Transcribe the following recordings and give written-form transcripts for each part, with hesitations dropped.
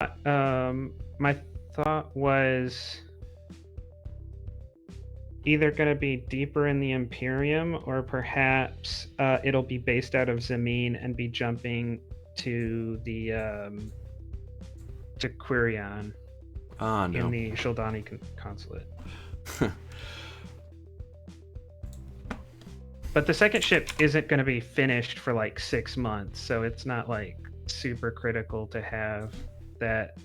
My thought was either going to be deeper in the Imperium, or perhaps it'll be based out of Zameen and be jumping to the to Quirion Ah, no. in the Shildani consulate. But the second ship isn't going to be finished for like 6 months, so it's not like super critical to have that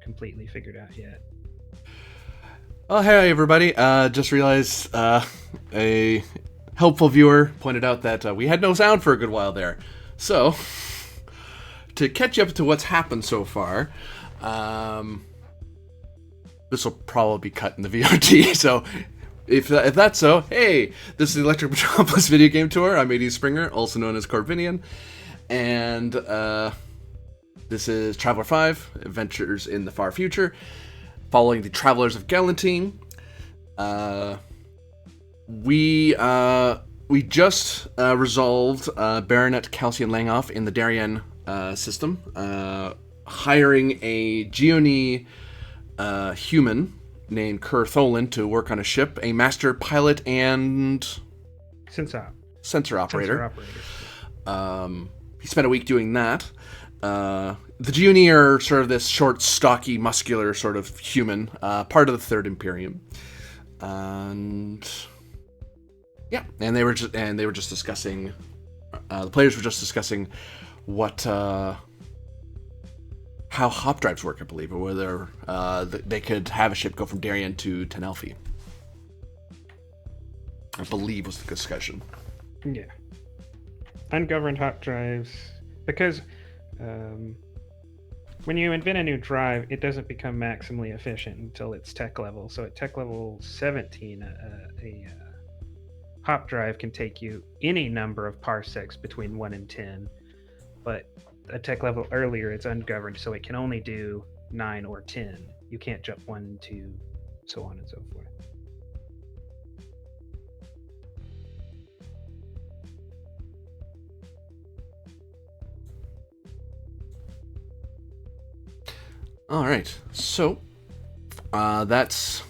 completely figured out yet. Oh, hey everybody. Just realized a helpful viewer pointed out that we had no sound for a good while there. So, to catch up to what's happened so far, this will probably be cut in the VOD, so if that's so, hey, this is the Electric Metropolis video game tour. I'm AD Springer, also known as Corvinian, and this is Traveler 5, Adventures in the Far Future, following the Travelers of Galantine. We just resolved Baronet Calcian Langoff in the Darien system, hiring a Geone human named Kerr Tholan to work on a ship, a master pilot and sensor operator. He spent a week doing that. The Geone are sort of this short, stocky, muscular sort of human, part of the Third Imperium, and yeah, and they were just discussing. The players were just discussing what how hop drives work, I believe, or whether they could have a ship go from Darien to Tenelfi. I believe was the discussion. Yeah, ungoverned hop drives, because when you invent a new drive, it doesn't become maximally efficient until it's tech level. So at tech level 17, a hop drive can take you any number of parsecs between 1 and 10, but a tech level earlier, it's ungoverned, so it can only do 9 or 10. You can't jump 1, 2, so on and so forth. All right, so that's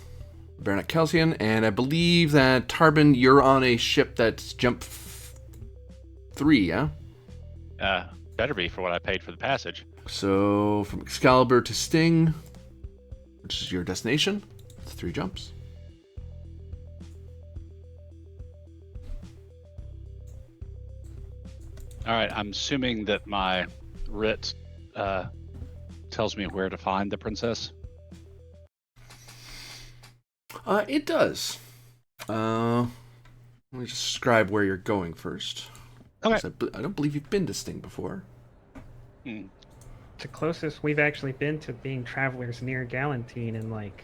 Baronet Calcian, and I believe that Tarbin, you're on a ship that's jump 3, yeah? Better be for what I paid for the passage. So from Excalibur to Sting, which is your destination, it's 3 jumps. All right, I'm assuming that my writ tells me where to find the princess. It does. Let me just describe where you're going first. Okay. I don't believe you've been to Sting before. The closest we've actually been to being travelers near Galantine in like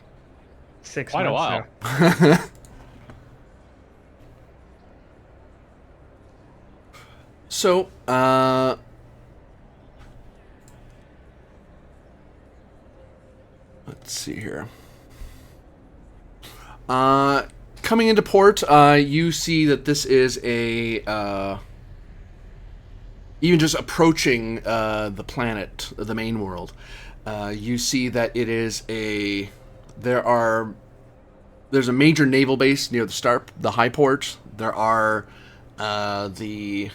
6 Quite months. Quite a while. So, let's see here. Coming into port, you see that this is a even just approaching the planet, the main world. You see that it is there's a major naval base near the high port. There are the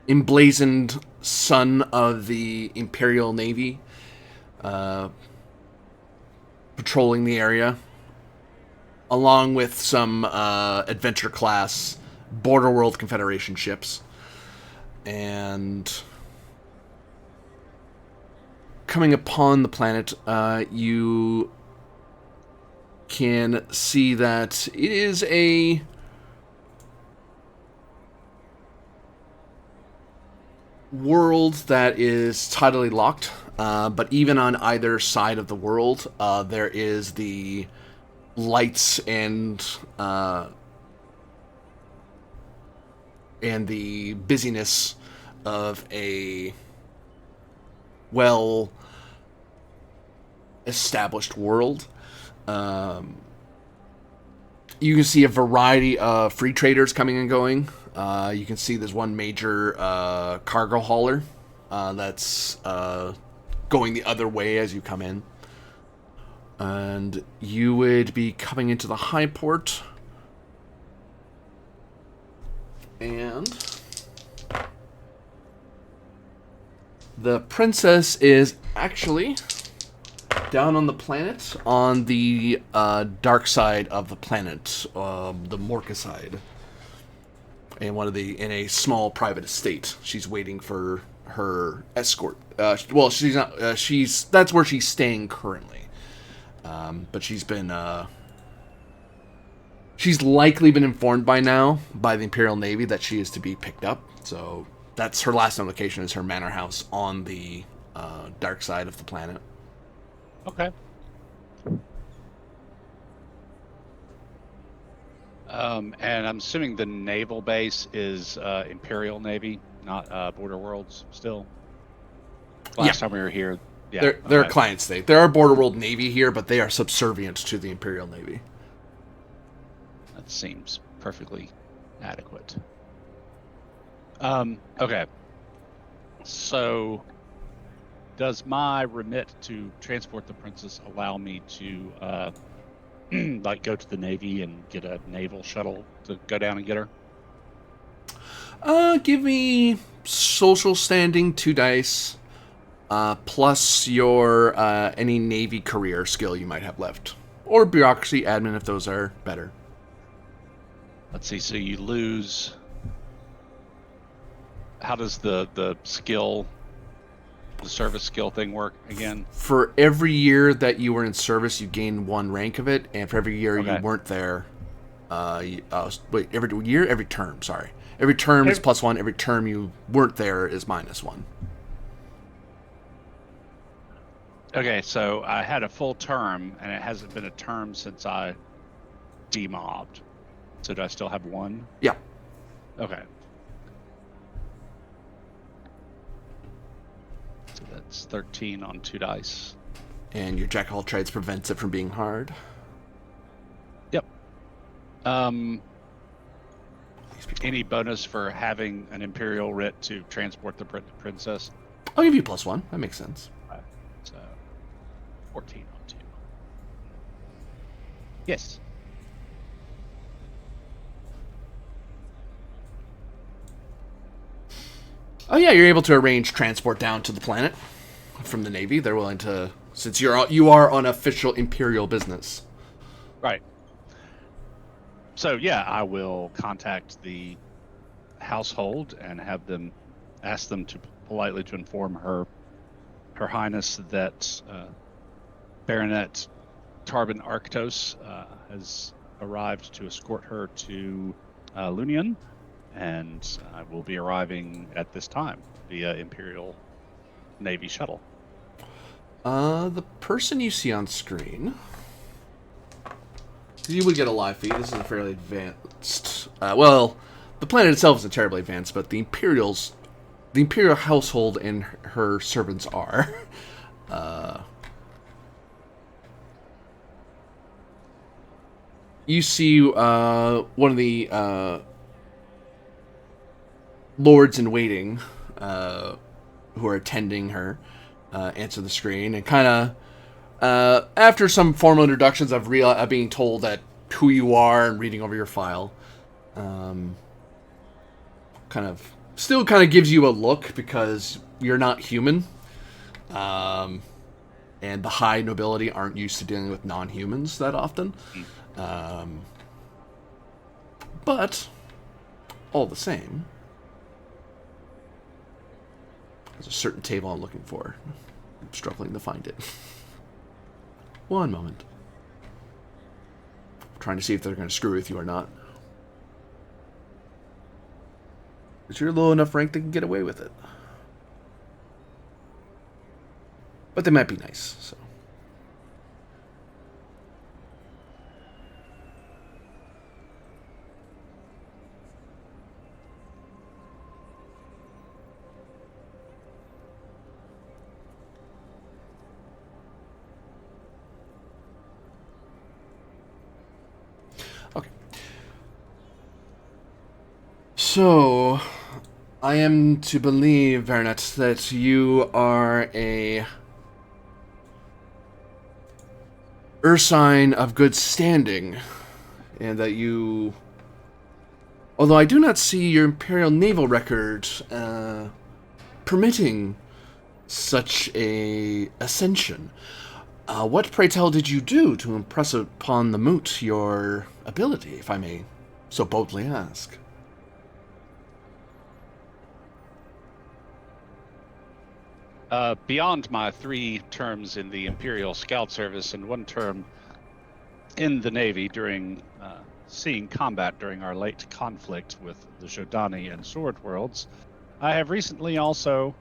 emblazoned sun of the Imperial Navy patrolling the area, along with some adventure class Border World Confederation ships. And coming upon the planet, you can see that it is a world that is tidally locked, but even on either side of the world, there is the lights and the busyness of a well-established world. You can see a variety of free traders coming and going. You can see there's one major cargo hauler that's going the other way as you come in. And you would be coming into the high port. And the princess is actually down on the planet, on the dark side of the planet, the Morka side, in in a small private estate. She's waiting for her escort. Well, she's not. That's where she's staying currently. But she's likely been informed by now by the Imperial Navy that she is to be picked up. So that's her last known location, is her manor house on the dark side of the planet. Okay. And I'm assuming the naval base is Imperial Navy, not Border Worlds still? Last time we were here. Yeah, they're a client state. There are Border World Navy here, but they are subservient to the Imperial Navy. That seems perfectly adequate. Okay. So, does my remit to transport the princess allow me to, like, go to the Navy and get a naval shuttle to go down and get her? Give me social standing, 2 dice, plus your any Navy career skill you might have left, or bureaucracy, admin if those are better. Let's see. So you lose. How does the skill, the service skill thing work again? For every year that you were in service, you gain 1 rank of it, and for every year you weren't there, every term. Sorry, every term is +1. Every term you weren't there is -1. Okay, so I had a full term, and it hasn't been a term since I demobbed. So do I still have 1? Yeah. Okay. So that's 13 on 2 dice. And your Jack of all trades prevents it from being hard. Yep. Any bonus for having an Imperial writ to transport the princess? I'll give you +1. That makes sense. Right. So 14 on 2. Yes. Oh yeah, you're able to arrange transport down to the planet from the Navy. They're willing to, since you are on official Imperial business. Right. So yeah, I will contact the household and ask them to politely to inform Her Highness that Baronet Tarbin Arctos has arrived to escort her to Lunian. And I will be arriving at this time via Imperial Navy shuttle. The person you see on screen, you would get a live feed. This is a fairly advanced. Well, the planet itself isn't terribly advanced, but the Imperial household and her servants are. You see one of the lords in waiting who are attending her answer the screen, and kind of after some formal introductions of being told that who you are and reading over your file, still gives you a look because you're not human, and the high nobility aren't used to dealing with non-humans that often, but all the same. There's a certain table I'm looking for. I'm struggling to find it. One moment. I'm trying to see if they're going to screw with you or not. Because you're low enough rank they can get away with it. But they might be nice, so. So, I am to believe, Baronet, that you are a Ursine of good standing, and that you... Although I do not see your Imperial Naval record permitting such a ascension. What, pray tell, did you do to impress upon the moot your ability, if I may so boldly ask? Beyond my 3 terms in the Imperial Scout Service and 1 term in the Navy during seeing combat during our late conflict with the Jodani and Sword Worlds, I have recently also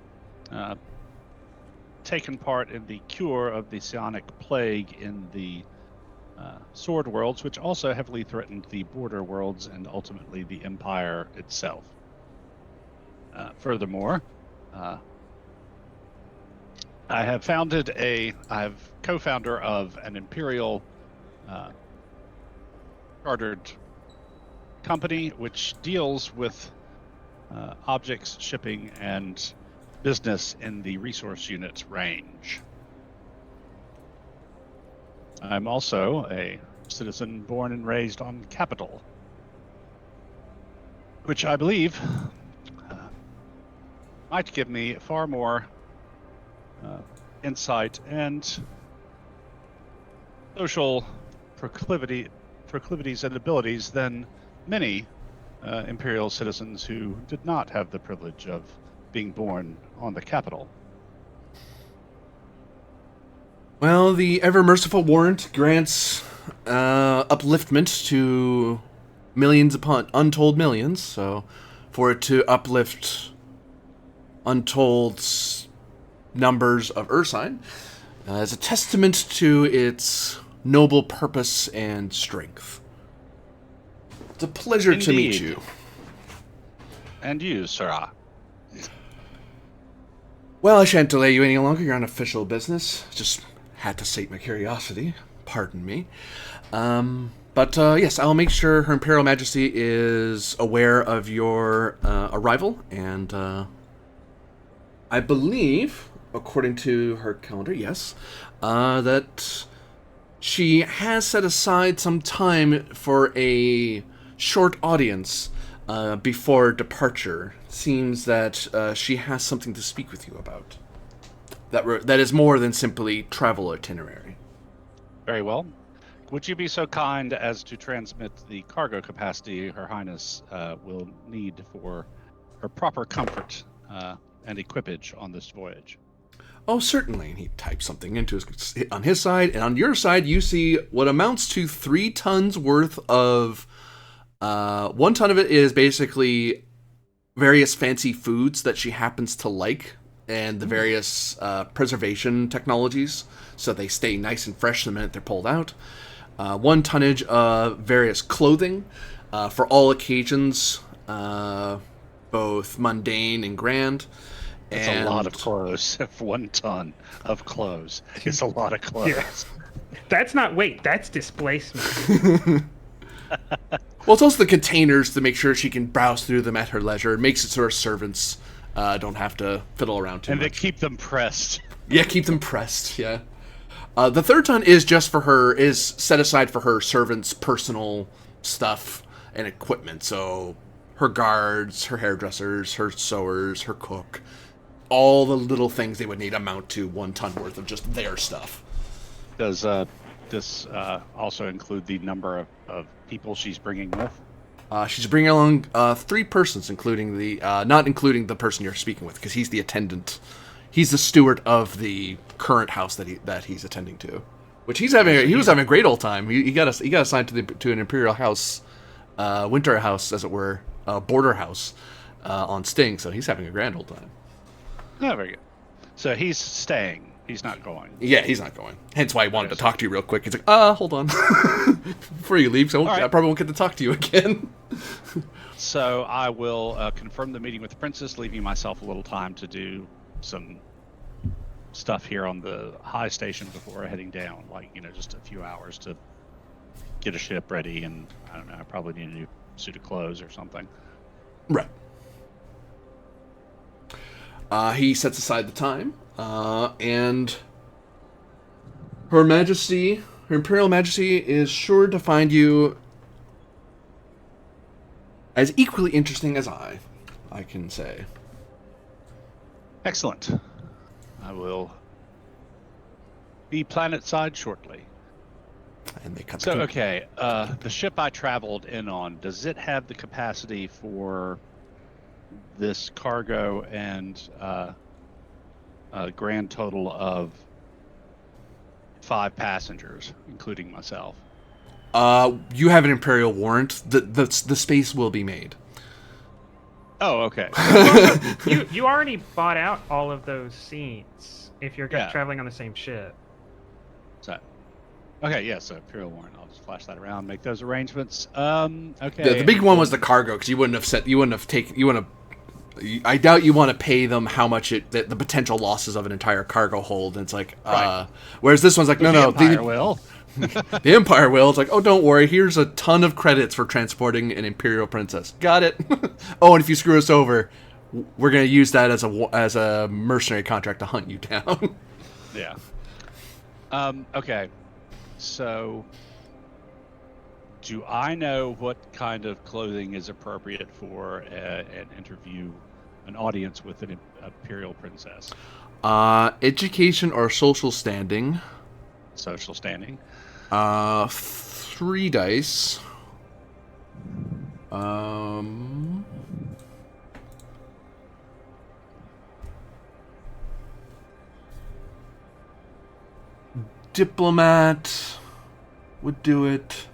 taken part in the cure of the psionic plague in the Sword Worlds, which also heavily threatened the Border Worlds and ultimately the Empire itself. Furthermore, I'm co-founder of an Imperial chartered company which deals with objects, shipping, and business in the resource unit range. I'm also a citizen born and raised on Capitol, which I believe might give me far more insight and social proclivities and abilities than many Imperial citizens who did not have the privilege of being born on the Capitol. Well, the ever-merciful warrant grants upliftment to millions upon untold millions, so for it to uplift untold numbers of Ursine is a testament to its noble purpose and strength. It's a pleasure to meet you. And you, Sirrah. Well, I shan't delay you any longer. You're on official business. Just had to sate my curiosity. Pardon me. But yes, I'll make sure Her Imperial Majesty is aware of your arrival, and I believe, according to her calendar, yes, that she has set aside some time for a short audience before departure. Seems that she has something to speak with you about. That is more than simply travel itinerary. Very well. Would you be so kind as to transmit the cargo capacity Her Highness will need for her proper comfort and equipage on this voyage? Oh, certainly. And he types something into on his side, and on your side, you see what amounts to 3 tons worth of. 1 ton of it is basically various fancy foods that she happens to like, and the various preservation technologies, so they stay nice and fresh the minute they're pulled out. 1 tonnage of various clothing for all occasions, both mundane and grand. That's a lot of clothes. 1 ton of clothes. It's a lot of clothes. Yeah. That's not weight, that's displacement. Well, it's also the containers to make sure she can browse through them at her leisure. It makes it so her servants don't have to fiddle around too much. And they keep them pressed. Yeah, keep them pressed, yeah. The 3rd ton is just for her, is set aside for her servants' personal stuff and equipment. So her guards, her hairdressers, her sewers, her cook. All the little things they would need amount to 1 ton worth of just their stuff. Does this also include the number of people she's bringing with? She's bringing along 3 persons, including the not including the person you're speaking with, because he's the attendant. He's the steward of the current house that he's attending to, which he was having a great old time. He got assigned to an imperial house, winter house, as it were, border house on Sting. So he's having a grand old time. Oh, very good. So he's staying. He's not going. Yeah, he's not going. Hence why I wanted to talk to you real quick. He's like, hold on. Before you leave, so I probably won't get to talk to you again. So I will confirm the meeting with the princess, leaving myself a little time to do some stuff here on the high station before heading down. Like, just a few hours to get a ship ready, and I don't know, I probably need a new suit of clothes or something. Right. He sets aside the time. And Her Majesty Her Imperial Majesty is sure to find you as equally interesting as I can say. Excellent. I will be planet-side shortly. And they cut So, the okay, the ship I traveled in on, does it have the capacity for this cargo and a grand total of 5 passengers, including myself? You have an Imperial warrant. The space will be made. Oh, okay. You already bought out all of those seats if you're Yeah. traveling on the same ship. So, okay, yeah, so Imperial Warrant. I'll just flash that around, make those arrangements. Okay. The big one was the cargo, because I doubt you want to pay them how much the potential losses of an entire cargo hold. And it's like, Right. Whereas this one's like, The no, Empire will. the Empire will. It's like, oh, don't worry. Here's a ton of credits for transporting an Imperial princess. Got it. Oh, and if you screw us over, we're gonna use that as a mercenary contract to hunt you down. Yeah. Okay. So, do I know what kind of clothing is appropriate for an interview, an audience with an Imperial princess? Education or social standing. Social standing. 3 dice. Diplomat would do it.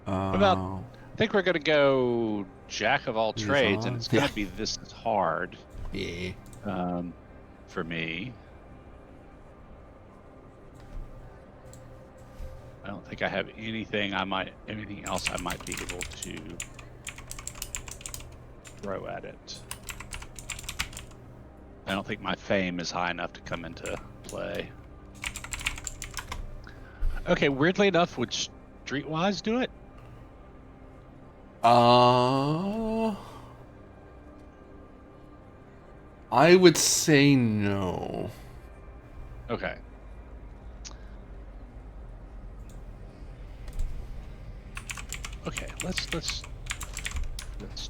About, I think we're gonna go jack of all trades, and Liaison. it's gonna Yeah. be this is hard Yeah. for me. I don't think I have anything else I might be able to throw at it. I don't think my fame is high enough to come into play. Okay, weirdly enough, would Streetwise do it? I would say no. Okay. Okay, let's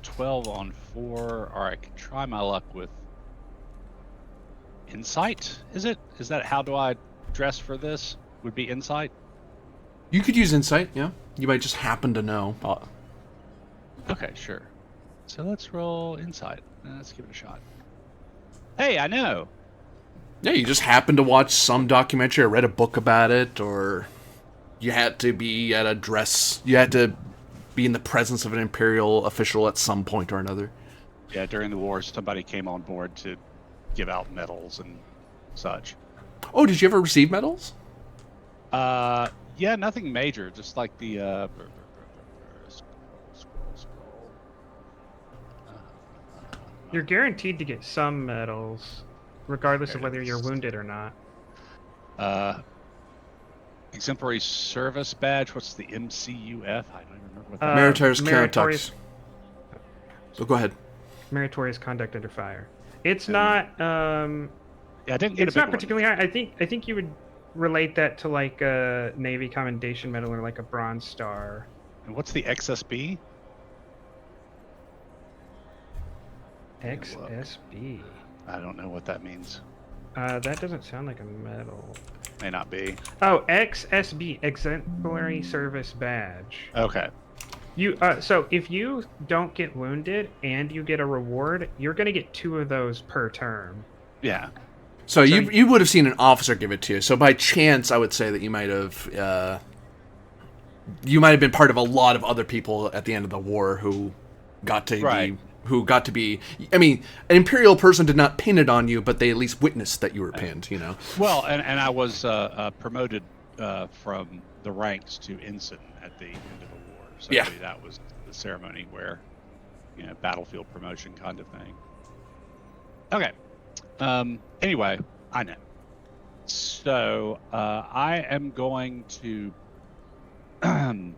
12 on 4. Or I can try my luck with insight. Is that how do I dress for this? Would be insight? You could use insight, yeah. You might just happen to know. Okay, sure. So let's roll insight. Let's give it a shot. Hey, I know. Yeah, you just happened to watch some documentary or read a book about it, or you had to be at a dress. You had to be in the presence of an Imperial official at some point or another. Yeah, during the war, somebody came on board to give out medals and such. Oh, did you ever receive medals? Yeah, nothing major. Just like the scroll. You're guaranteed to get some medals, regardless of There it whether you're is. wounded or not. Exemplary service badge. What's the MCUF? I don't even remember what that Meritorious meritorious- conduct. So go ahead. Meritorious conduct under fire. It's And- not. Yeah, I didn't get It's a big not particularly high. I think you would relate that to like a Navy Commendation Medal or like a Bronze Star. And what's the XSB? XSB. I don't know what that means. That doesn't sound like a medal. May not be. Oh, XSB, Exemplary Service Badge. Okay. You so if you don't get wounded and you get a reward, you're gonna get 2 of those per term. Yeah. So you would have seen an officer give it to you. So by chance, I would say that you might have been part of a lot of other people at the end of the war who got to Right. be. I mean, an Imperial person did not pin it on you, but they at least witnessed that you were pinned. You know. Well, and I was promoted from the ranks to ensign at the end of the war. So Yeah. that was the ceremony where, battlefield promotion kind of thing. Okay. Anyway, I know. So I am going to I'm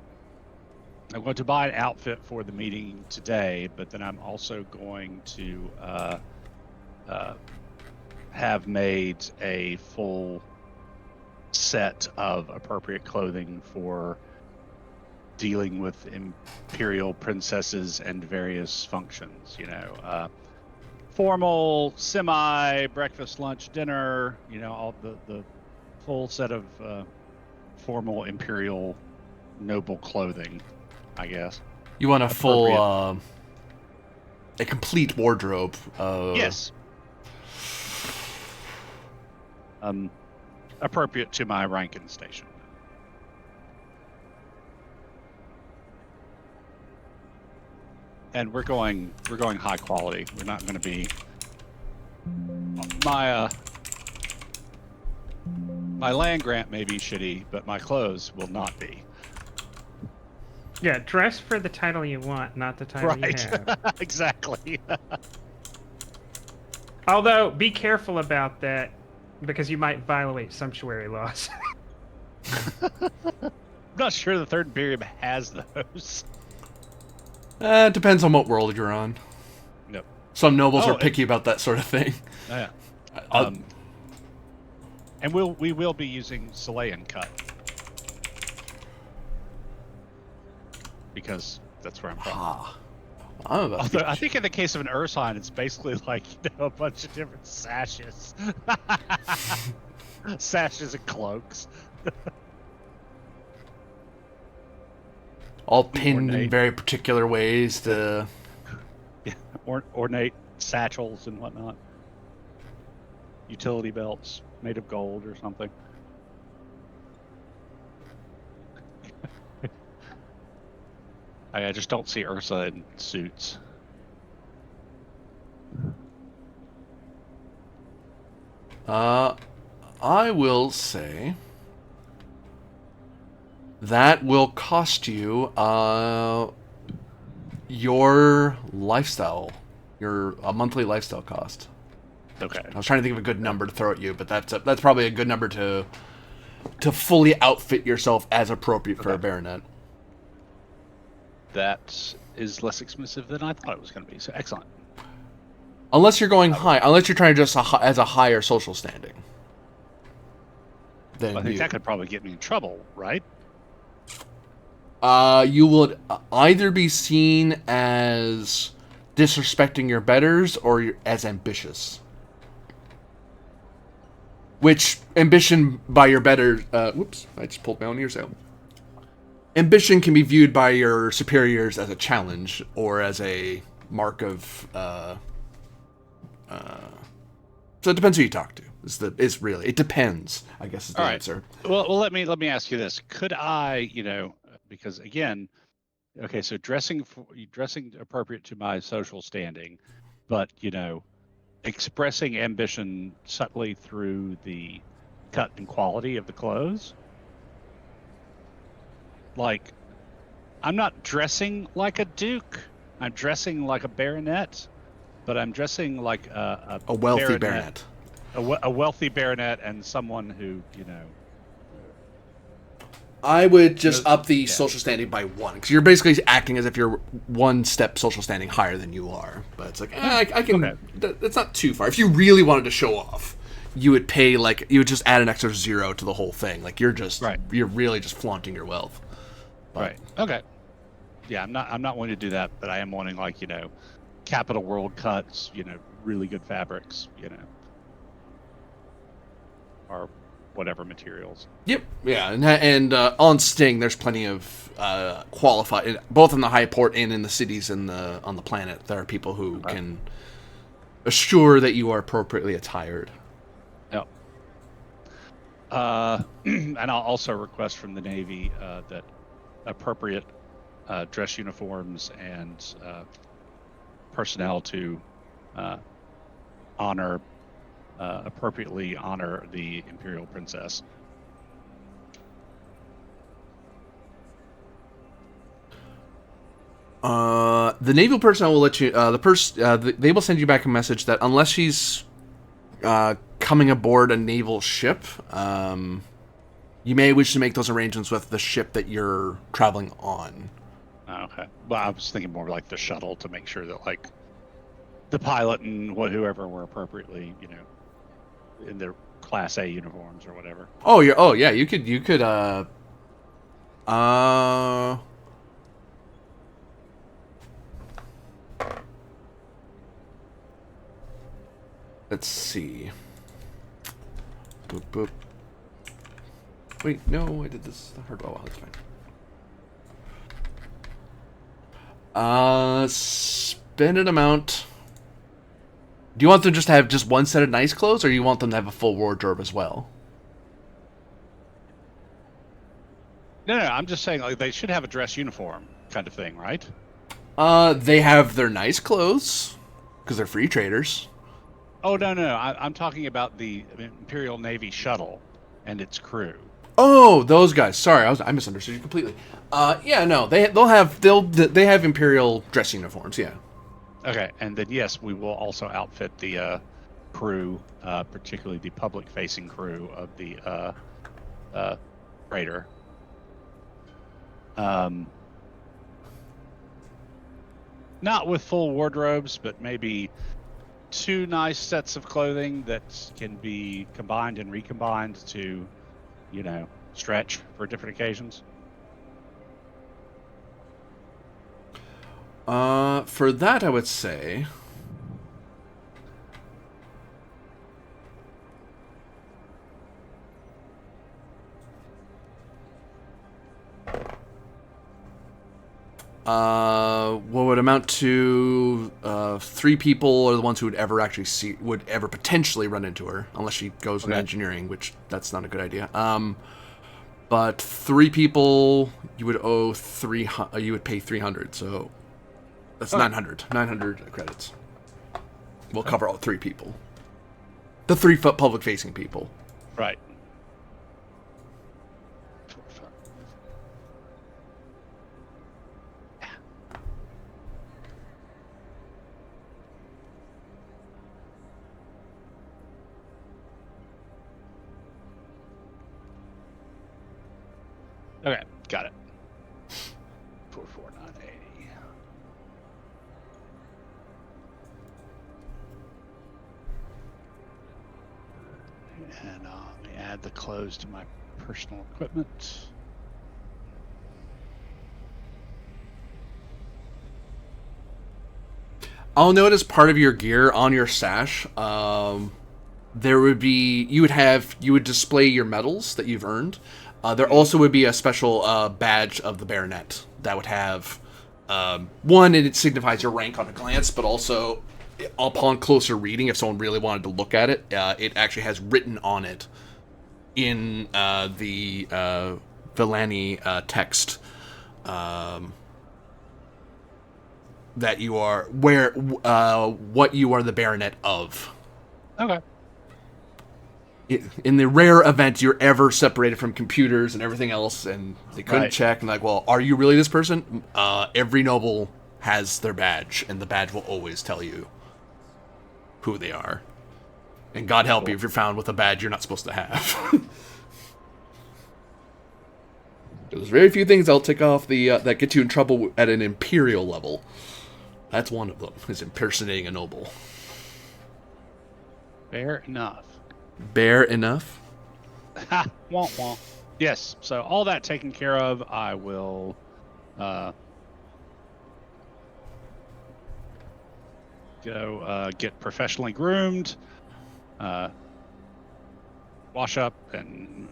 going to buy an outfit for the meeting today, but then I'm also going to have made a full set of appropriate clothing for dealing with imperial princesses and various functions. Formal, semi, breakfast, lunch, dinner. All the full set of formal imperial noble clothing, I guess. You want a full, Appropriate. a complete wardrobe. Yes. Appropriate to my rank and station. And we're going high quality. We're not going to be my land grant may be shitty, but my clothes will not be. Yeah, dress for the title you want, not the title you have. Exactly. Although, be careful about that, because you might violate sumptuary laws. I'm not sure the Third Imperium has those. It depends on what world you're on. Nope. Some nobles are picky about that sort of thing. Yeah. And we will be using Selayan cut. Because that's where I'm from. Although I think in the case of an Ursine, it's basically like, a bunch of different sashes. Sashes and cloaks. All pinned in Ornate. very particular ways to... Yeah, ornate satchels and whatnot. Utility belts made of gold or something. I just don't see Ursa in suits. I will say that will cost you your lifestyle, a monthly lifestyle cost. Okay. I was trying to think of a good number to throw at you, but that's probably a good number to fully outfit yourself as appropriate for a baronet. That is less expensive than I thought it was going to be. So excellent. Unless you're going high, unless you're trying to just as a higher social standing. Then I think that could probably get me in trouble, right? You would either be seen as disrespecting your betters or as ambitious. Which ambition by your betters... whoops, I just pulled my own ears out. Ambition can be viewed by your superiors as a challenge or as a mark of... so it depends who you talk to. It depends, I guess is the answer. Well, let me ask you this. Could I, because again, okay, so dressing appropriate to my social standing, but, expressing ambition subtly through the cut and quality of the clothes. Like, I'm not dressing like a duke. I'm dressing like a baronet, but I'm dressing like a wealthy baronet. A wealthy baronet and someone who, I would just up the social standing by one, because you're basically acting as if you're one step social standing higher than you are. But it's like, I can. Okay. That's not too far. If you really wanted to show off, you would pay you would just add an extra 0 to the whole thing. Like you're really just flaunting your wealth. But, right. Okay. Yeah, I'm not wanting to do that, but I am wanting Capital World cuts, really good fabrics, or whatever materials. Yep. Yeah, and on Sting, there's plenty of qualified, both in the high port and in the cities and on the planet. There are people who can assure that you are appropriately attired. Yep. And I'll also request from the Navy that appropriate dress uniforms and personnel to appropriately honor the Imperial Princess. The naval personnel will let you. They will send you back a message that unless she's coming aboard a naval ship, you may wish to make those arrangements with the ship that you're traveling on. Okay. Well, I was thinking more like the shuttle to make sure that the pilot and whoever were appropriately, in their Class A uniforms or whatever. Oh, yeah. You could. Uh. Let's see. Boop boop. Wait, no, I did this the hard way. Oh, well, that's fine. Spend an amount. Do you want them just to have just one set of nice clothes, or you want them to have a full wardrobe as well? No, I'm just saying like they should have a dress uniform kind of thing, right? They have their nice clothes because they're free traders. Oh no, I'm talking about the Imperial Navy shuttle and its crew. Oh, those guys. Sorry, I misunderstood you completely. Yeah, no, they have Imperial dress uniforms. Yeah. Okay, and then yes, we will also outfit the crew, particularly the public-facing crew of the freighter. Not with full wardrobes, but maybe 2 nice sets of clothing that can be combined and recombined to, stretch for different occasions. For that, I would say. What would amount to 3 people are the ones who would ever potentially run into her, unless she goes in engineering, which that's not a good idea. But 3 people you would owe you would pay 300, so that's 900 credits. We'll cover all 3 people, the 3 public facing people. Right. Okay, got it. 44980. And let me add the clothes to my personal equipment. I'll note as part of your gear on your sash, there would be you would display your medals that you've earned. There also would be a special badge of the baronet that would have one, it signifies your rank on a glance, but also upon closer reading, if someone really wanted to look at it, it actually has written on it in the Villani text that you are what you are the baronet of. Okay. In the rare event you're ever separated from computers and everything else, and they couldn't check, and like, well, are you really this person? Every noble has their badge, and the badge will always tell you who they are. And God help you if you're found with a badge you're not supposed to have. There's very few things I'll tick off that get you in trouble at an imperial level. That's one of them, is impersonating a noble. Fair enough. Bare enough? Ha! Womp womp. Yes, so all that taken care of, I will go get professionally groomed, wash up and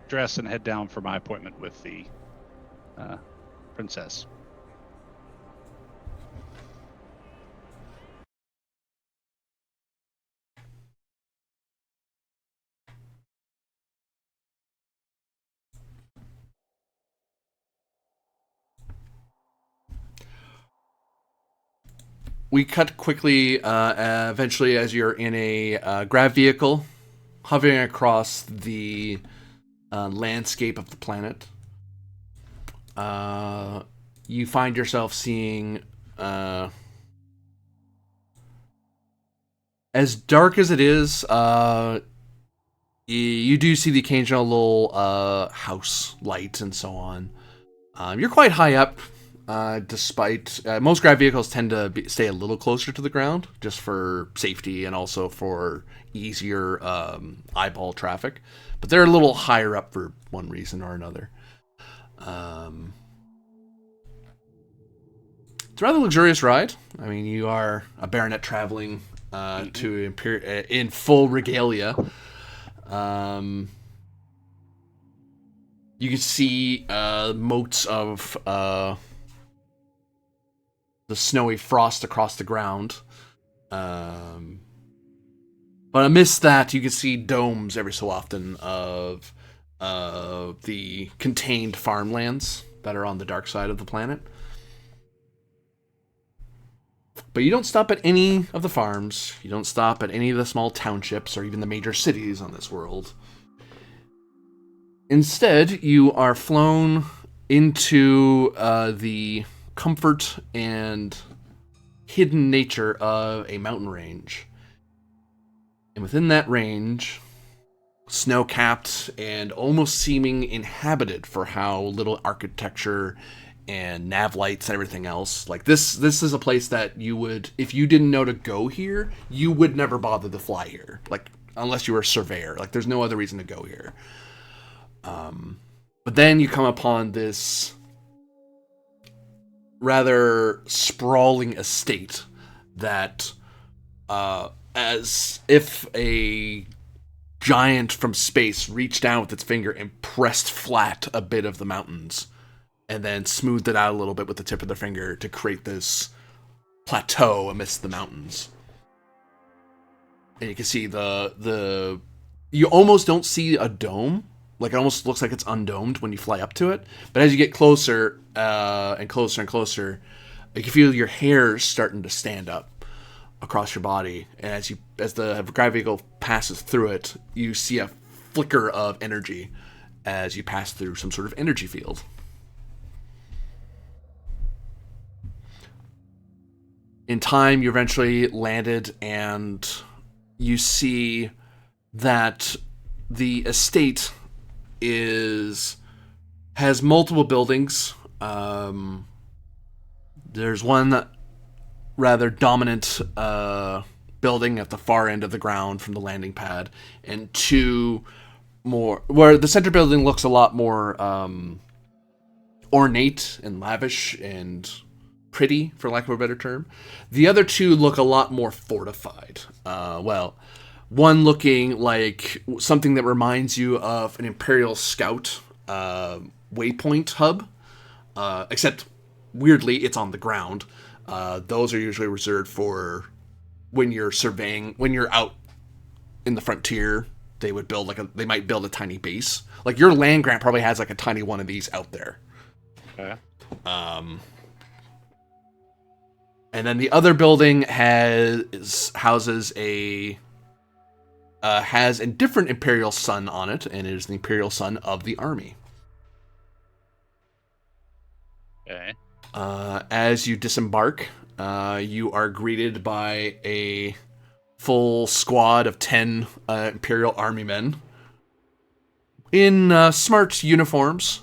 dress, and head down for my appointment with the princess. We cut quickly, eventually, as you're in a grav vehicle, hovering across the landscape of the planet. You find yourself seeing, as dark as it is, you do see the occasional little house light and so on. You're quite high up. despite most grav vehicles tend to stay a little closer to the ground just for safety and also for easier eyeball traffic. But they're a little higher up for one reason or another. It's a rather luxurious ride. I mean, you are a baronet traveling in full regalia. You can see motes of the snowy frost across the ground. But amidst that, you can see domes every so often of the contained farmlands that are on the dark side of the planet. But you don't stop at any of the farms. You don't stop at any of the small townships or even the major cities on this world. Instead, you are flown into the comfort and hidden nature of a mountain range. And within that range, snow-capped and almost seeming inhabited for how little architecture and nav lights and everything else. Like this is a place that you would, if you didn't know to go here, you would never bother to fly here. Like, unless you were a surveyor. Like, there's no other reason to go here. But then you come upon this rather sprawling estate that, as if a giant from space reached down with its finger and pressed flat a bit of the mountains, and then smoothed it out a little bit with the tip of their finger to create this plateau amidst the mountains. And you can see you almost don't see a dome. Like, it almost looks like it's undomed when you fly up to it. But as you get closer and closer and closer, you can feel your hair starting to stand up across your body. And as the gravity vehicle passes through it, you see a flicker of energy as you pass through some sort of energy field. In time, you eventually landed, and you see that the estate has multiple buildings. There's one rather dominant building at the far end of the ground from the landing pad, and two more where the center building looks a lot more ornate and lavish and pretty, for lack of a better term. The other two look a lot more fortified. One looking like something that reminds you of an Imperial Scout waypoint hub, except weirdly it's on the ground. Those are usually reserved for when you're surveying, when you're out in the frontier. They would they might build a tiny base. Like, your land grant probably has like a tiny one of these out there. Okay. And then the other building houses has a different Imperial Sun on it, and it is the Imperial Sun of the Army. Okay. As you disembark, you are greeted by a full squad of 10 Imperial Army men in smart uniforms.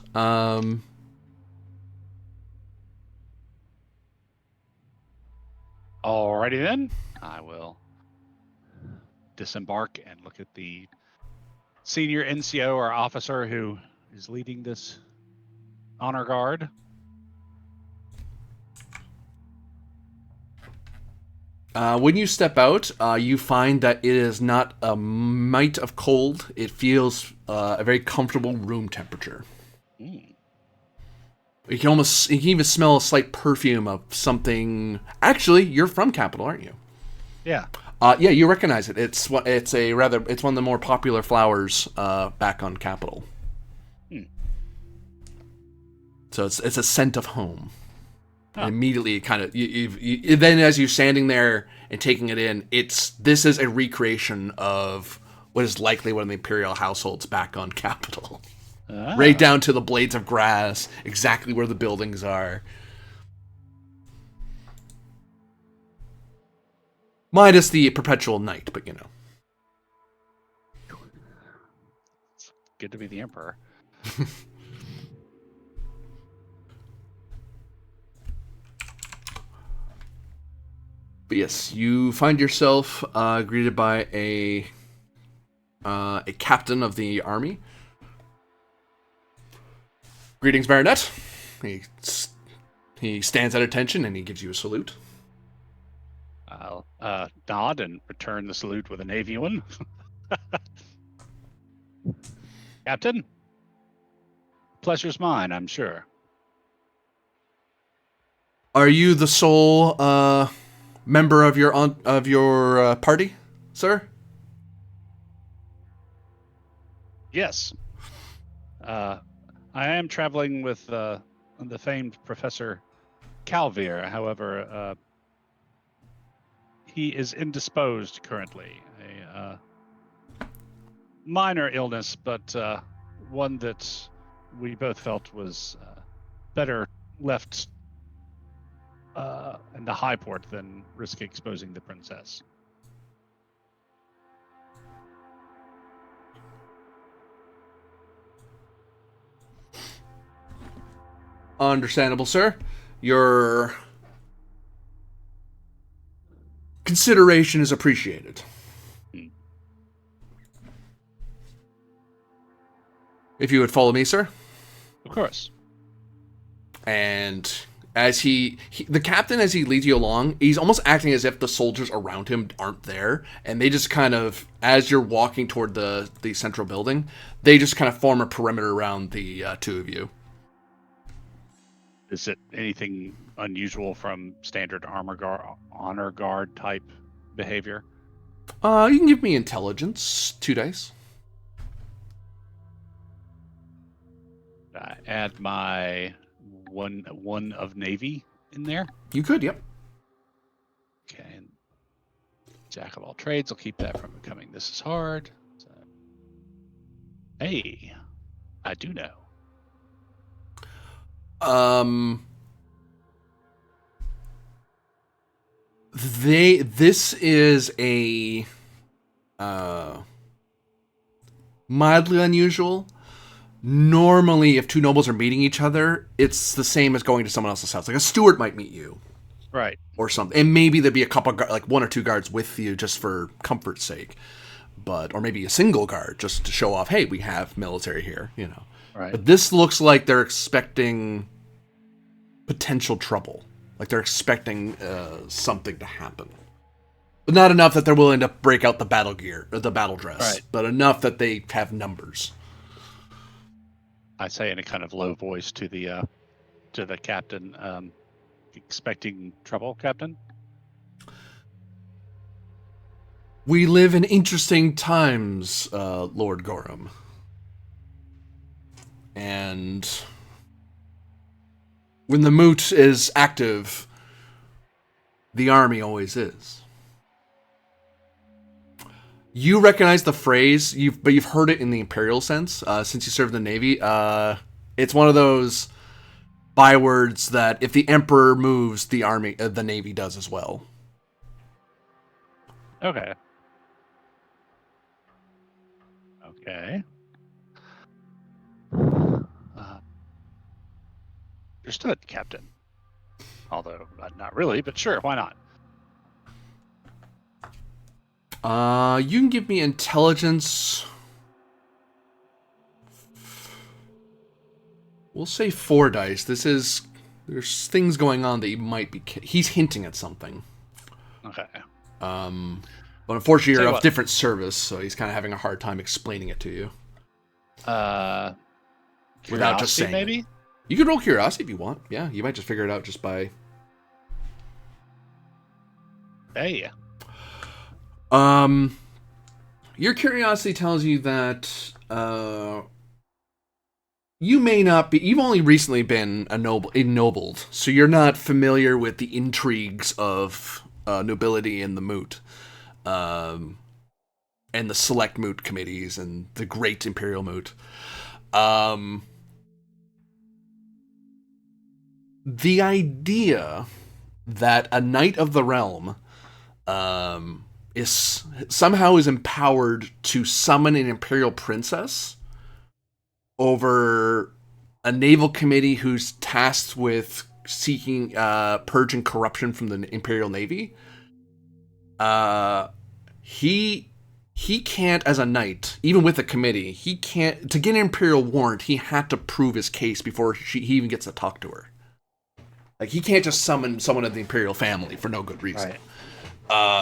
Alrighty then. I will disembark and look at the senior NCO or officer who is leading this honor guard. When you step out, you find that it is not a mite of cold. It feels a very comfortable room temperature. Mm. You can even smell a slight perfume of something. Actually, you're from Capital, aren't you? Yeah. Yeah, you recognize it. It's one of the more popular flowers back on Capital. Hmm. So it's a scent of home. Huh. And immediately, kind of, then as you're standing there and taking it in, this is a recreation of what is likely one of the Imperial households back on Capital. Ah. Right down to the blades of grass, exactly where the buildings are. Minus the perpetual night, but you know. It's good to be the Emperor. But yes, you find yourself greeted by a captain of the army. Greetings, Baronet. He stands at attention and he gives you a salute. I'll nod and return the salute with a navy one. Captain, pleasure's mine, I'm sure. Are you the sole member of your party, sir? Yes. I am traveling with the famed Professor Calvier. However, he is indisposed currently. A minor illness, but one that we both felt was better left in the high port than risk exposing the princess. Understandable, sir. Your consideration is appreciated. If you would follow me, sir. Of course. And as the captain, as he leads you along, he's almost acting as if the soldiers around him aren't there, and they just kind of, as you're walking toward the central building, they just kind of form a perimeter around the two of you. Is it anything unusual from standard honor guard type behavior? You can give me intelligence, 2 dice. Add my one of Navy in there. You could, yep. Okay. And Jack of all trades. I'll keep that from becoming this is hard. So, hey, I do know. This is a mildly unusual. Normally, if two nobles are meeting each other, it's the same as going to someone else's house. Like a steward might meet you, right, or something, and maybe there'd be a couple, like 1 or 2 guards with you just for comfort's sake, or maybe a single guard just to show off. Hey, we have military here, you know. Right. But this looks like they're expecting potential trouble. Like they're expecting something to happen. But not enough that they're willing to break out the battle gear, or the battle dress. Right. But enough that they have numbers. I say in a kind of low voice to the captain, expecting trouble, Captain? We live in interesting times, Lord Gorham. And when the moot is active, the army always is. You recognize the phrase, but you've heard it in the imperial sense since you served in the Navy. It's one of those bywords that if the emperor moves, the Navy does as well. Okay. Okay. Understood, Captain. Although not really, but sure, why not? You can give me intelligence. We'll say 4 dice. There's things going on that you might be. He's hinting at something. Okay. But unfortunately, you're of different service, so he's kind of having a hard time explaining it to you. Without just saying maybe? it. You could roll curiosity if you want. Yeah, you might just figure it out just by. Hey. Your curiosity tells you that you may not be. You've only recently been ennobled, so you're not familiar with the intrigues of nobility and the moot, and the select moot committees and the great imperial moot. The idea that a knight of the realm is empowered to summon an imperial princess over a naval committee who's tasked with seeking purging corruption from the imperial navy He can't, as a knight, even with a committee, he can't, to get an imperial warrant, he had to prove his case before he even gets to talk to her. Like, he can't just summon someone of the imperial family for no good reason.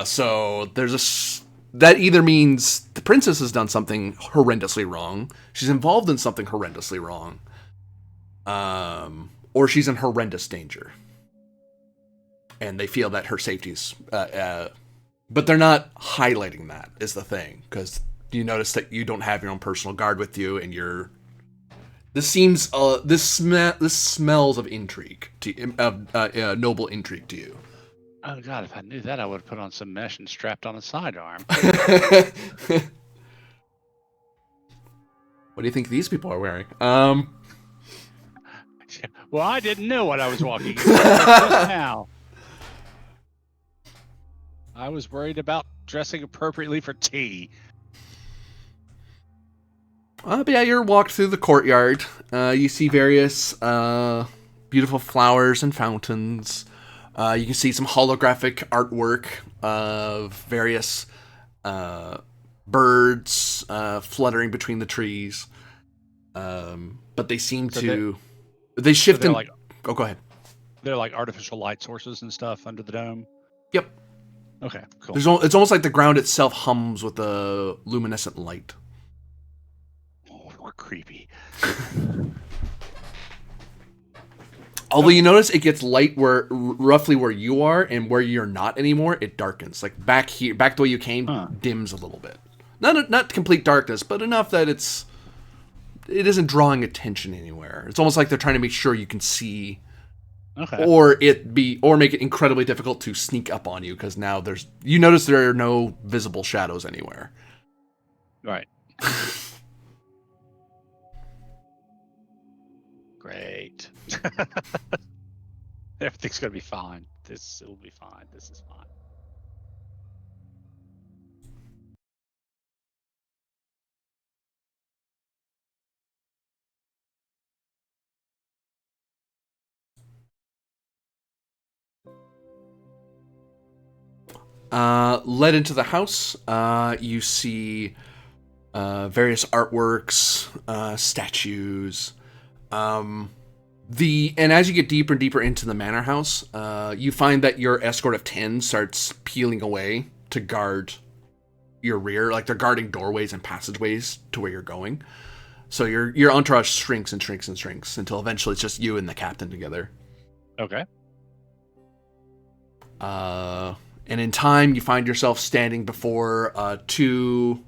So there's that either means the princess has done something horrendously wrong, she's involved in something horrendously wrong, or she's in horrendous danger. And they feel that her safety's, but they're not highlighting that, is the thing, because you notice that you don't have your own personal guard with you, and this smells of intrigue, noble intrigue to you. Oh God! If I knew that, I would have put on some mesh and strapped on a sidearm. What do you think these people are wearing? Well, I didn't know what I was walking into just now. I was worried about dressing appropriately for tea. But yeah, you're walked through the courtyard. You see various beautiful flowers and fountains. You can see some holographic artwork of various birds fluttering between the trees. But they seem to... They shift in... Oh, go ahead. They're like artificial light sources and stuff under the dome? Yep. Okay, cool. It's almost like the ground itself hums with a luminescent light. Oh, we're creepy. Although you notice it gets light roughly where you are, and where you're not anymore, it darkens. Like back the way you came, dims a little bit. Not complete darkness, but enough that it isn't drawing attention anywhere. It's almost like they're trying to make sure you can see, or make it incredibly difficult to sneak up on you, because now you notice there are no visible shadows anywhere. Right. Great. Everything's gonna be fine. This will be fine. This is fine. Led into the house, you see various artworks, statues. And as you get deeper and deeper into the manor house, you find that your escort of 10 starts peeling away to guard your rear. Like, they're guarding doorways and passageways to where you're going. So your entourage shrinks and shrinks and shrinks until eventually it's just you and the captain together. Okay. And in time, you find yourself standing before two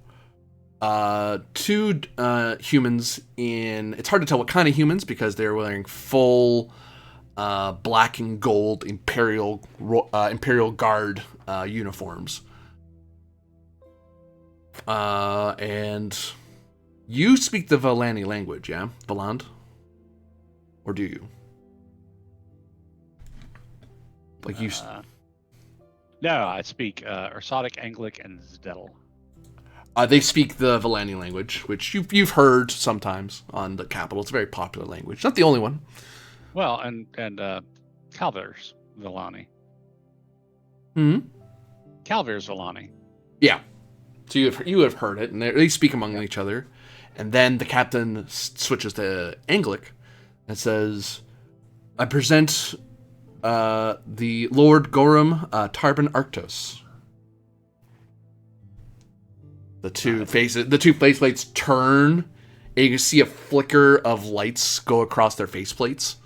humans in... It's hard to tell what kind of humans, because they're wearing full black and gold Imperial Guard uniforms. And you speak the Valani language, yeah? Valand? Or do you? Like you... No, I speak Ursotic, Anglic, and Zdettel. They speak the Valani language, which you've heard sometimes on the capital. It's a very popular language. Not the only one. Well, and Calver's Valani. Calver's Valani. Yeah. So you have heard it, and they speak among each other. And then the captain switches to Anglic and says, "I present the Lord Gorham Tarban Arctos." The two faceplates turn, and you can see a flicker of lights go across their faceplates.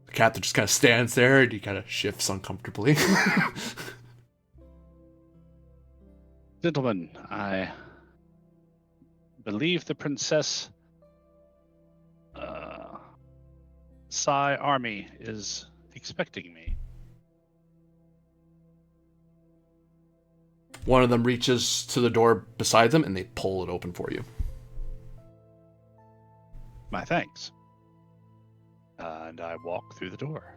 The captain just kind of stands there, and he kind of shifts uncomfortably. Gentlemen, I believe the Princess Sai Army is expecting me. One of them reaches to the door beside them, and they pull it open for you. My thanks. And I walk through the door.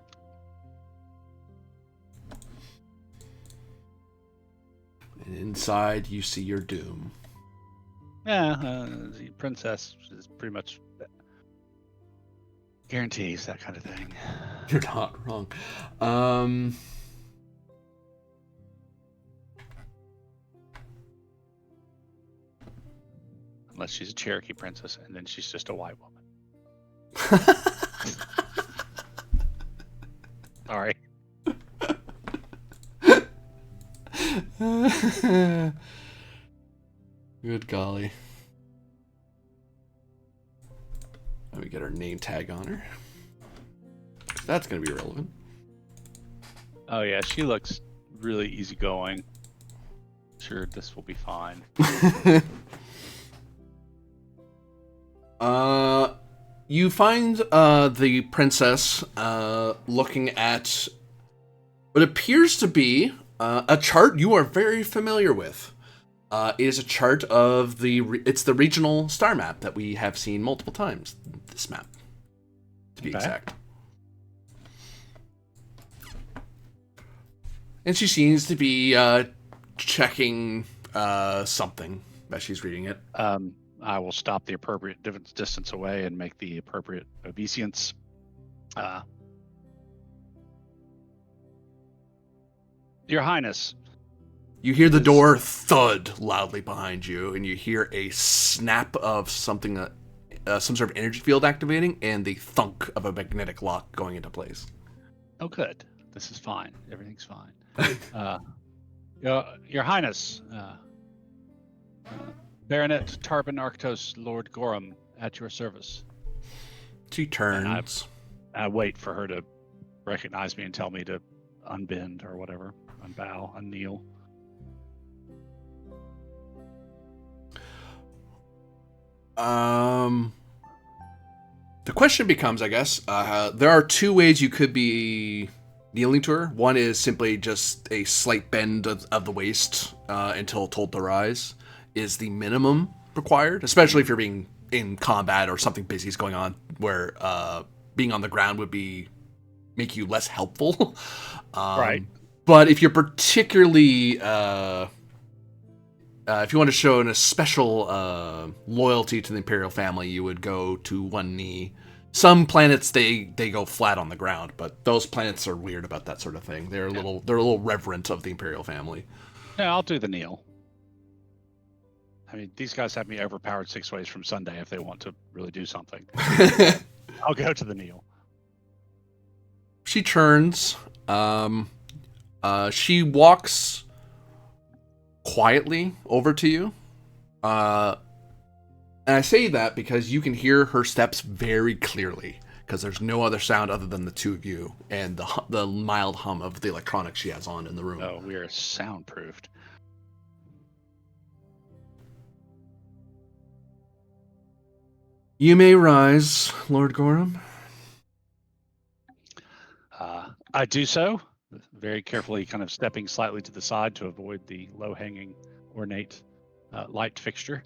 And inside, you see your doom. Yeah, the princess is pretty much guarantees that kind of thing. You're not wrong. Unless she's a Cherokee princess, and then she's just a white woman. Sorry. Good golly. Let me get our name tag on her. That's going to be relevant. Oh yeah, she looks really easygoing. Sure, this will be fine. You find the princess looking at what appears to be a chart you are very familiar with. It is a chart of it's the regional star map that we have seen multiple times. This map, to be exact. And she seems to be checking something as she's reading it. I will stop the appropriate distance away and make the appropriate obeisance. Your Highness. You hear the door thud loudly behind you, and you hear a snap of something, some sort of energy field activating, and the thunk of a magnetic lock going into place. Oh, good. This is fine. Everything's fine. Your Highness, Baronet Tarbin Arctos Lord Gorham, at your service. She turns. I wait for her to recognize me and tell me to unbend or whatever, unbow, unkneel. The question becomes, I guess, there are two ways you could be kneeling to her. One is simply just a slight bend of the waist until told to rise is the minimum required, especially if you're being in combat or something busy is going on where being on the ground would make you less helpful. Right. But if you're particularly if you want to show a special loyalty to the Imperial family, you would go to one knee. Some planets they go flat on the ground, but those planets are weird about that sort of thing. They're a little reverent of the Imperial family. Yeah, I'll do the kneel. I mean, these guys have me overpowered 6 ways from Sunday if they want to really do something. I'll go to the kneel. She turns. She walks quietly over to you. And I say that because you can hear her steps very clearly, because there's no other sound other than the two of you and the mild hum of the electronics she has on in the room. Oh, we are soundproofed. You may rise, Lord Gorham. I do so, very carefully, kind of stepping slightly to the side to avoid the low-hanging, ornate light fixture.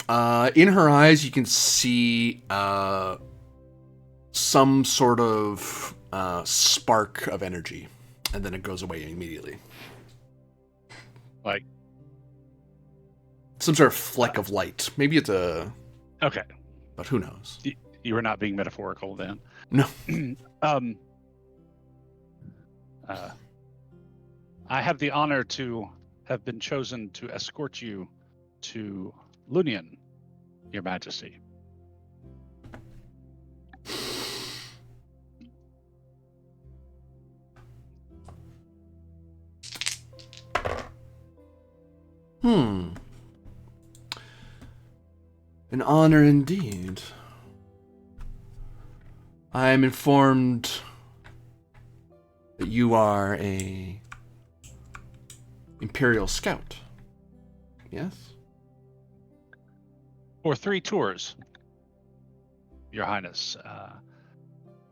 In her eyes, you can see some sort of spark of energy, and then it goes away immediately. Like some sort of fleck of light. Maybe it's a... Okay. But who knows? You were not being metaphorical then. No. I have the honor to have been chosen to escort you to Lunian, Your Majesty. An honor indeed. I am informed that you are a Imperial Scout. Yes? For 3 tours, Your Highness.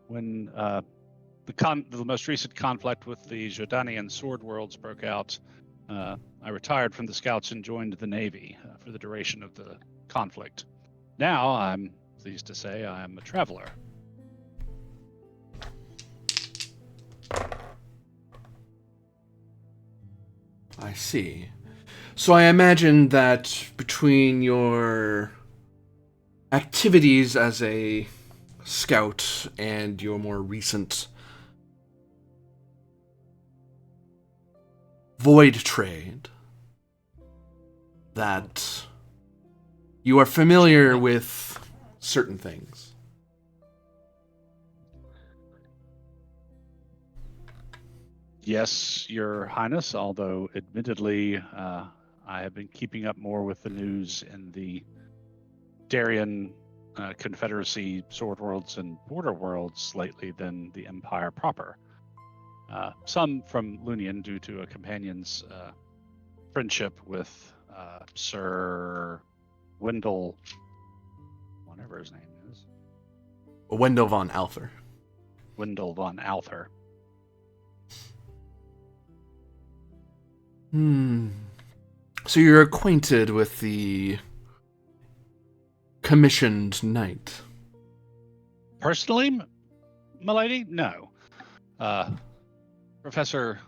When the most recent conflict with the Jordanian Sword Worlds broke out, I retired from the Scouts and joined the Navy for the duration of the conflict. Now, I'm pleased to say I am a traveler. I see. So I imagine that between your activities as a scout and your more recent void trade, that you are familiar with certain things. Yes, Your Highness, although admittedly, I have been keeping up more with the news in the Darien Confederacy, Sword Worlds, and Border Worlds lately than the Empire proper. Some from Lunian due to a companion's friendship with Sir Wendell, whatever his name is. Wendell von Alther. Wendell von Alther. So you're acquainted with the commissioned knight? Personally, milady, no. Professor,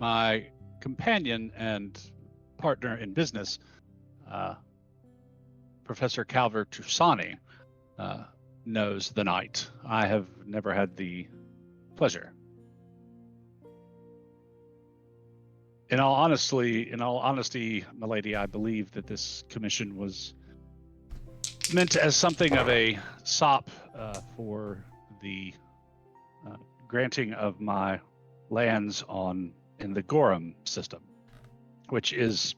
my companion and partner in business, Professor Calver Tusani, knows the knight. I have never had the pleasure. In all honesty, milady, I believe that this commission was meant as something of a sop for the granting of my lands in the Gorham system, which is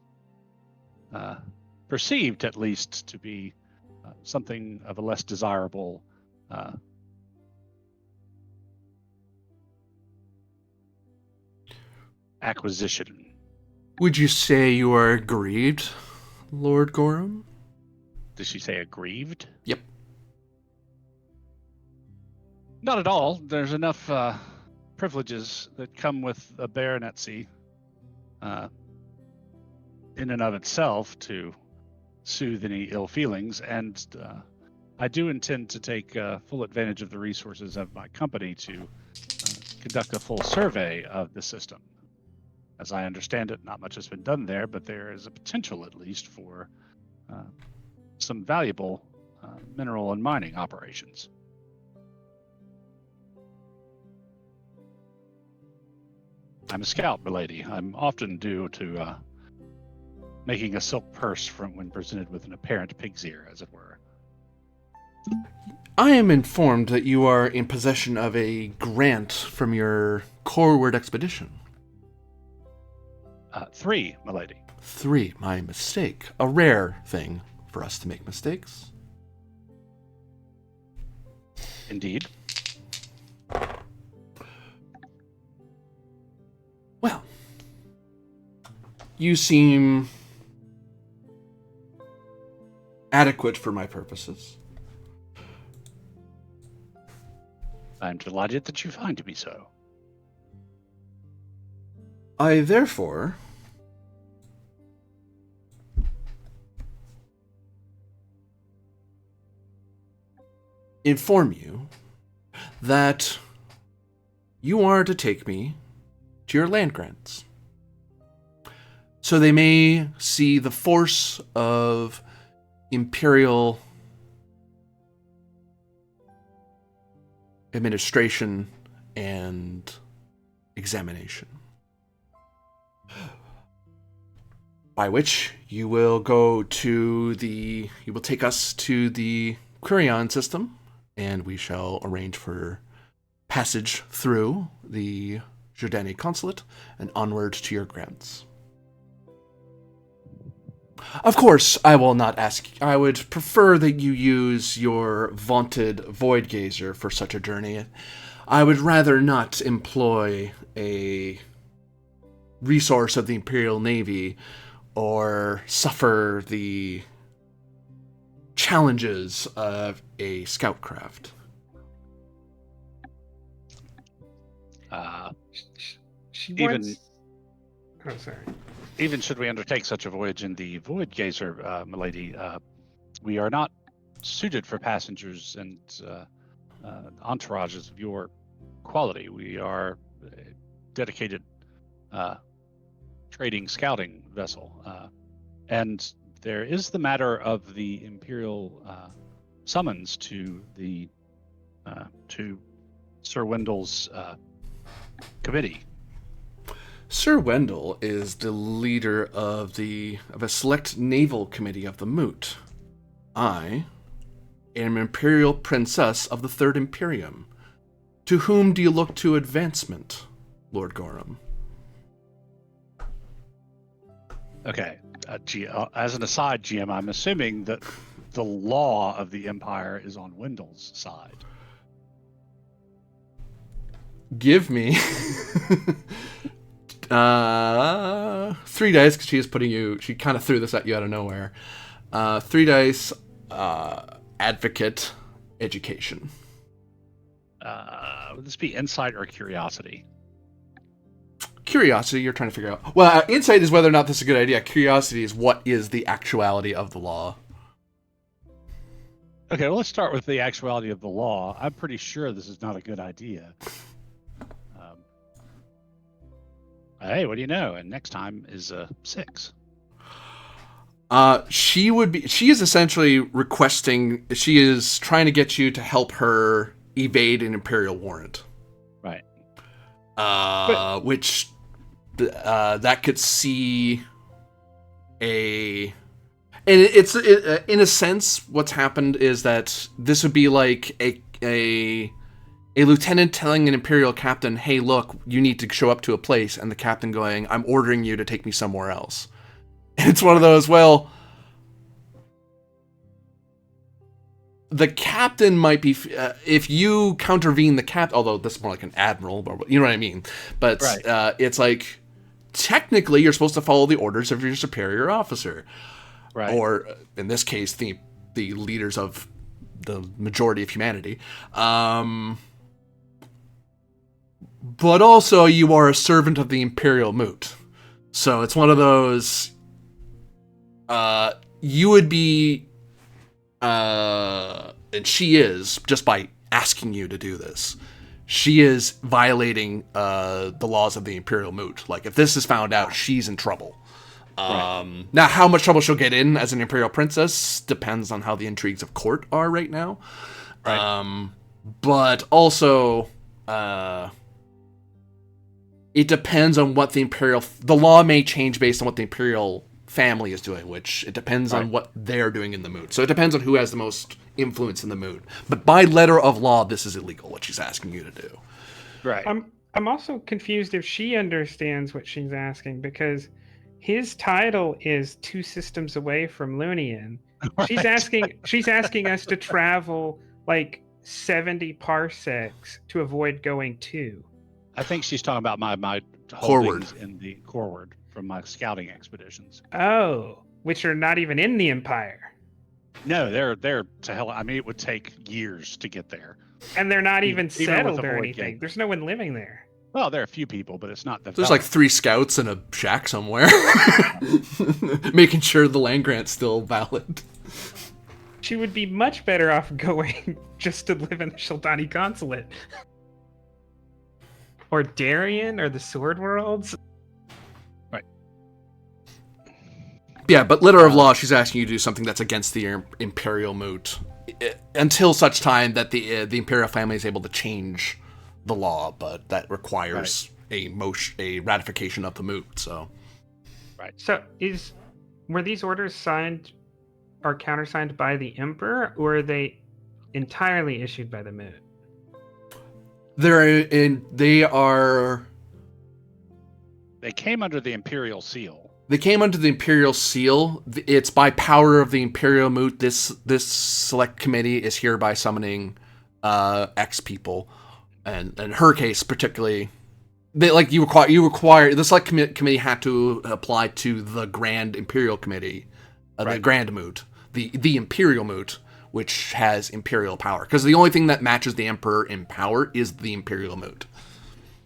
perceived, at least, to be something of a less desirable acquisition. Would you say you are aggrieved, Lord Gorham? Did she say aggrieved? Yep. Not at all. There's enough privileges that come with a baronetcy in and of itself to soothe any ill feelings, and I do intend to take full advantage of the resources of my company to conduct a full survey of the system. As I understand it, not much has been done there, but there is a potential, at least, for some valuable mineral and mining operations. I'm a scout, milady. I'm often due to making a silk purse from when presented with an apparent pig's ear, as it were. I am informed that you are in possession of a grant from your Corward expedition. 3, milady. 3, my mistake. A rare thing for us to make mistakes. Indeed. Well, you seem adequate for my purposes. I'm delighted that you find me so. I therefore inform you that you are to take me to your land grants, so they may see the force of imperial administration and examination. By which you will take us to the Quirion system, and we shall arrange for passage through the Jordani consulate and onward to your grants. Of course, I will not ask. I would prefer that you use your vaunted Void Gazer for such a journey. I would rather not employ a resource of the Imperial Navy or suffer the challenges of a scout craft. She Even- wants... Oh, sorry. Even should we undertake such a voyage in the Void Gazer, milady, we are not suited for passengers and entourages of your quality. We are a dedicated trading scouting vessel, and There is the matter of the Imperial summons to Sir Wendell's committee. Sir Wendell is the leader of a select naval committee of the Moot. I am Imperial Princess of the Third Imperium. To whom do you look to advancement, Lord Gorham? Okay. As an aside, GM, I'm assuming that the law of the Empire is on Wendell's side. Give me 3 dice, because she kind of threw this at you out of nowhere. 3 dice, advocate, education. Would this be insight or curiosity? Curiosity, you're trying to figure out. Well, insight is whether or not this is a good idea. Curiosity is what is the actuality of the law. Okay, well, let's start with the actuality of the law. I'm pretty sure this is not a good idea. Hey, what do you know? And next time is 6. She is essentially requesting, she is trying to get you to help her evade an Imperial warrant. Right. Which that could see in a sense, what's happened is that this would be like a lieutenant telling an Imperial captain, hey, look, you need to show up to a place, and the captain going, I'm ordering you to take me somewhere else. And it's one of those, well, the captain might be, if you countervene the captain, although this is more like an admiral, but you know what I mean. But right. It's like, technically, you're supposed to follow the orders of your superior officer. Right. Or, in this case, the leaders of the majority of humanity. But also, you are a servant of the Imperial Moot. So it's one of those, you would be, and she is, just by asking you to do this, she is violating the laws of the Imperial Moot. Like, if this is found out, she's in trouble. Right. Now, how much trouble she'll get in as an Imperial Princess depends on how the intrigues of court are right now. Right. But also, it depends on what the law may change based on what the Imperial family is doing, which it depends on what they're doing in the Moot. So it depends on who has the most influence in the Moot. But by letter of law, this is illegal, what she's asking you to do. Right. I'm also confused if she understands what she's asking, because his title is 2 systems away from Lunian. Right. She's asking us to travel like 70 parsecs to avoid going 2. I think she's talking about my Forward. holdings in the Corward from my scouting expeditions. Oh, which are not even in the Empire. No, they're to hell. I mean, it would take years to get there. And they're not even settled with a or void anything. gate. There's no one living there. Well, there are a few people, but it's not that. There's like 3 scouts in a shack somewhere. Making sure the land grant's still valid. She would be much better off going just to live in the Shildani consulate. Or Darien, or the Sword Worlds. Right. Yeah, but letter of law, she's asking you to do something that's against the Imperial Moot. Until such time that the Imperial family is able to change the law, but that requires a ratification of the Moot, so. Right. So were these orders signed or countersigned by the Emperor, or are they entirely issued by the Moot? They came under the Imperial seal. They came under the Imperial seal. It's by power of the Imperial Moot. This select committee is hereby summoning X people, and in her case particularly, you require the select committee had to apply to the Grand Imperial Committee, the Grand Moot, the Imperial Moot, which has imperial power, because the only thing that matches the Emperor in power is the Imperial Moot.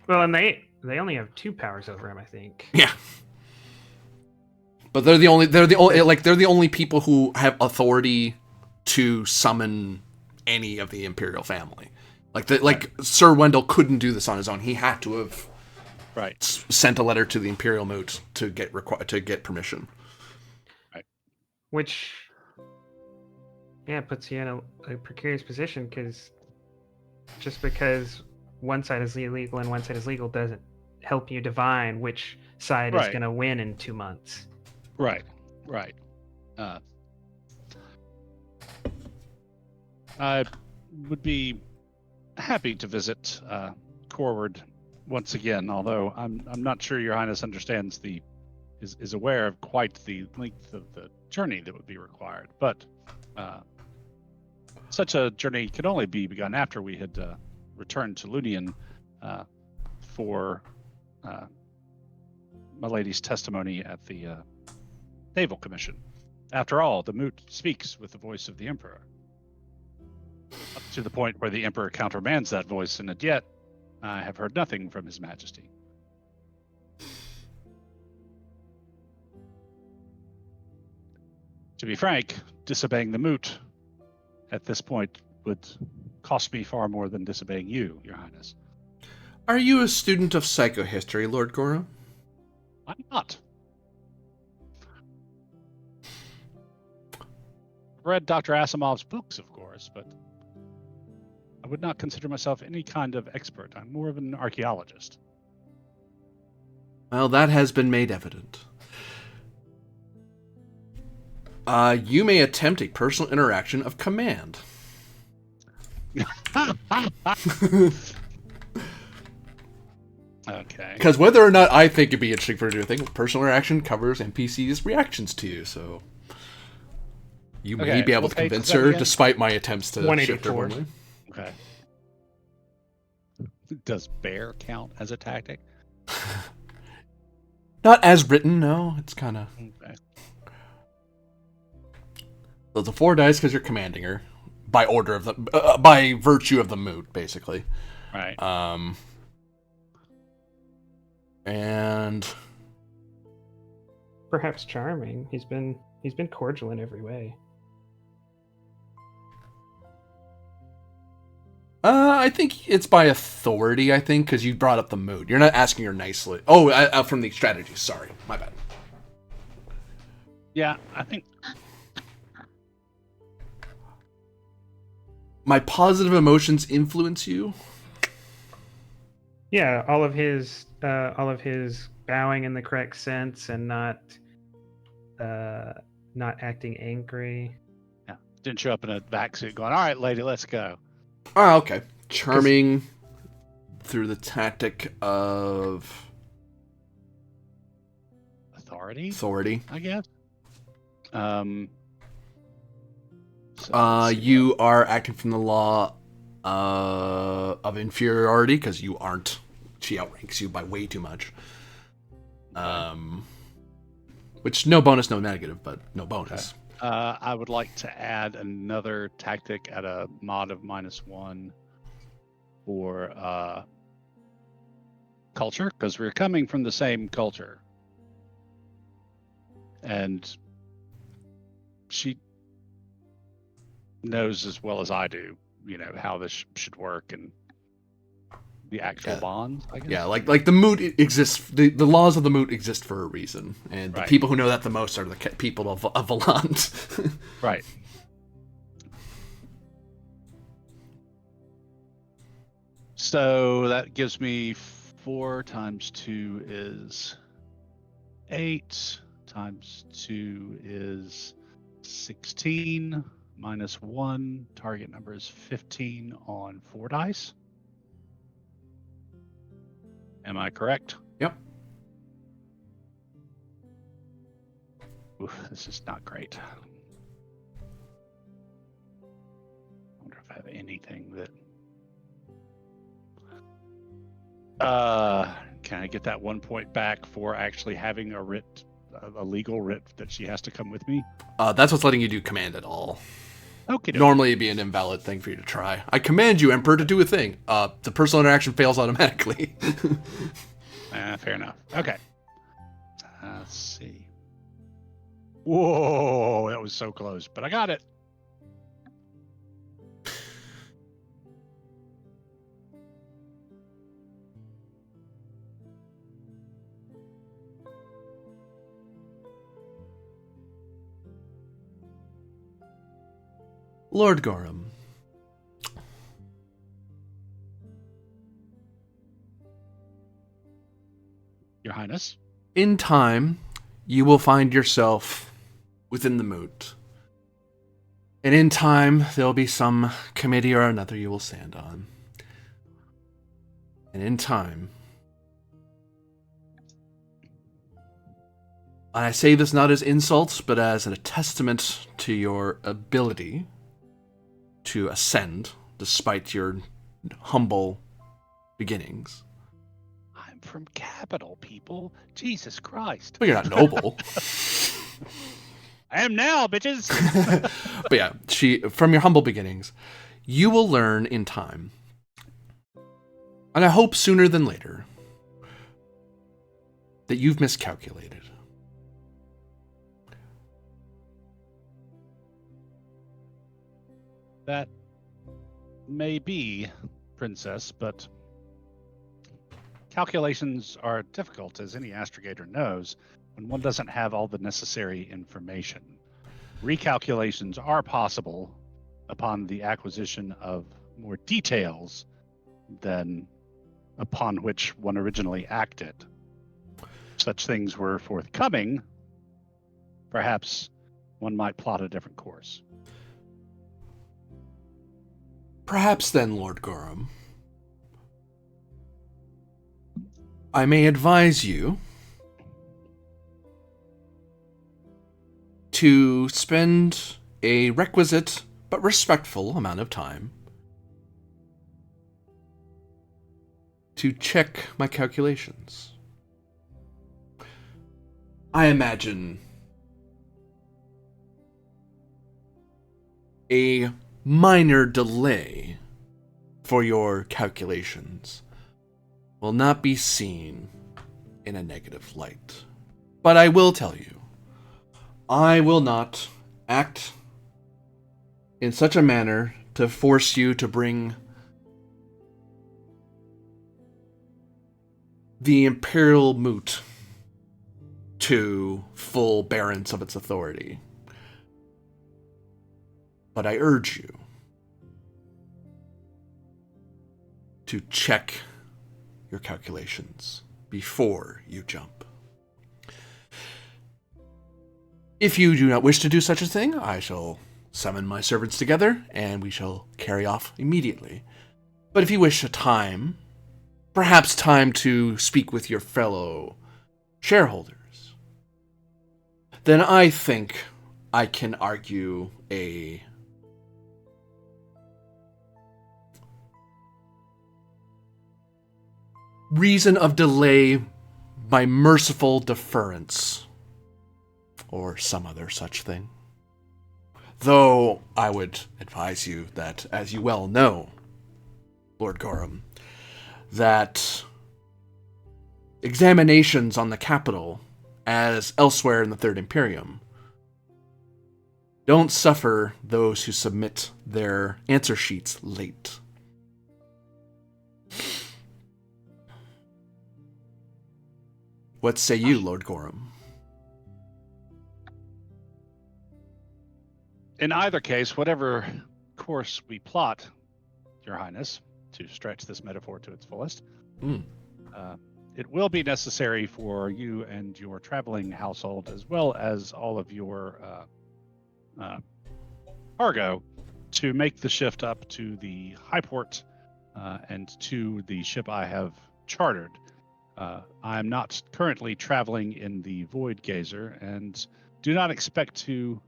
Well, and they only have 2 powers over him, I think. Yeah. But they're the only people who have authority to summon any of the Imperial family. Sir Wendell couldn't do this on his own. He had to have sent a letter to the Imperial Moot to get permission. which puts you in a precarious position because just because one side is illegal and one side is legal doesn't help you divine which side is Right. going to win in 2 months. Right. I would be happy to visit Corward once again, although I'm not sure Your Highness understands is aware of quite the length of the journey that would be required. But such a journey could only be begun after we had returned to Lunian for my lady's testimony at the Naval Commission. After all, the moot speaks with the voice of the Emperor. Up to the point where the Emperor countermands that voice, and yet I have heard nothing from His Majesty. To be frank, disobeying the moot at this point would cost me far more than disobeying you, Your Highness. Are you a student of psychohistory, Lord Goro? I'm not. I've read Dr. Asimov's books, of course, but I would not consider myself any kind of expert. I'm more of an archaeologist. Well, that has been made evident. You may attempt a personal interaction of command. Okay. Because whether or not I think it'd be interesting for her to do a thing, personal interaction covers NPC's reactions to you, so you may be able to convince her, despite my attempts to shift her one way. Okay. Does bear count as a tactic? Not as written, no. It's kind of... Okay. So it's a 4 dice because you're commanding her by order of the, by virtue of the moot, basically. Right. And perhaps charming. He's been cordial in every way. I think it's by authority, I think, because you brought up the mood. You're not asking her nicely. Oh, from the strategy. Sorry. My bad. Yeah, I think... My positive emotions influence you? Yeah, all of his bowing in the correct sense and not acting angry. Yeah, didn't show up in a vac suit going, all right, lady, let's go. Oh, okay. Charming through the tactic of... Authority, I guess. You are acting from the law of inferiority because you aren't. She outranks you by way too much. Which no bonus, no negative, but no bonus. Okay. I would like to add another tactic at a mod of -1 for culture, because we're coming from the same culture. And she knows as well as I do, how this should work and the actual bonds, I guess. Yeah, like the moot exists. The laws of the moot exist for a reason, and the people who know that the most are the people of Valant. Right. So that gives me 4 times 2 is 8 times 2 is 16 minus 1. Target number is 15 on 4 dice. Am I correct? Yep. Oof, this is not great. I wonder if I have anything that... can I get that 1 point back for actually having a legal writ that she has to come with me? That's what's letting you do command at all. Okay. Normally it'd be an invalid thing for you to try. I command you, Emperor, to do a thing. The personal interaction fails automatically. Fair enough. Okay. Let's see. Whoa, that was so close, but I got it. Lord Gorham, Your Highness. in time, you will find yourself within the moot. And in time, there'll be some committee or another you will stand on. And in time, and I say this not as insults, but as a testament to your ability to ascend despite your humble beginnings. I'm from capital, people. Jesus Christ. Well, you're not noble. I am now, bitches. But yeah, from your humble beginnings, you will learn in time. And I hope sooner than later that you've miscalculated. That may be, Princess, but calculations are difficult, as any astrogator knows, when one doesn't have all the necessary information. Recalculations are possible upon the acquisition of more details than upon which one originally acted. Such things were forthcoming, perhaps one might plot a different course. Perhaps then, Lord Gorham, I may advise you to spend a requisite but respectful amount of time to check my calculations. I imagine a minor delay for your calculations will not be seen in a negative light. But I will tell you, I will not act in such a manner to force you to bring the Imperial Moot to full bearance of its authority. But I urge you to check your calculations before you jump. If you do not wish to do such a thing, I shall summon my servants together, and we shall carry off immediately. But if you wish a time, perhaps time to speak with your fellow shareholders, then I think I can argue a reason of delay by merciful deference, or some other such thing. Though I would advise you that, as you well know, Lord Gorham, that examinations on the capital, as elsewhere in the Third Imperium, don't suffer those who submit their answer sheets late. What say you, Lord Gorham? In either case, whatever course we plot, Your Highness, to stretch this metaphor to its fullest, it will be necessary for you and your traveling household, as well as all of your cargo, to make the shift up to the Highport and to the ship I have chartered. I am not currently traveling in the Void Gazer, and do not expect to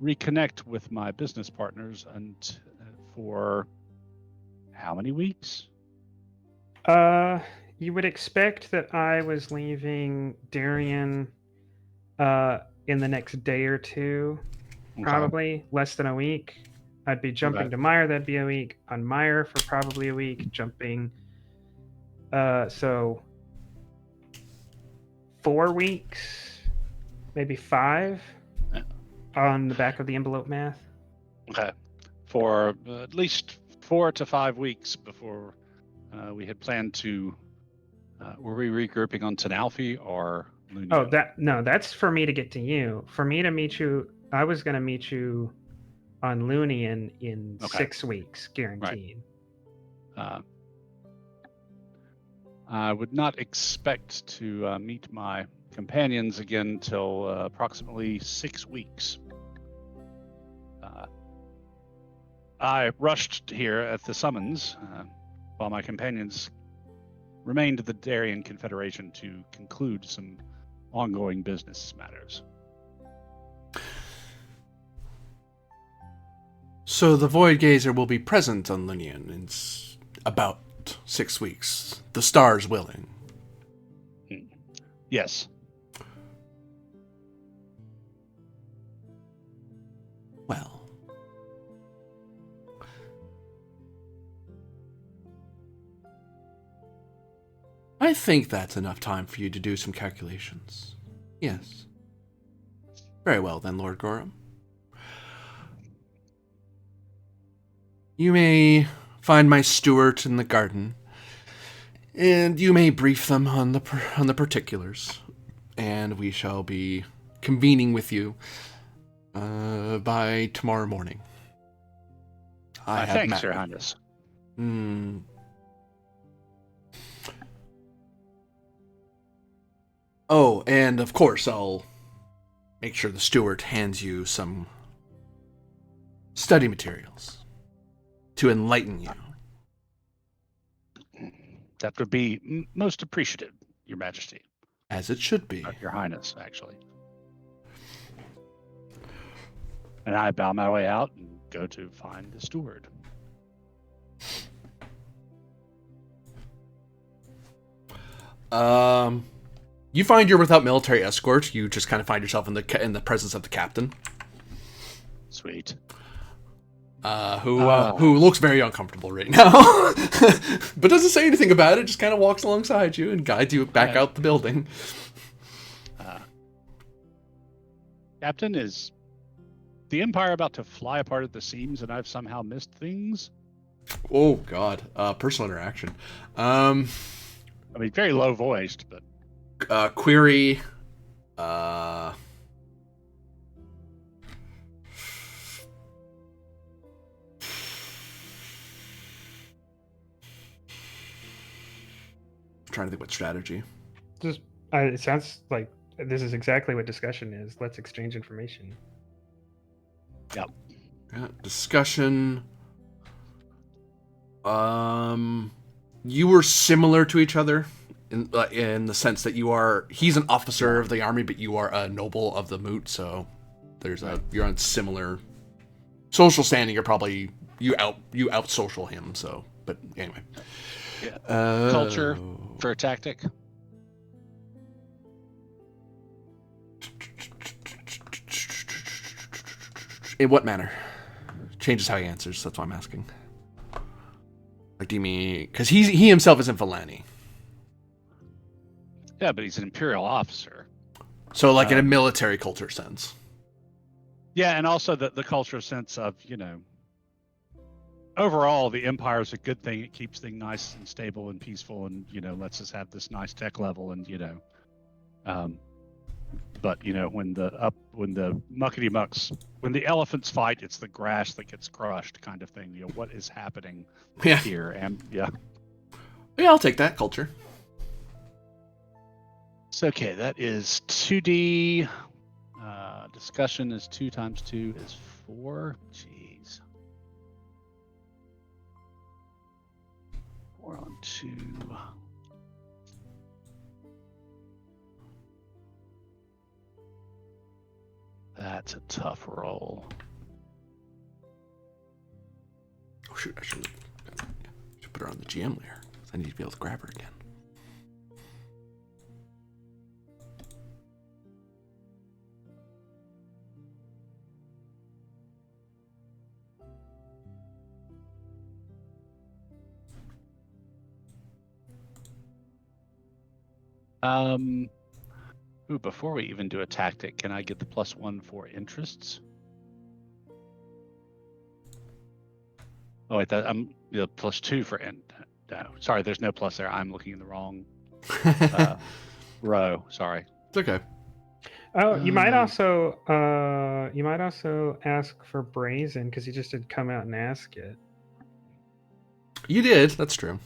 reconnect with my business partners and for how many weeks? You would expect that I was leaving Darien in the next day or two, probably less than a week. I'd be jumping to Meyer, that'd be a week. On Meyer for probably a week, jumping. So 4 weeks, maybe 5 on the back of the envelope math. Okay. For at least 4 to 5 weeks before we had planned to. Were we regrouping on Tenalfi or Lunio? Oh, that's for me to get to you. For me to meet you, I was going to meet you on Lunian in Okay. 6 weeks, guaranteed. Uh, I would not expect to meet my companions again till approximately 6 weeks. I rushed here at the summons while my companions remained at the Darien Confederation to conclude some ongoing business matters. So the Void Gazer will be present on Lunian in about 6 weeks, the stars willing. Yes. Well, I think that's enough time for you to do some calculations. Yes. Very well then, Lord Gorham. You may find my steward in the garden, and you may brief them on the particulars, and we shall be convening with you by tomorrow morning. Thanks, Your Highness. Oh, and of course I'll make sure the steward hands you some study materials to enlighten you. That would be most appreciated, Your Majesty. As it should be. Your Highness, actually. And I bow my way out and go to find the steward. You find you're without military escort. You just kind of find yourself in the presence of the captain. Sweet. Who looks very uncomfortable right now, but doesn't say anything about it. Just kind of walks alongside you and guides you back out the building. Captain, is the Empire about to fly apart at the seams, and I've somehow missed things? Oh God, personal interaction. I mean, very low voiced, but query. Trying to think what strategy. Just it sounds like this is exactly what discussion is. Let's exchange information. Yep. Yeah, discussion. You were similar to each other in the sense that he's an officer of the army, but you are a noble of the moot. So you're on similar social standing. You're probably you out social him. So, but anyway. Yeah. Culture for a tactic. In what manner? Changes how he answers. That's why I'm asking. Like, do you mean because he himself isn't Valani? Yeah, but he's an Imperial officer. So, like in a military culture sense. Yeah, and also the cultural sense of, overall the Empire is a good thing. It keeps things nice and stable and peaceful, and lets us have this nice tech level, and but when the muckety mucks, when the elephants fight, it's the grass that gets crushed, kind of thing. What is happening here? And yeah, I'll take that culture. It's okay. That is 2D. Discussion is 2 times 2 is 4. Jeez. 4 on 2. That's a tough roll. Oh shoot! I should put her on the GM layer. I need to be able to grab her again. Before we even do a tactic, can I get the +1 for interests? Oh wait, I'm the +2 for no, sorry, there's no plus there. I'm looking in the wrong row. Sorry. It's okay. Oh, you might also ask for Brazen because he just did come out and ask it. You did. That's true.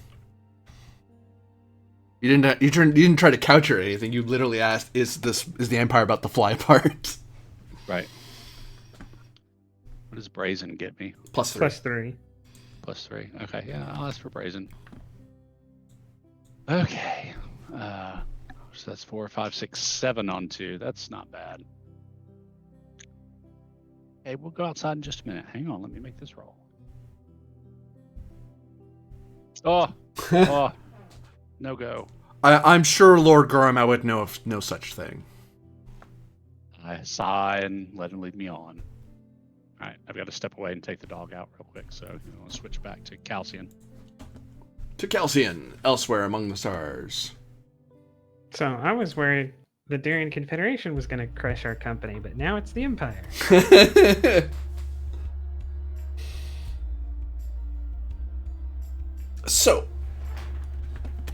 You didn't try to couch or anything. You literally asked, "Is the Empire about to fly apart?" Right. What does Brazen get me? +3. +3. +3. Okay, yeah, I'll ask for Brazen. Okay. So that's 4, 5, 6, 7 on 2. That's not bad. Okay, we'll go outside in just a minute. Hang on, let me make this roll. Oh, no go. I'm sure Lord Gorham would know of no such thing. I sigh and let him lead me on. All right, I've got to step away and take the dog out real quick, so I'll switch back to Calcian. To Calcian, elsewhere among the stars. So I was worried the Darien Confederation was going to crush our company, but now it's the Empire. So,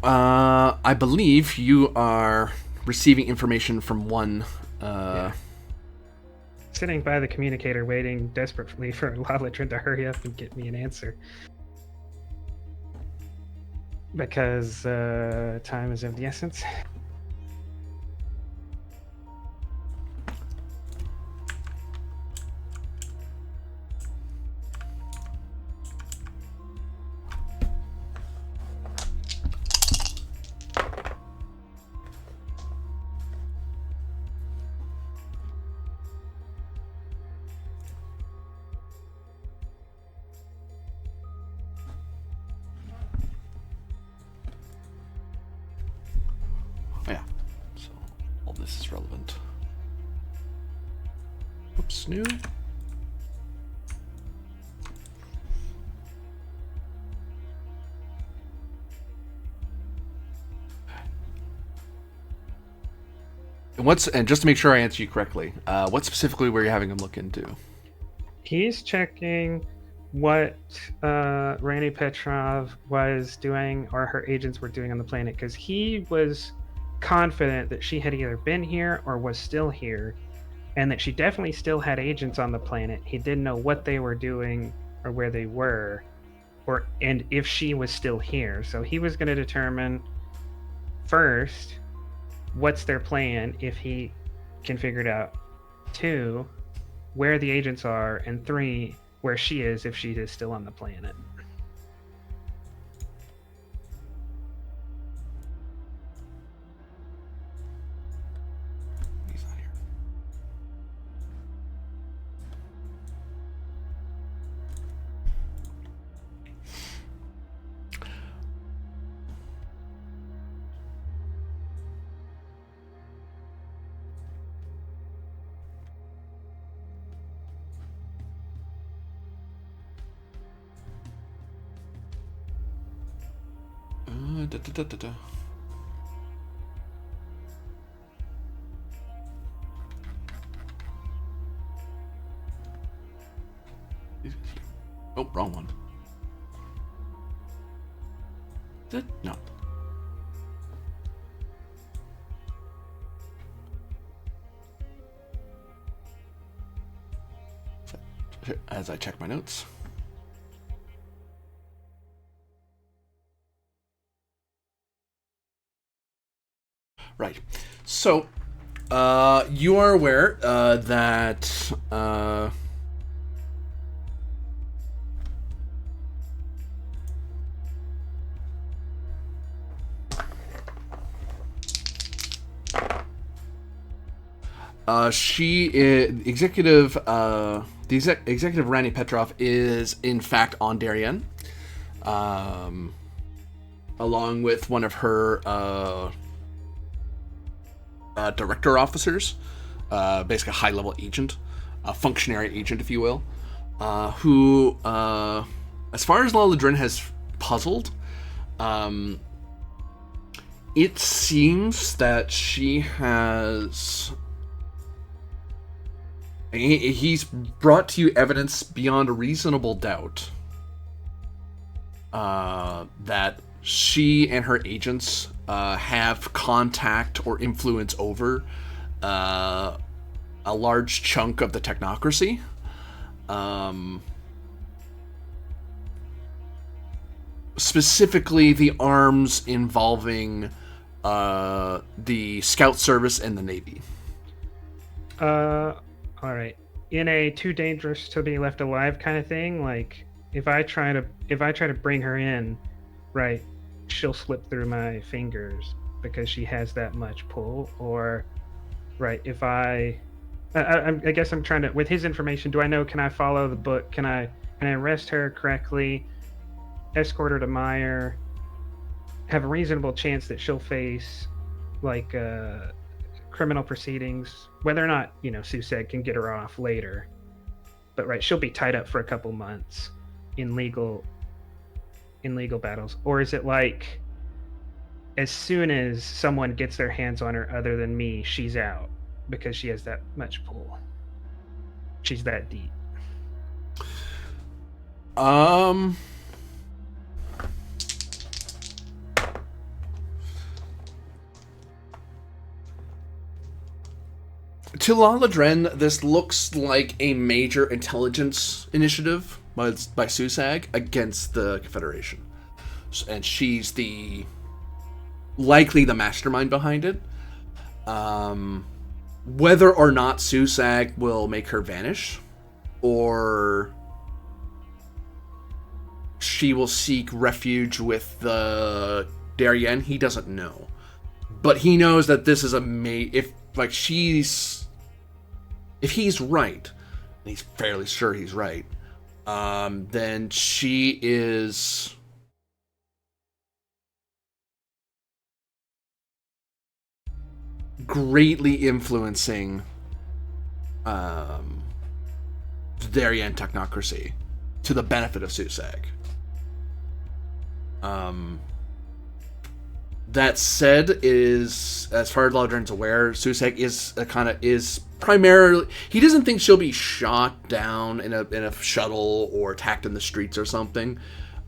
I believe you are receiving information from one. Yeah. Sitting by the communicator, waiting desperately for Lalitrin to hurry up and get me an answer. Because time is of the essence. Yeah. So all this is relevant. Oops, new. And just to make sure I answer you correctly, what specifically were you having him look into? He's checking what Randy Petrov was doing or her agents were doing on the planet because he was confident that she had either been here or was still here and that she definitely still had agents on the planet. He didn't know what they were doing or where they were and if she was still here. So he was going to determine first what's their plan if he can figure it out. 2, where the agents are, and 3, where she is if she is still on the planet. He's not here. Da. Oh, wrong one. No. As I check my notes. Right. So, you are aware that executive Randy Petrov is in fact on Darien, along with one of her director officers, basically a high-level agent, a functionary agent, if you will, who, as far as Lalidrin has puzzled, it seems that she has... He's brought to you evidence beyond a reasonable doubt that she and her agents have contact or influence over a large chunk of the technocracy. Specifically, the arms involving the Scout Service and the Navy. All right. In a too dangerous to be left alive kind of thing, like if I try to bring her in, right, she'll slip through my fingers because she has that much pull. Or, right, if I guess I'm trying to, with his information, do I know? Can I follow the book? Can I arrest her correctly? Escort her to Meyer? Have a reasonable chance that she'll face like criminal proceedings, whether or not Suseg can get her off later. But right, she'll be tied up for a couple months in legal battles. Or is it like as soon as someone gets their hands on her other than me, she's out because she has that much pull? She's that deep. To Laladren, this looks like a major intelligence initiative by Susag against the Confederation. And she's likely the mastermind behind it. Whether or not Susag will make her vanish, or she will seek refuge with the Darien, he doesn't know. But he knows that this is if he's right, and he's fairly sure he's right, then she is greatly influencing the Darien technocracy to the benefit of Susag. That said, as far as Laladren's aware, Suseg is primarily, he doesn't think she'll be shot down in a shuttle or attacked in the streets or something.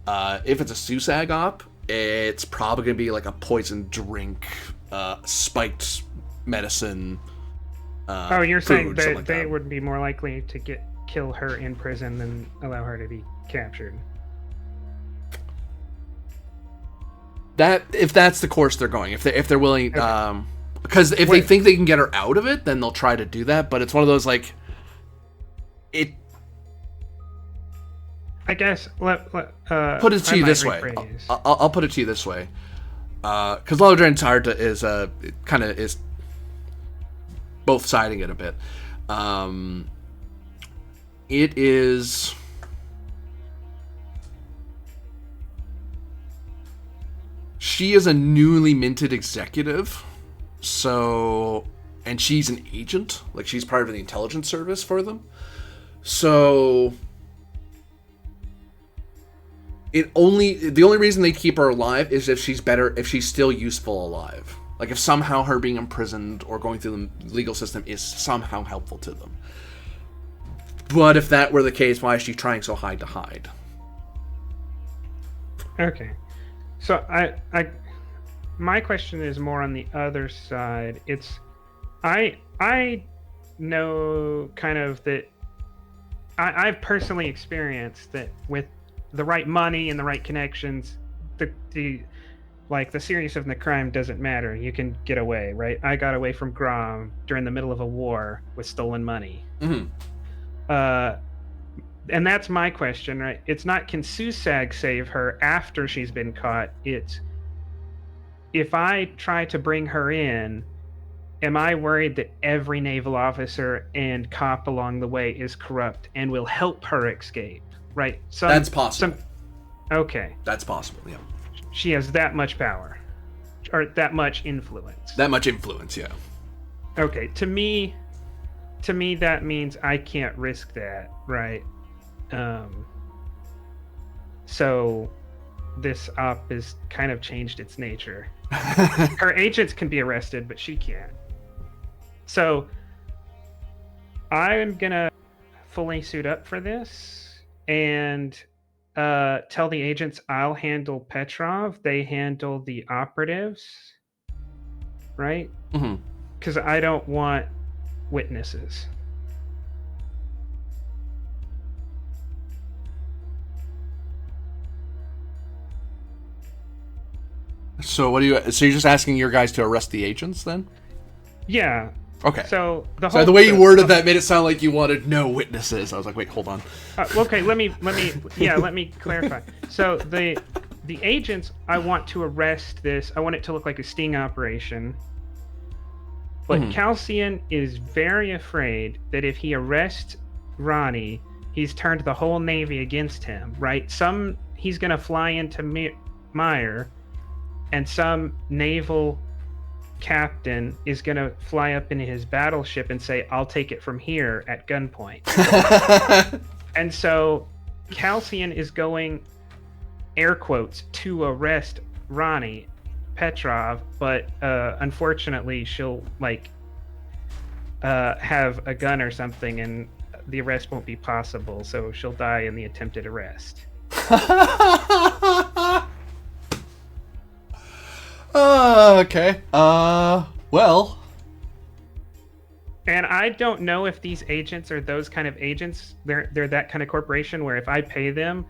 If it's a Susag op, it's probably gonna be like a poison drink, spiked medicine. You're saying that they would be more likely to kill her in prison than allow her to be captured? That, if that's the course they're going, if they're willing, okay. Because if they think they can get her out of it, then they'll try to do that. But it's one of those like, it. I guess put it to you this way. I'll put it to you this way, because Laladren's hard to is both siding it a bit. It is. She is a newly minted executive, and she's an agent, like she's part of the intelligence service for them. So the only reason they keep her alive is if she's still useful alive. Like if somehow her being imprisoned or going through the legal system is somehow helpful to them. But if that were the case, why is she trying so hard to hide? Okay. So my question is more on the other side. It's I know kind of that I've personally experienced that with the right money and the right connections, the seriousness of the crime doesn't matter. You can get away, right? I got away from Grom during the middle of a war with stolen money. Mm-hmm. And that's my question, right? It's not, can Susag save her after she's been caught? It's, if I try to bring her in, am I worried that every naval officer and cop along the way is corrupt and will help her escape, right? That's possible. Okay. That's possible, yeah. She has that much power, or that much influence. That much influence, yeah. Okay, to me, that means I can't risk that, right? So this op has kind of changed its nature. Her agents can be arrested, but she can't. So I'm gonna fully suit up for this and tell the agents I'll handle Petrov, they handle the operatives, right? Mm-hmm. because I don't want witnesses. So what do you? So you're just asking your guys to arrest the agents then? Yeah. Okay. So the way you worded that made it sound like you wanted no witnesses. I was like, wait, hold on. Okay, let me clarify. So the agents, I want to arrest this. I want it to look like a sting operation. But Calcian is very afraid that if he arrests Ronnie, he's turned the whole Navy against him, right? He's going to fly into Meyer, and some naval captain is going to fly up into his battleship and say, I'll take it from here at gunpoint. And so Calcian is going, air quotes, to arrest Ronnie Petrov, but unfortunately she'll have a gun or something and the arrest won't be possible, so she'll die in the attempted arrest. Okay. Well. And I don't know if these agents are those kind of agents. They're that kind of corporation where if I pay them,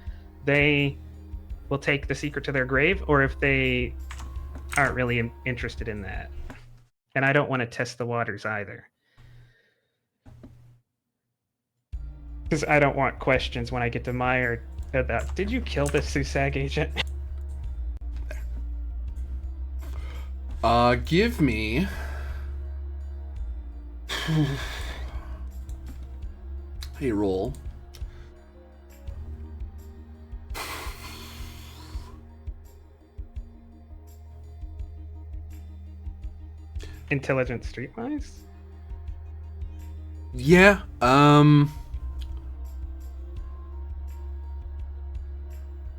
they will take the secret to their grave, or if they aren't really interested in that. And I don't want to test the waters either. Because I don't want questions when I get to Meyer about, did you kill this SUSAG agent? Give me... a roll. Intelligent streetwise? Yeah,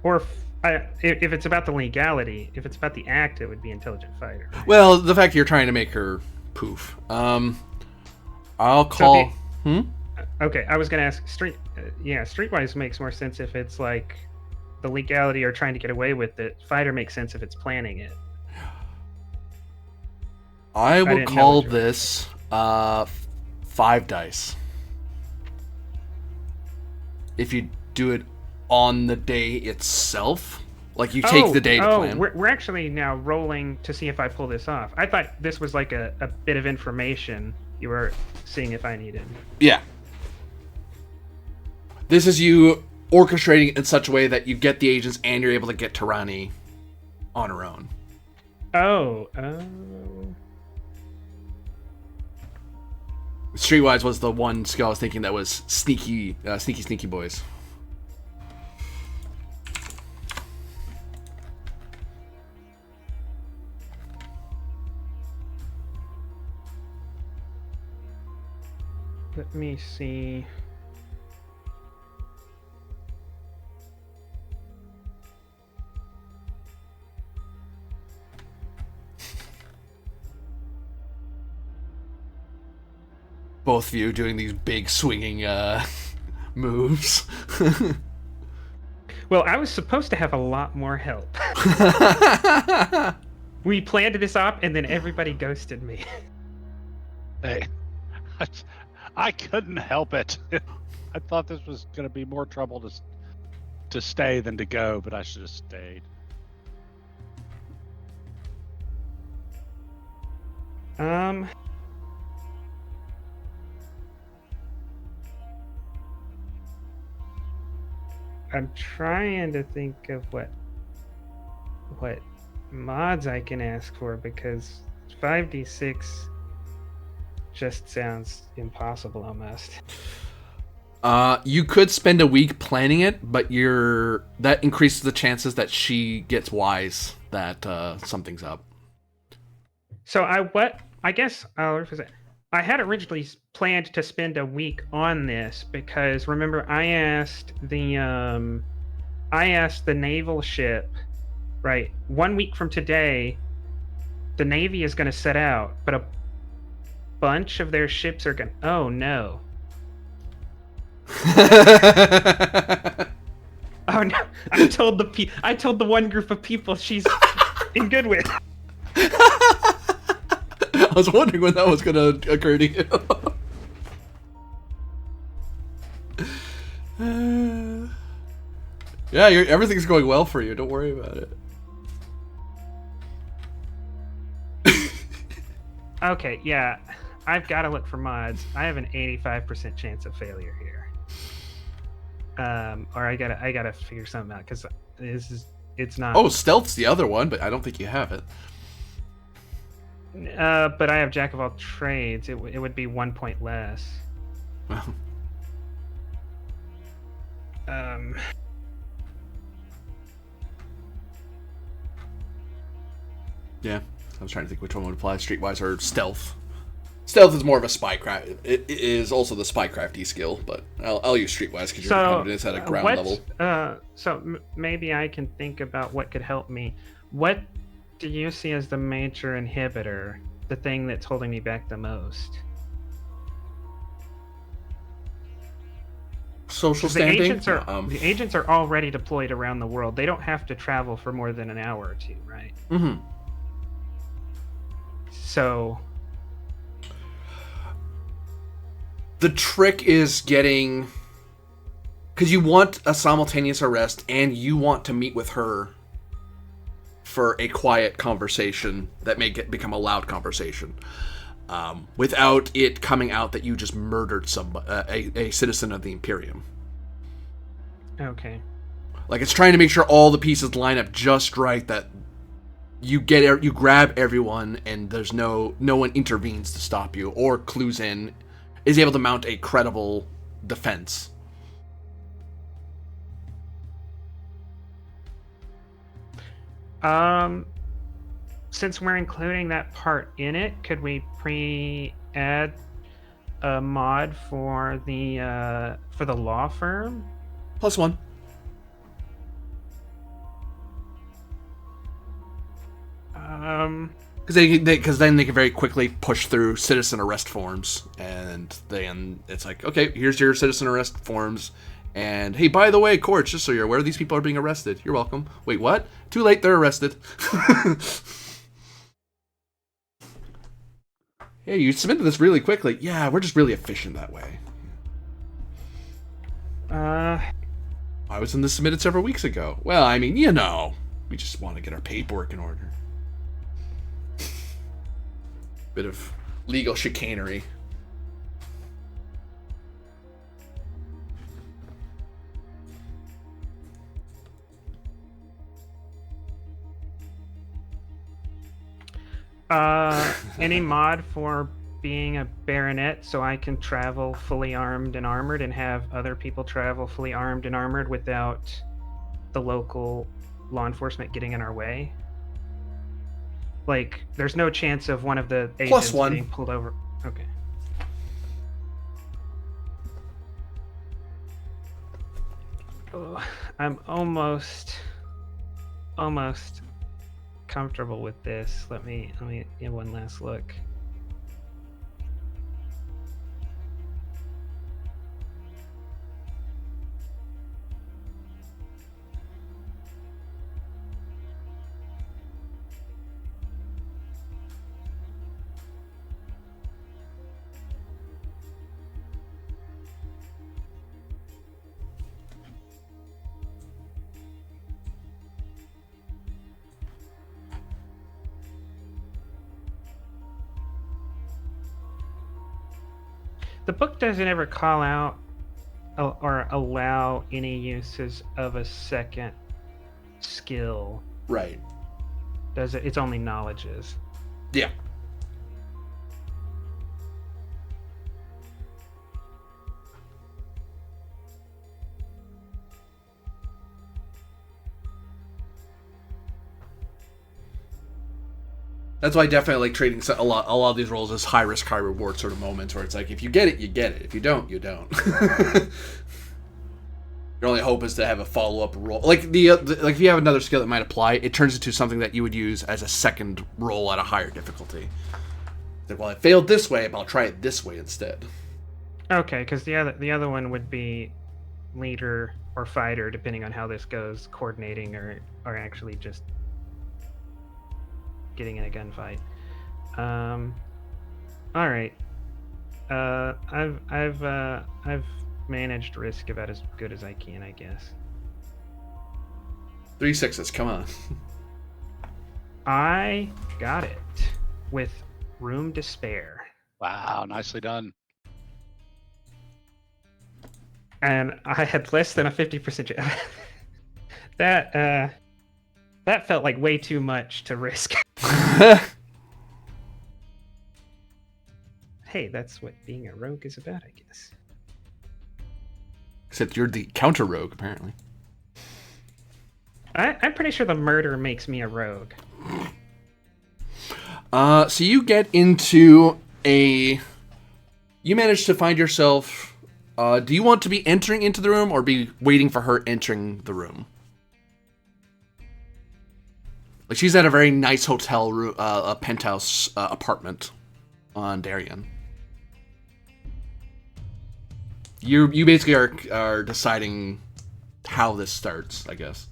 Or if it's about the legality, if it's about the act, it would be intelligent fighter. Right? Well, the fact you're trying to make her poof. I'll call... Okay, I was going to ask, streetwise makes more sense if it's like the legality or trying to get away with it. Fighter makes sense if it's planning it. I will call this 5 dice. If you do it on the day itself, like you take the day to plan. We're actually now rolling to see if I pull this off. I thought this was like a bit of information you were seeing if I needed. Yeah. This is you orchestrating it in such a way that you get the agents and you're able to get Tirani on her own. Oh. Streetwise was the one skill I was thinking that was sneaky boys. Let me see. Both of you doing these big swinging moves. Well, I was supposed to have a lot more help. We planned this op, and then everybody ghosted me. Hey, I couldn't help it. I thought this was going to be more trouble to stay than to go, but I should have stayed. I'm trying to think of what mods I can ask for, because 5d6 just sounds impossible almost. You could spend a week planning it, but that increases the chances that she gets wise that something's up. So I guess I'll represent. I had originally planned to spend a week on this because remember I asked the naval ship, right? 1 week from today, the Navy is going to set out, but a bunch of their ships are going. Oh no! Oh no! I told the one group of people she's in good with. I was wondering when that was going to occur to you. Yeah, everything's going well for you. Don't worry about it. Okay, yeah. I've got to look for mods. I have an 85% chance of failure here. Or I gotta figure something out because it's not. Oh, stealth's the other one, but I don't think you have it. But I have jack of all trades. It would be 1 point less. Well, yeah, I was trying to think which one would apply, streetwise or stealth. Stealth is more of a spycraft. It is also the spycrafty skill, but I'll use streetwise because your confidence at a ground level. Maybe I can think about what could help me. What do you see as the major inhibitor, the thing that's holding me back the most? Social standing. The agents are already deployed around the world. They don't have to travel for more than an hour or two, right? Mm-hmm. So the trick is getting, because you want a simultaneous arrest and you want to meet with her for a quiet conversation that may become a loud conversation, without it coming out that you just murdered a citizen of the Imperium. Okay. Like, it's trying to make sure all the pieces line up just right, that you grab everyone and there's no one intervenes to stop you or clues in, is able to mount a credible defense. Since we're including that part in it, could we add a mod for the law firm? +1. Because then they can very quickly push through citizen arrest forms, and then it's like, okay, here's your citizen arrest forms, and hey, by the way, courts, just so you're aware, these people are being arrested. You're welcome. Wait, what? Too late, they're arrested. Hey, you submitted this really quickly. Yeah, we're just really efficient that way. I was in this submitted several weeks ago. Well, I mean, we just want to get our paperwork in order. Bit of legal chicanery. Any mod for being a baronet so I can travel fully armed and armored and have other people travel fully armed and armored without the local law enforcement getting in our way? Like, there's no chance of one of the agents +1. being pulled over. Okay. Oh, I'm almost comfortable with this. Let me get one last look. The book doesn't ever call out or allow any uses of a second skill, Right. does it? It's only knowledges. Yeah. That's why I definitely like trading a lot of these roles as high risk, high reward sort of moments, where it's like, if you get it, you get it. If you don't, you don't. Your only hope is to have a follow up roll. Like like if you have another skill that might apply, it turns into something that you would use as a second roll at a higher difficulty. It's like, well, I failed this way, but I'll try it this way instead. Okay, because the other one would be leader or fighter, depending on how this goes, coordinating or actually just getting in a gunfight. All right. I've managed risk about as good as I can, I guess. 3 6s. Come on. I got it with room to spare, Wow, nicely done. and I had less than a 50% chance. That felt like way too much to risk. Hey, that's what being a rogue is about, I guess. Except you're the counter rogue, apparently. I'm pretty sure the murder makes me a rogue. So you get into a. You manage to find yourself. Do you want to be entering into the room or be waiting for her entering the room? Like she's at a very nice hotel room, a penthouse apartment on Darien. You basically are deciding how this starts, I guess.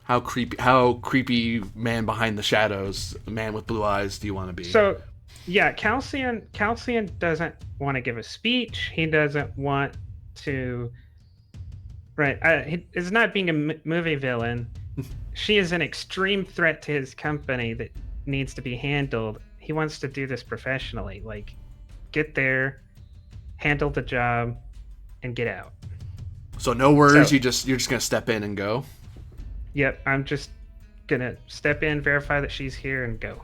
How creepy man behind the shadows, man with blue eyes do you want to be? So, yeah, Calcian doesn't want to give a speech. He doesn't want to. Right, he is not being a movie villain. She is an extreme threat to his company that needs to be handled. He wants to do this professionally. Like, get there, handle the job, and get out. So no words. You're just gonna step in and go. Yep, I'm just gonna step in, verify that she's here, and go.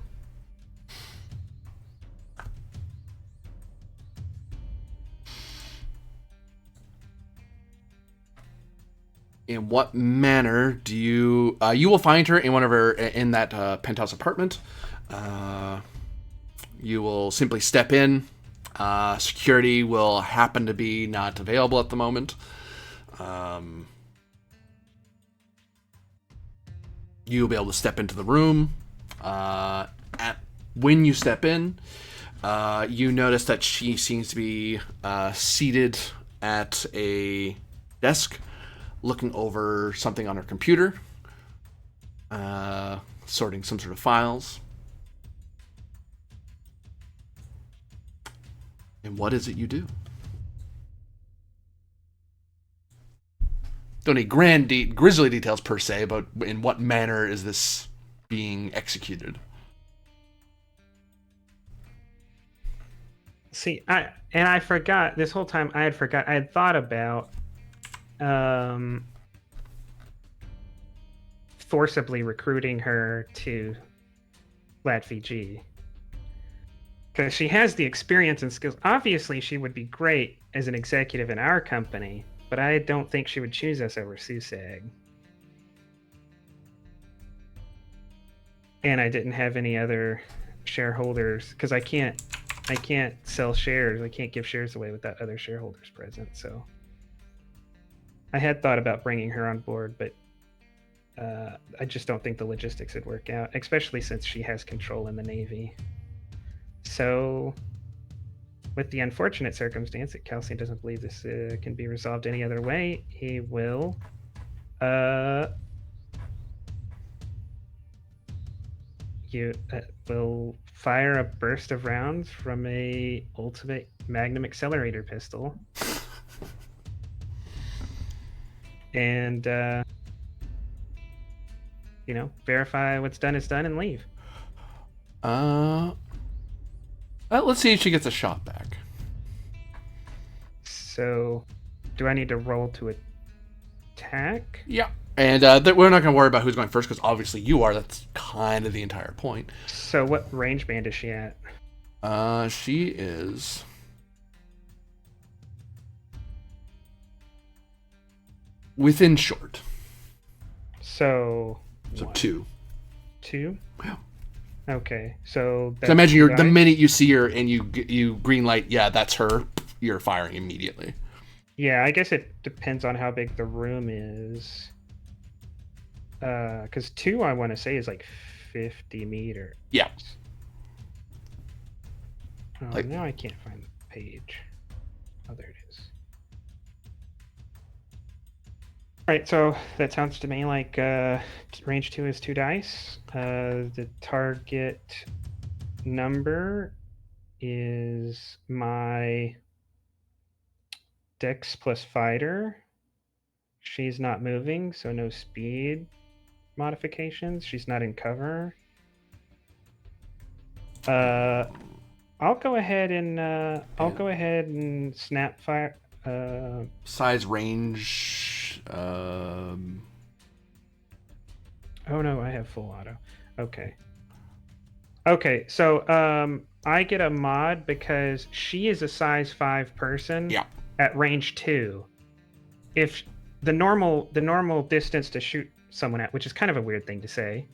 In what manner do you? You will find her in one of her in that penthouse apartment. You will simply step in. Security will happen to be not available at the moment. You'll be able to step into the room. When you step in, you notice that she seems to be seated at a desk, looking over something on her computer, sorting some sort of files. And what is it you do? Don't need grisly details per se, but in what manner is this being executed? See, I forgot this whole time. I had thought about forcibly recruiting her to LatVG because she has the experience and skills. Obviously, she would be great as an executive in our company, but I don't think she would choose us over Susag. And I didn't have any other shareholders because I can't sell shares. I can't give shares away without other shareholders present. So I had thought about bringing her on board, but I just don't think the logistics would work out, especially since she has control in the Navy. So, with the unfortunate circumstance that Calcium doesn't believe this can be resolved any other way, he will will fire a burst of rounds from a ultimate magnum accelerator pistol and verify what's done is done and leave. Let's see if she gets a shot back. So, do I need to roll to attack? Yeah. And we're not going to worry about who's going first because obviously you are. That's kind of the entire point. So what range band is she at? She is... within short. So 2. 2? Yeah. Okay, so... I imagine the minute you see her and you green light, yeah, that's her, you're firing immediately. Yeah, I guess it depends on how big the room is. Because 2, I want to say, is like 50 meters. Yeah. Oh, now I can't find the page. Oh, there it is. Alright, so that sounds to me like range 2 is 2 dice. The target number is my Dex plus fighter. She's not moving, so no speed modifications. She's not in cover. I'll go ahead and snap fire. Size, range. Oh no, I have full auto. Okay. Okay, so I get a mod because she is a size 5 person. Yeah. At range 2. If the normal distance to shoot someone at, which is kind of a weird thing to say,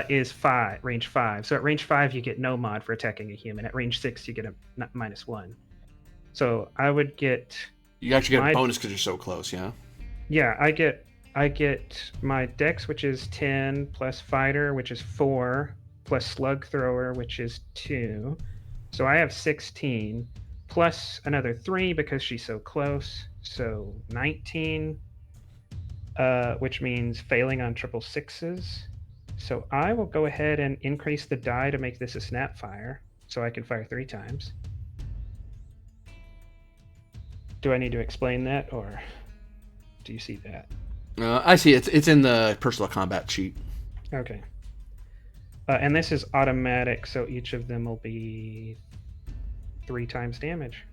is range 5. So at range 5 you get no mod for attacking a human. At range 6 you get a -1. So I would get. You actually get a bonus because you're so close. Yeah. Yeah, I get my Dex, which is 10, plus fighter, which is 4, plus slug thrower, which is 2. So I have 16, plus another 3 because she's so close. So 19, which means failing on triple sixes. So I will go ahead and increase the die to make this a snap fire, so I can fire 3 times. Do I need to explain that, or do you see that? I see. It's in the personal combat sheet. Okay. And this is automatic, so each of them will be 3 times damage.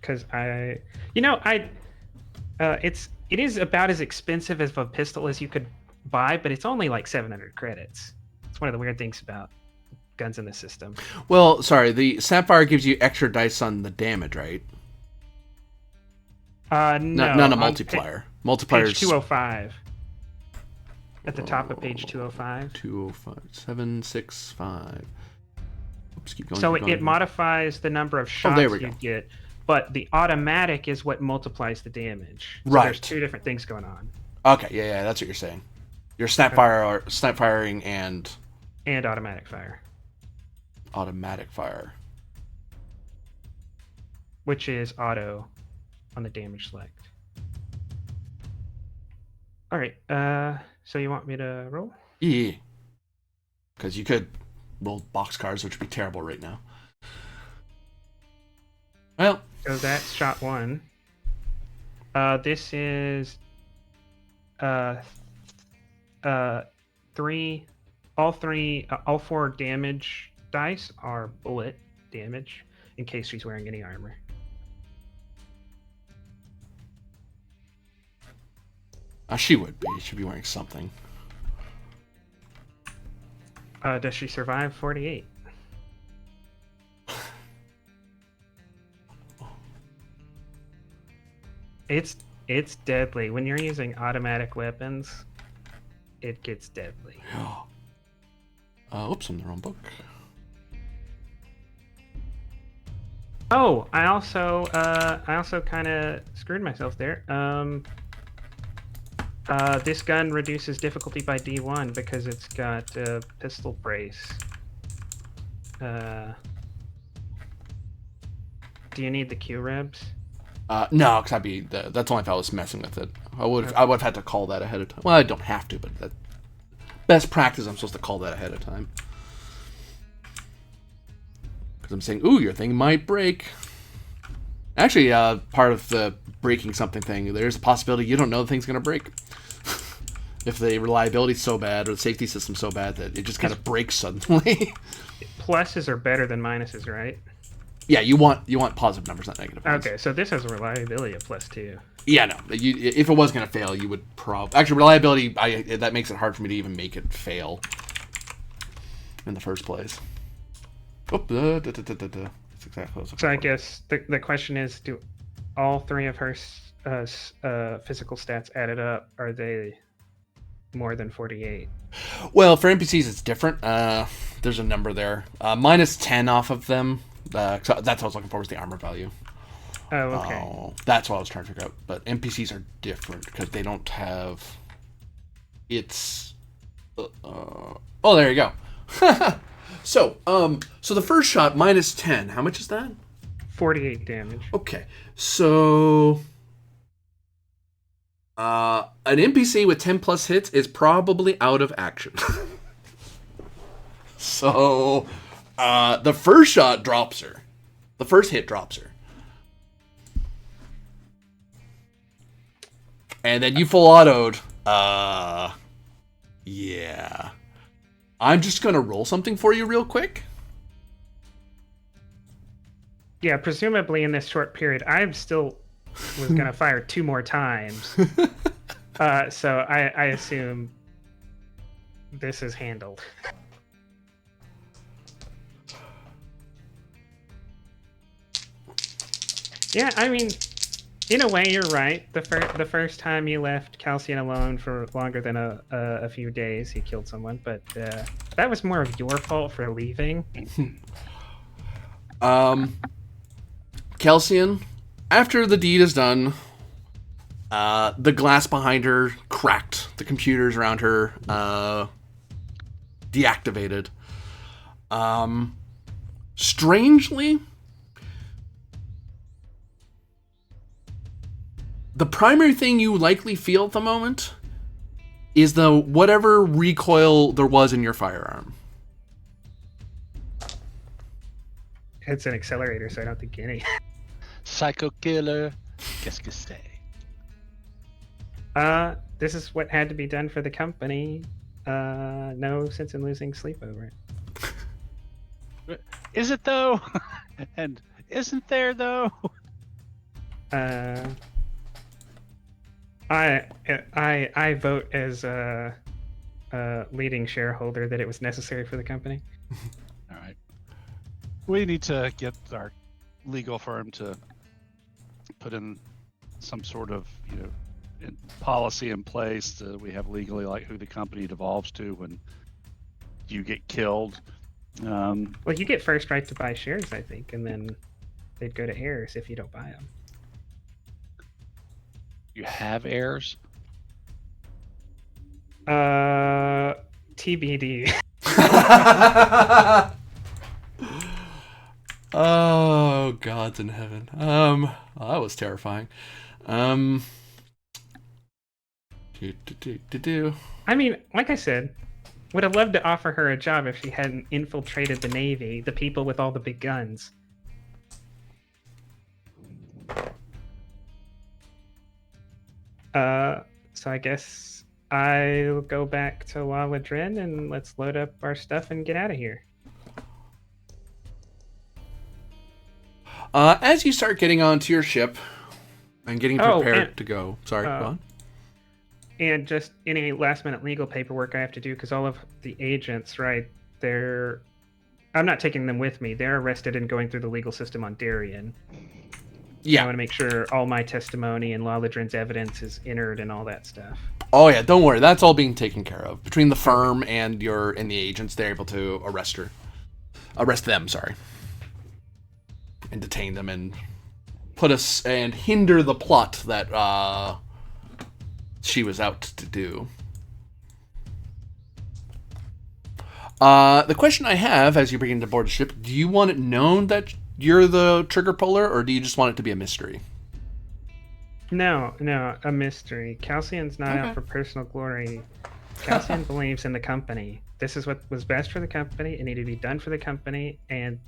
Because it is about as expensive as a pistol as you could buy, but it's only like 700 credits. It's one of the weird things about guns in the system. Well, sorry, the Sapphire gives you extra dice on the damage, right? No. Not a multiplier. Multipliers. Page 205. At the top of page 205. 205. 765. Oops, keep going. So keep going. it modifies the number of shots you get, but the automatic is what multiplies the damage. So right. There's 2 different things going on. Okay, yeah, that's what you're saying. You're snap firing and automatic fire. Automatic fire. Which is auto on the damage select. All right. So you want me to roll? Yeah. Because you could roll boxcars, which would be terrible right now. Well. So that's shot 1. This is 3. All 4 damage dice are bullet damage in case she's wearing any armor. She would be. She'd be wearing something. Does she survive 48? It's deadly. When you're using automatic weapons, it gets deadly. Oops, I'm in the wrong book. Oh, I also kind of screwed myself there. This gun reduces difficulty by D1 because it's got pistol brace. Do you need the Q ribs? No, because that's only if I was messing with it. I would have had to call that ahead of time. Well, I don't have to, but that best practice. I'm supposed to call that ahead of time because I'm saying, "Ooh, your thing might break." Actually, part of the breaking something thing, there's a possibility you don't know the thing's going to break. If the reliability's so bad or the safety system's so bad that it just kind of breaks suddenly. Pluses are better than minuses, right? Yeah, you want positive numbers, not negative ones. Okay, so this has a reliability of +2. Yeah, no. If it was going to fail, you would actually, reliability, that makes it hard for me to even make it fail in the first place. That's exactly what so I guess the question is, do all 3 of her physical stats added up, are they more than 48? Well, for NPCs, it's different. There's a number there. -10 off of them. That's what I was looking for, was the armor value. Oh, okay. That's what I was trying to figure out. But NPCs are different because they don't have. It's. Oh, there you go. So the first shot -10. How much is that? 48 damage. Okay, so An NPC with 10 plus hits is probably out of action. So, the first shot drops her. The first hit drops her. And then you full autoed. Yeah. I'm just gonna roll something for you real quick. Yeah, presumably in this short period, I still was going to fire 2 more times. So I assume this is handled. Yeah, I mean, in a way, you're right. The first time you left Calcian alone for longer than a few days, he killed someone. But that was more of your fault for leaving. Calcian, after the deed is done, the glass behind her cracked. The computers around her deactivated. Strangely, the primary thing you likely feel at the moment is the whatever recoil there was in your firearm. It's an accelerator, so I don't think any. Psycho killer, qu'est-ce que c'est? This is what had to be done for the company. No sense in losing sleep over it. Is it though? And isn't there though? I vote as a leading shareholder that it was necessary for the company. All right. We need to get our legal firm to put in some sort of, policy in place that we have legally, like who the company devolves to when you get killed. Well, you get first right to buy shares, I think, and then they'd go to heirs if you don't buy them. You have heirs? TBD. Oh, God's in heaven. Well, that was terrifying. I mean, like I said, would have loved to offer her a job if she hadn't infiltrated the Navy, the people with all the big guns. So I guess I'll go back to La Ladrin and let's load up our stuff and get out of here. As you start getting onto your ship and getting prepared to go. Sorry, go on. And just any last-minute legal paperwork I have to do, because all of the agents, right, I'm not taking them with me. They're arrested and going through the legal system on Darien. Yeah. I want to make sure all my testimony and La Ladrin's evidence is entered and all that stuff. Oh, yeah, don't worry. That's all being taken care of. Between the firm and the agents, they're able to arrest them, and detain them and and hinder the plot that she was out to do. The question I have as you begin to board the ship, do you want it known that you're the trigger puller, or do you just want it to be a mystery? No, a mystery. Calcian's not out for personal glory. Calcian believes in the company. This is what was best for the company. It needed to be done for the company, and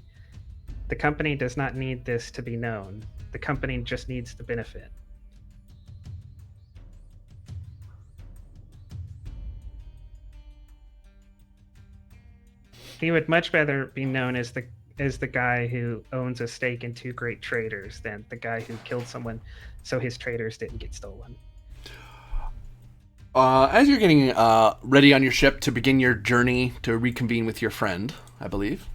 the company does not need this to be known. The company just needs the benefit. He would much rather be known as the guy who owns a stake in 2 great traders than the guy who killed someone so his traders didn't get stolen. As you're getting ready on your ship to begin your journey to reconvene with your friend, I believe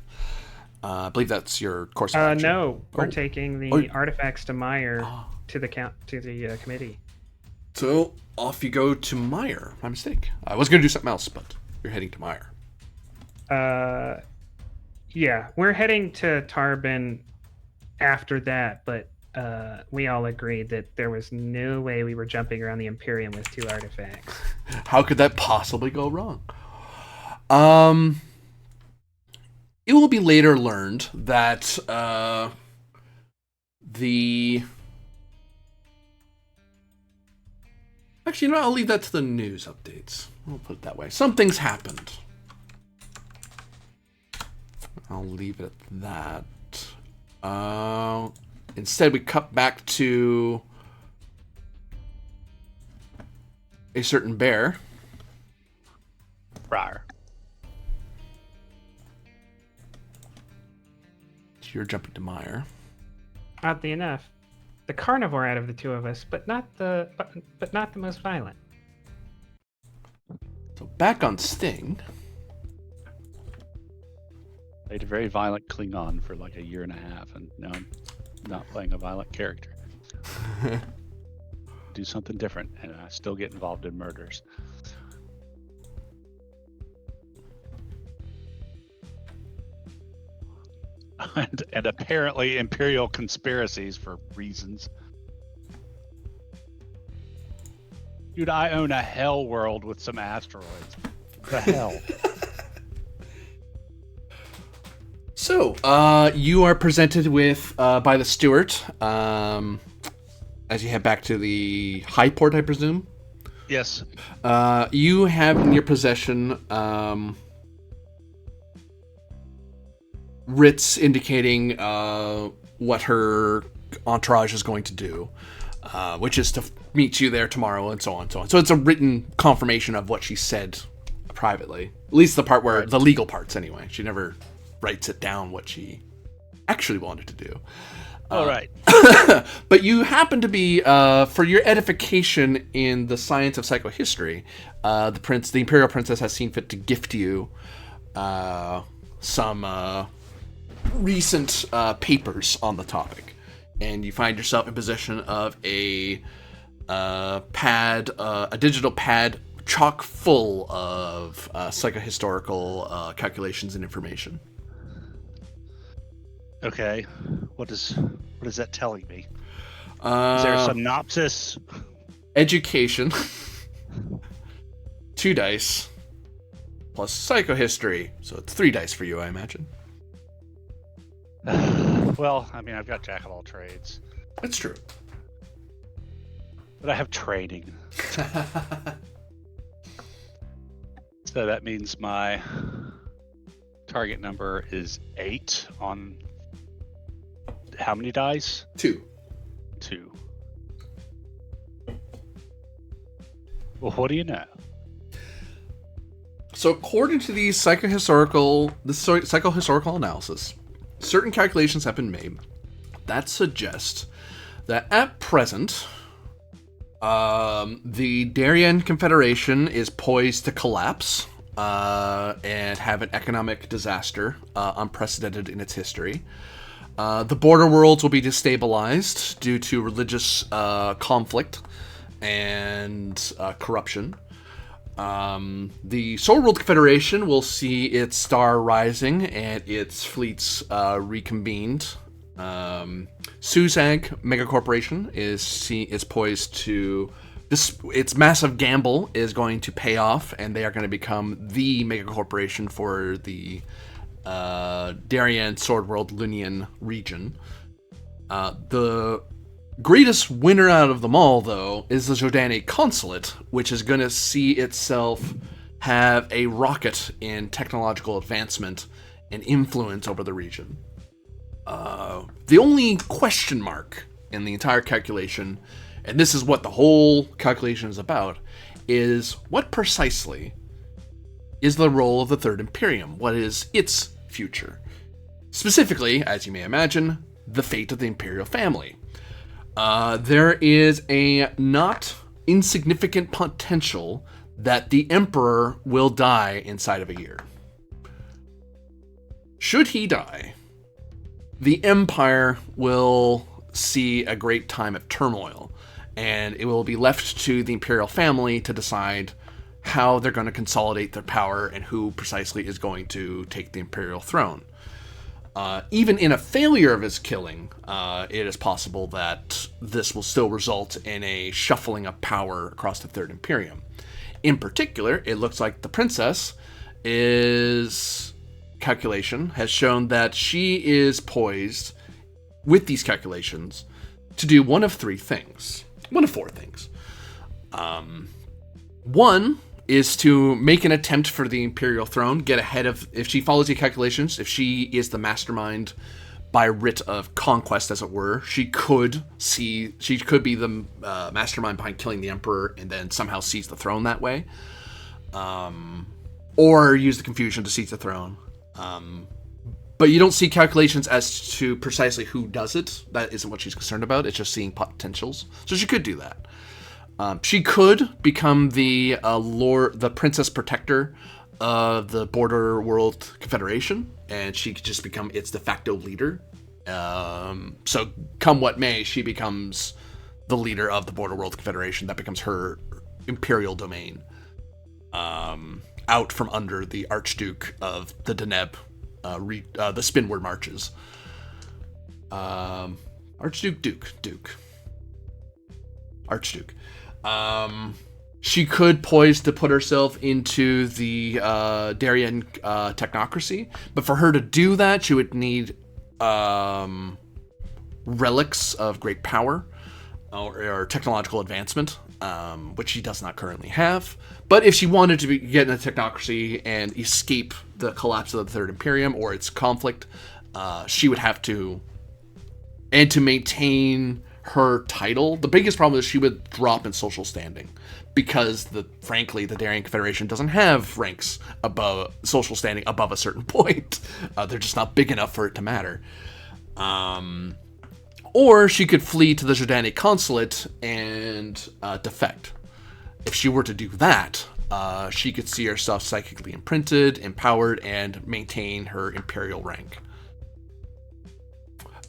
believe that's your course of action. No, we're taking the artifacts to Meyer to the committee. So off you go to Meyer. My mistake. I was going to do something else, but you're heading to Meyer. Yeah, we're heading to Tarbin after that, but we all agreed that there was no way we were jumping around the Imperium with 2 artifacts. How could that possibly go wrong? It will be later learned that Actually, I'll leave that to the news updates. I'll put it that way. Something's happened. I'll leave it at that. Instead, we cut back to a certain bear. Rawr. You're jumping to Meyer. Oddly enough, the carnivore out of the two of us, but not the most violent. So back on Sting. Played a very violent Klingon for like a year and a half, and now I'm not playing a violent character. Do something different, and I still get involved in murders. and apparently imperial conspiracies for reasons. Dude, I own a hell world with some asteroids. The hell? So, you are presented with, by the steward, as you head back to the high port, I presume? Yes. You have in your possession, writs indicating, what her entourage is going to do, which is to meet you there tomorrow, and so on and so on. So it's a written confirmation of what she said privately. At least the part where, the legal parts anyway. She never writes it down what she actually wanted to do. All right. But you happen to be, for your edification in the science of psychohistory, the Imperial Princess has seen fit to gift you some recent papers on the topic. And you find yourself in possession of a digital pad chock full of psychohistorical calculations and information. Okay. What is that telling me? Is there a synopsis? Education. 2 dice. Plus psychohistory. So it's 3 dice for you, I imagine. Well, I mean, I've got jack of all trades. That's true. But I have training. So that means my target number is 8 on how many dice? 2. 2. Well, what do you know? So according to the psychohistorical analysis, certain calculations have been made that suggest that at present, the Darien Confederation is poised to collapse and have an economic disaster unprecedented in its history. The border worlds will be destabilized due to religious conflict and corruption. The Sword World Confederation will see its star rising and its fleets reconvened. Suzag Megacorporation is poised to its massive gamble is going to pay off, and they are going to become the megacorporation for the Darien Sword World Lunian region. The greatest winner out of them all, though, is the Jordani Consulate, which is going to see itself have a rocket in technological advancement and influence over the region. The only question mark in the entire calculation, and this is what the whole calculation is about, is what precisely is the role of the Third Imperium? What is its future? Specifically, as you may imagine, the fate of the Imperial family. There is a not insignificant potential that the Emperor will die inside of a year. Should he die, the Empire will see a great time of turmoil, and it will be left to the Imperial family to decide how they're going to consolidate their power and who precisely is going to take the Imperial throne. Even in a failure of his killing, it is possible that this will still result in a shuffling of power across the Third Imperium. In particular, it looks like the princess calculation has shown that she is poised, with these calculations, to do one of 4 things. One is to make an attempt for the Imperial throne, get ahead of, if she follows the calculations, if she is the mastermind by writ of conquest, as it were, she could be the mastermind behind killing the Emperor and then somehow seize the throne that way. Or use the confusion to seize the throne. But you don't see calculations as to precisely who does it. That isn't what she's concerned about. It's just seeing potentials. So she could do that. She could become the princess protector of the Border World Confederation, and she could just become its de facto leader. So come what may, she becomes the leader of the Border World Confederation. That becomes her imperial domain. Out from under the Archduke of the Deneb, the Spinward Marches. Archduke. She could poise to put herself into the Darien technocracy, but for her to do that, she would need relics of great power or technological advancement, which she does not currently have. But if she wanted to get in a technocracy and escape the collapse of the Third Imperium or its conflict, she would have to, and to maintain her title, the biggest problem is she would drop in social standing, because frankly the Darien Confederation doesn't have ranks above social standing above a certain point. They're just not big enough for it to matter. Or she could flee to the Jordanic consulate and defect. If she were to do that, she could see herself psychically imprinted, empowered, and maintain her imperial rank.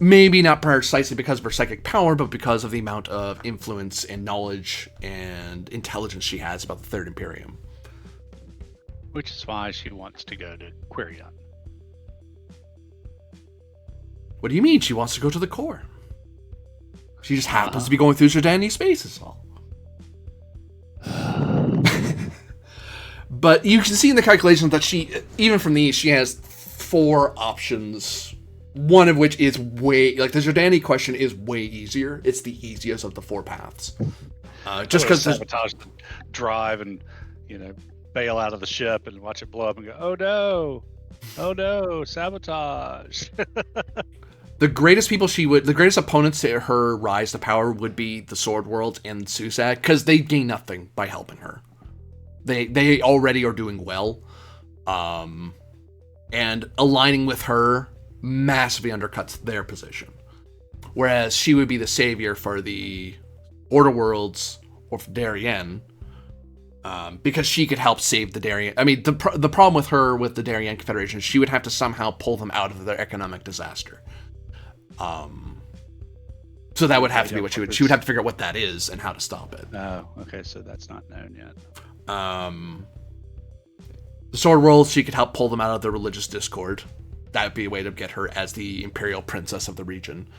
Maybe not precisely because of her psychic power, but because of the amount of influence and knowledge and intelligence she has about the Third Imperium. Which is why she wants to go to Quirion. What do you mean she wants to go to the core? She just happens to be going through Jordani space, is all. But you can see in the calculations that she, even from these, she has 4 options. One of which is the Jordani question is way easier. It's the easiest of the 4 paths. Just because sabotage the drive and, bail out of the ship and watch it blow up and go, oh no, sabotage. The greatest opponents to her rise to power would be the Sword World and Susak, because they gain nothing by helping her. They already are doing well, and aligning with her massively undercuts their position. Whereas she would be the savior for the Border Worlds or for Darien, because she could help save the Darien. I mean, the problem with her with the Darien Confederation, she would have to somehow pull them out of their economic disaster. So that would have to be what she would have to figure out what that is and how to stop it. Oh, okay, so that's not known yet. The Sword World, she could help pull them out of their religious discord. That would be a way to get her as the imperial princess of the region.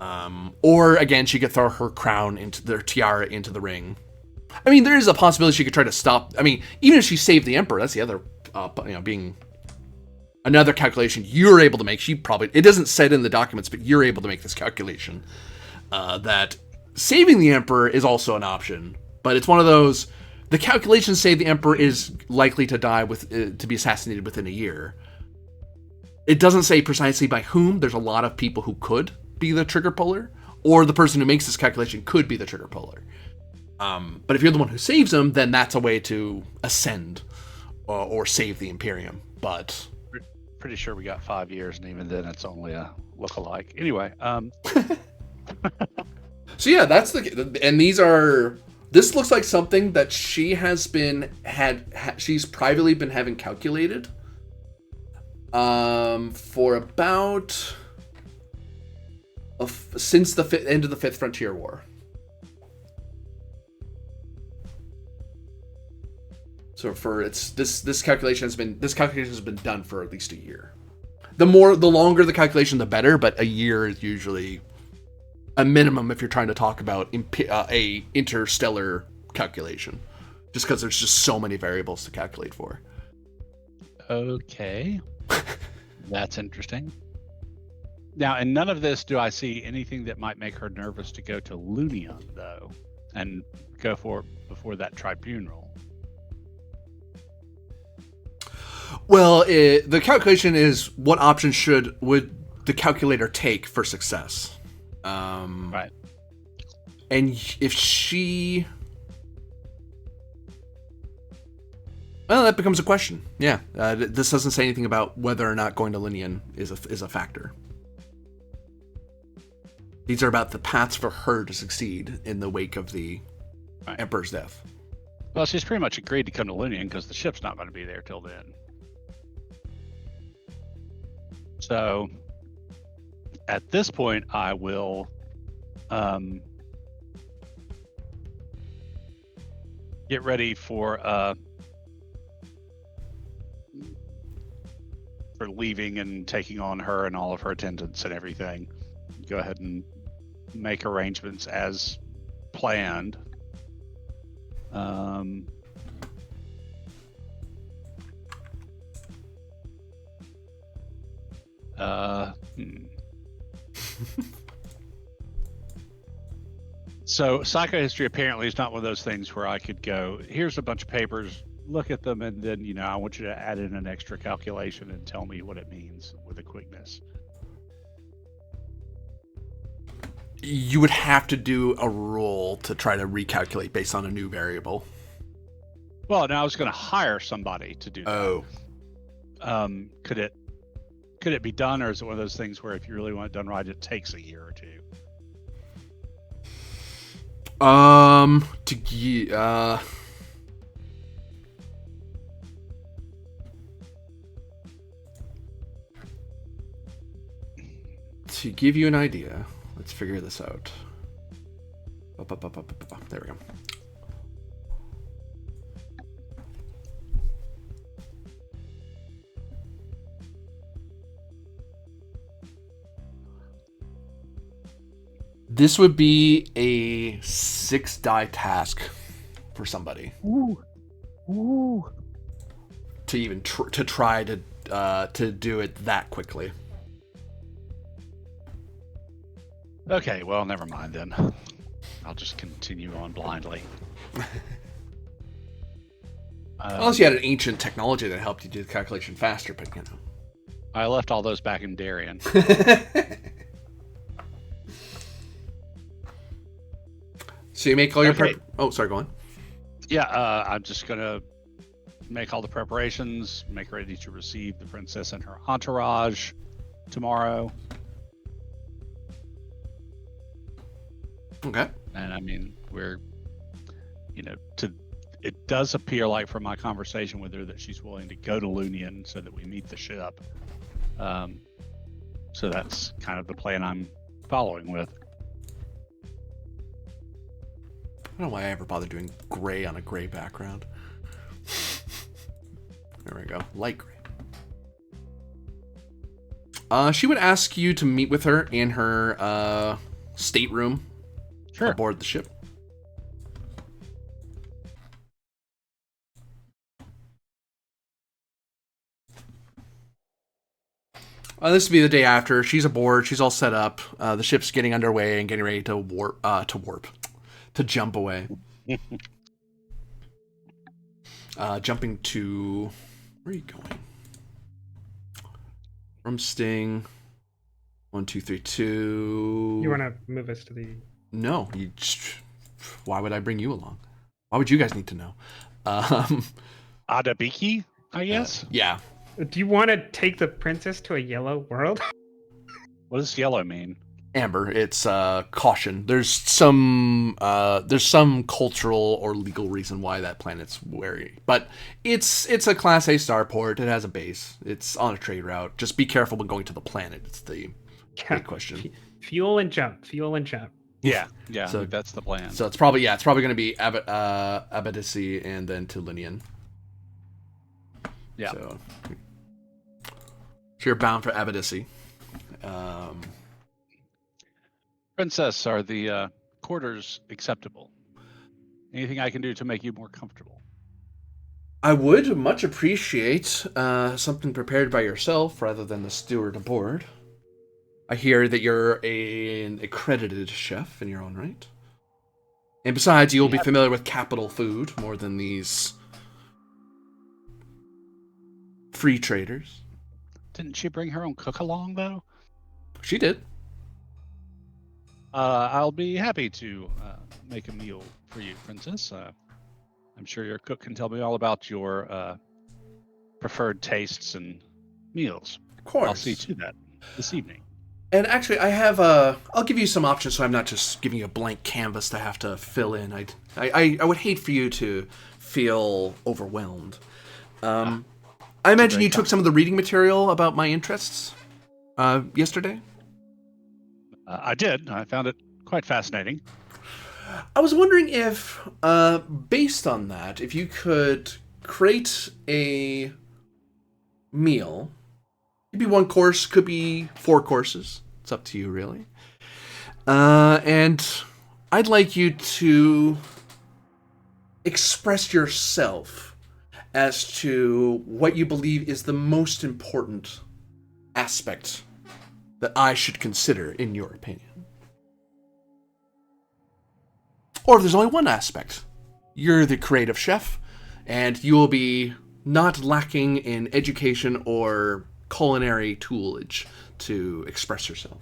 Or again, she could throw her crown into their tiara into the ring. I mean, there is a possibility she could try to stop. I mean, even if she saved the emperor, that's the other, being another calculation you're able to make. It doesn't say in the documents, but you're able to make this calculation that saving the emperor is also an option. But it's one of those. The calculations say the emperor is likely to die to be assassinated within a year. It doesn't say precisely by whom. There's a lot of people who could be the trigger puller, or the person who makes this calculation could be the trigger puller. But if you're the one who saves him, then that's a way to ascend or save the Imperium. But pretty sure we got 5 years, and even then, it's only a look-alike. Anyway, so yeah, that's and these are. This looks like something that she has she's privately been having calculated for about since the end of the Fifth Frontier War. So this calculation has been done for at least a year. The longer the calculation, the better, but a year is usually a minimum if you're trying to talk about a interstellar calculation, just because there's just so many variables to calculate for. Okay. That's interesting. Now, in none of this do I see anything that might make her nervous to go to Lunion, though. and go for it before that tribunal. Well, the calculation is what option would the calculator take for success. Right. And if she... Well, that becomes a question. Yeah. This doesn't say anything about whether or not going to Linian is a factor. These are about the paths for her to succeed in the wake of the Emperor's death. Well, she's pretty much agreed to come to Lunian because the ship's not going to be there till then. So, at this point, I will get ready for leaving and taking on her and all of her attendants and everything. Go ahead and make arrangements as planned. So psychohistory apparently is not one of those things where I could go, here's a bunch of papers, look at them, and then, I want you to add in an extra calculation and tell me what it means with a quickness. You would have to do a roll to try to recalculate based on a new variable. Well, now I was going to hire somebody to do that. Oh. Could it be done, or is it one of those things where if you really want it done right, it takes a year or two? To give you an idea, let's figure this out. There we go. This would be a 6-die task for somebody. Ooh. To even to try to do it that quickly. Okay, well, never mind then. I'll just continue on blindly. Unless you had an ancient technology that helped you do the calculation faster, but I left all those back in Darien. So you make all your Oh, sorry, go on. Yeah, I'm just gonna make all the preparations, make ready to receive the princess and her entourage tomorrow. Okay. And I mean, we're, it does appear like from my conversation with her that she's willing to go to Lunian so that we meet the ship. So that's kind of the plan I'm following with. I don't know why I ever bother doing gray on a gray background. There we go. Light gray. She would ask you to meet with her in her stateroom aboard the ship. This would be the day after. She's aboard. She's all set up. The ship's getting underway and getting ready to to jump away. Jumping to... Where are you going? From Sting. 1, 2, 3, 2. You want to move us to the... No. Why would I bring you along? Why would you guys need to know? Adabiki, I guess? Yeah. Do you want to take the princess to a yellow world? What does yellow mean? Amber. It's caution. There's some cultural or legal reason why that planet's wary, but it's a Class A starport. It has a base. It's on a trade route. Just be careful when going to the planet. It's the big question. Fuel and jump. Yeah. So that's the plan. So it's probably going to be Abadisi and then to Linian. Yeah. So you're bound for Abadisi. Princess, are the quarters acceptable? Anything I can do to make you more comfortable? I would much appreciate something prepared by yourself rather than the steward aboard. I hear that you're an accredited chef in your own right. And besides, you'll be Yeah. familiar with capital food more than these free traders. Didn't she bring her own cook along though? She did. I'll be happy to make a meal for you, Princess. I'm sure your cook can tell me all about your preferred tastes and meals. Of course. I'll see to that this evening. And actually, I have I'll give you some options, so I'm not just giving you a blank canvas to have to fill in. I would hate for you to feel overwhelmed. I imagine you took some of the reading material about my interests yesterday. I did. I found it quite fascinating. I was wondering if, based on that, if you could create a meal. Could be one course, could be 4 courses. It's up to you, really. And I'd like you to express yourself as to what you believe is the most important aspect that I should consider, in your opinion. Or if there's only one aspect, you're the creative chef, and you will be not lacking in education or culinary toolage to express yourself.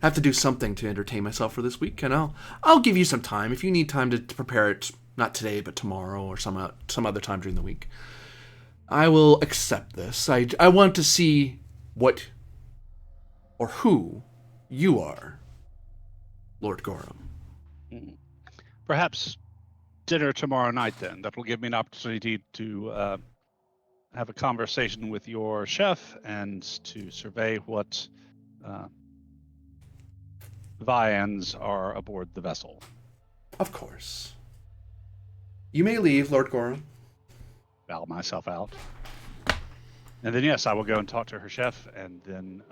I have to do something to entertain myself for this week, and I'll give you some time if you need time to prepare it. Not today, but tomorrow or some other time during the week. I will accept this. I want to see what or who you are, Lord Gorham. Perhaps dinner tomorrow night, then. That will give me an opportunity to have a conversation with your chef and to survey what viands are aboard the vessel. Of course. You may leave, Lord Gorham. Bow myself out. And then, yes, I will go and talk to her chef and then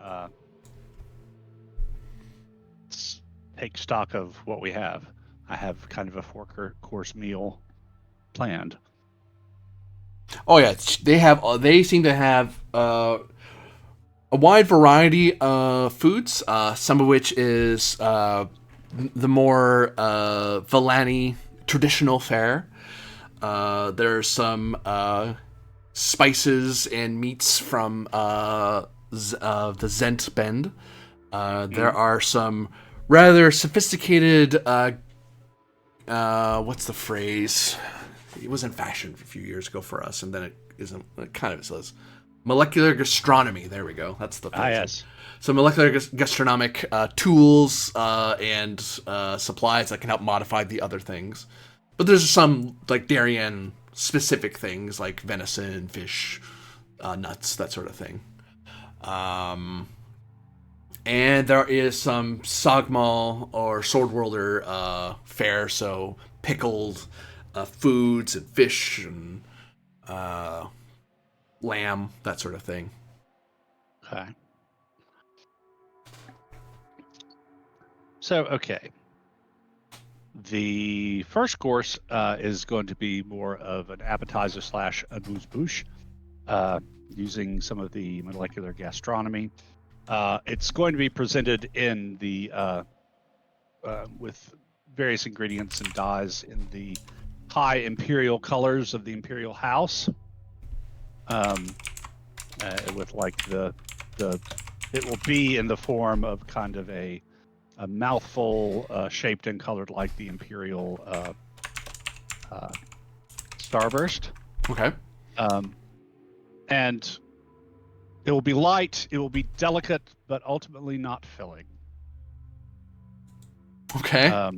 take stock of what we have. I have kind of a 4-course meal planned. Oh yeah, they seem to have a wide variety of foods. Some of which is the more Villani traditional fare. There's some spices and meats from the Zent Bend. There are some rather sophisticated. What's the phrase? It was in fashion a few years ago for us, and then it isn't. It kind of says molecular gastronomy. There we go. That's the phrase. Ah, yes. So molecular gastronomic tools and supplies that can help modify the other things. But there's some like Darien specific things like venison, fish, nuts, that sort of thing. And there is some Sagmal or Swordworlder fare, so pickled foods and fish and lamb, that sort of thing. Okay. So, okay. The first course is going to be more of an appetizer / amuse-bouche, using some of the molecular gastronomy. It's going to be presented in the with various ingredients and dyes in the high imperial colors of the imperial house. With like the it will be in the form of kind of a mouthful shaped and colored like the imperial starburst. Okay. And it will be light, it will be delicate, but ultimately not filling. Okay.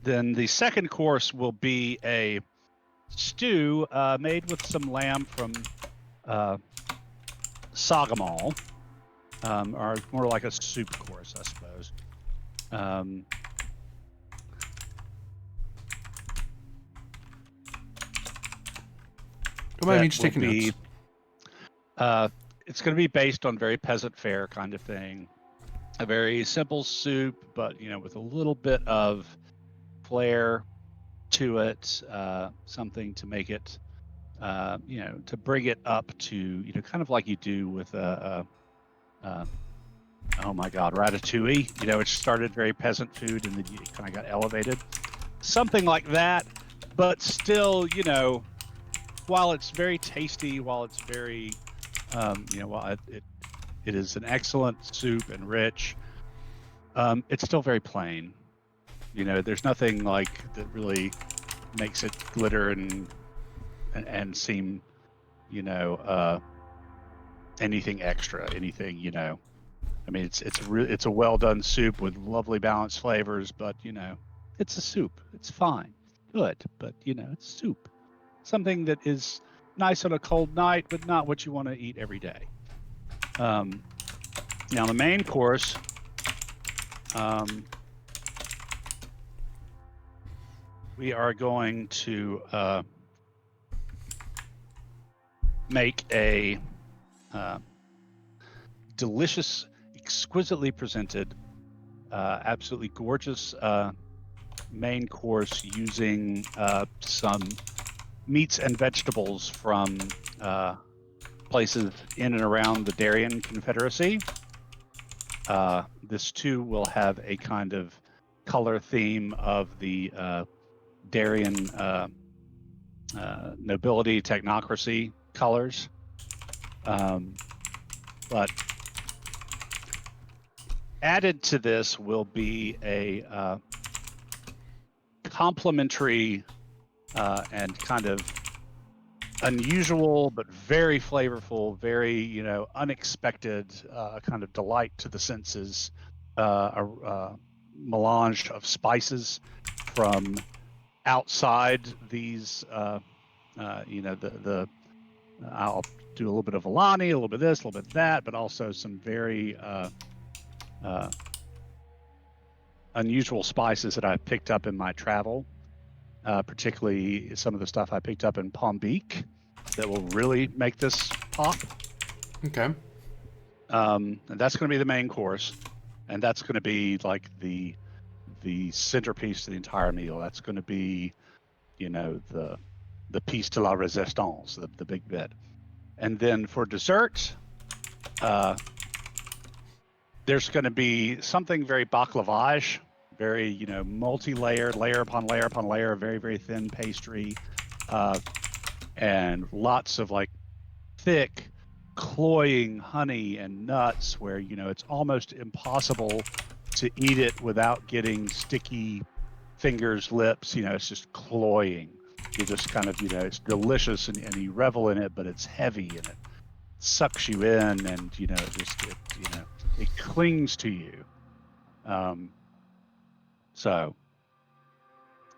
Then the second course will be a stew made with some lamb from Sagamal, or more like a soup course, I suppose. Don't mind me just taking notes. It's going to be based on very peasant fare kind of thing. A very simple soup, but with a little bit of flair to it, something to make it, to bring it up to, kind of like you do with a Oh my God, ratatouille. You know, it started very peasant food, and then it kind of got elevated. Something like that, but still, you know, while it's very tasty, while it's very, while it is an excellent soup and rich, it's still very plain. You know, there's nothing like that really makes it glitter and seem, you know, anything extra, anything, you know. I mean, it's a well done soup with lovely balanced flavors, but you know, it's a soup. It's fine, good, but you know, it's soup. Something that is nice on a cold night, but not what you want to eat every day. Um, Now the main course, we are going to make a delicious, exquisitely presented, absolutely gorgeous main course using some meats and vegetables from places in and around the Darien Confederacy. This too will have a kind of color theme of the Darien nobility, technocracy colors. But added to this will be a complementary and kind of unusual but very flavorful, very, you know, unexpected kind of delight to the senses, a melange of spices from outside these, you know, I'll do a little bit of Alani, a little bit of this, a little bit of that, but also some very unusual spices that I picked up in my travel, particularly some of the stuff I picked up in Palm Beach that will really make this pop. Okay. And that's going to be the main course, and that's going to be like the centerpiece to the entire meal. That's going to be, you know, the piece de la resistance, the big bit. And then for dessert, there's going to be something very baklavage, very, you know, multi-layered, layer upon layer upon layer, very, very thin pastry, and lots of like thick, cloying honey and nuts where, you know, it's almost impossible to eat it without getting sticky fingers, lips, you know, it's just cloying. You just kind of, you know, it's delicious and you revel in it, but it's heavy and it sucks you in and, you know, you know, it clings to you. So,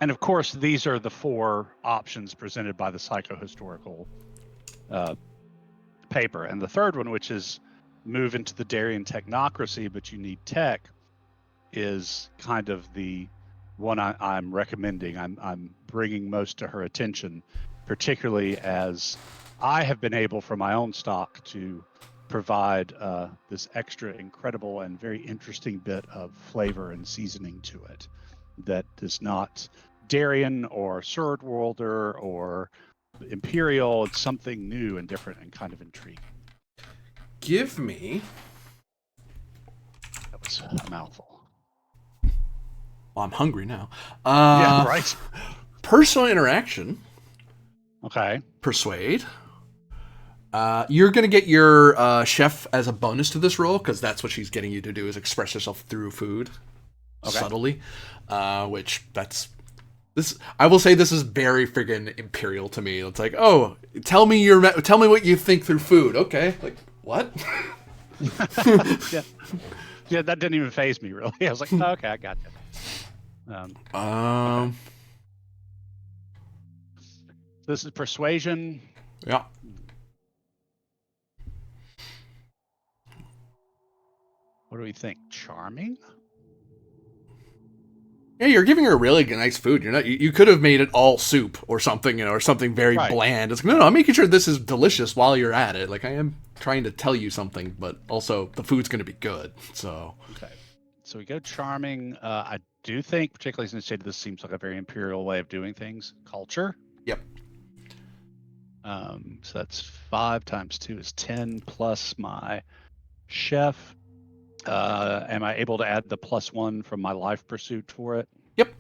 and of course, these are the four options presented by the psychohistorical paper. And the third one, which is move into the Darien technocracy, but you need tech, is kind of the one I'm recommending. I'm bringing most to her attention, particularly as I have been able from my own stock to provide this extra incredible and very interesting bit of flavor and seasoning to it that is not Darien or Swordwolder or Imperial. It's something new and different and kind of intriguing. Give me. That was a mouthful. Well, I'm hungry now. Yeah, right. Personal interaction. Okay. Persuade. You're gonna get your chef as a bonus to this role because that's what she's getting you to do is express yourself through food, subtly. Which that's this. I will say this is very friggin' imperial to me. It's like, oh, tell me what you think through food. Okay, like what? Yeah, that didn't even faze me really. I was like, oh, okay, I got you. Okay. This is persuasion. Yeah. What do we think? Charming? Yeah, you're giving her really nice food. You're not. You could have made it all soup or something, you know, or something very bland. It's like, no, I'm making sure this is delicious while you're at it. Like I am trying to tell you something, but also the food's going to be good. So okay, so we go charming. I do think, particularly since this seems like a very imperial way of doing things. Culture. Yep. So that's 5 times 2 is 10 plus my chef. Am I able to add the +1 from my life pursuit for it? Yep.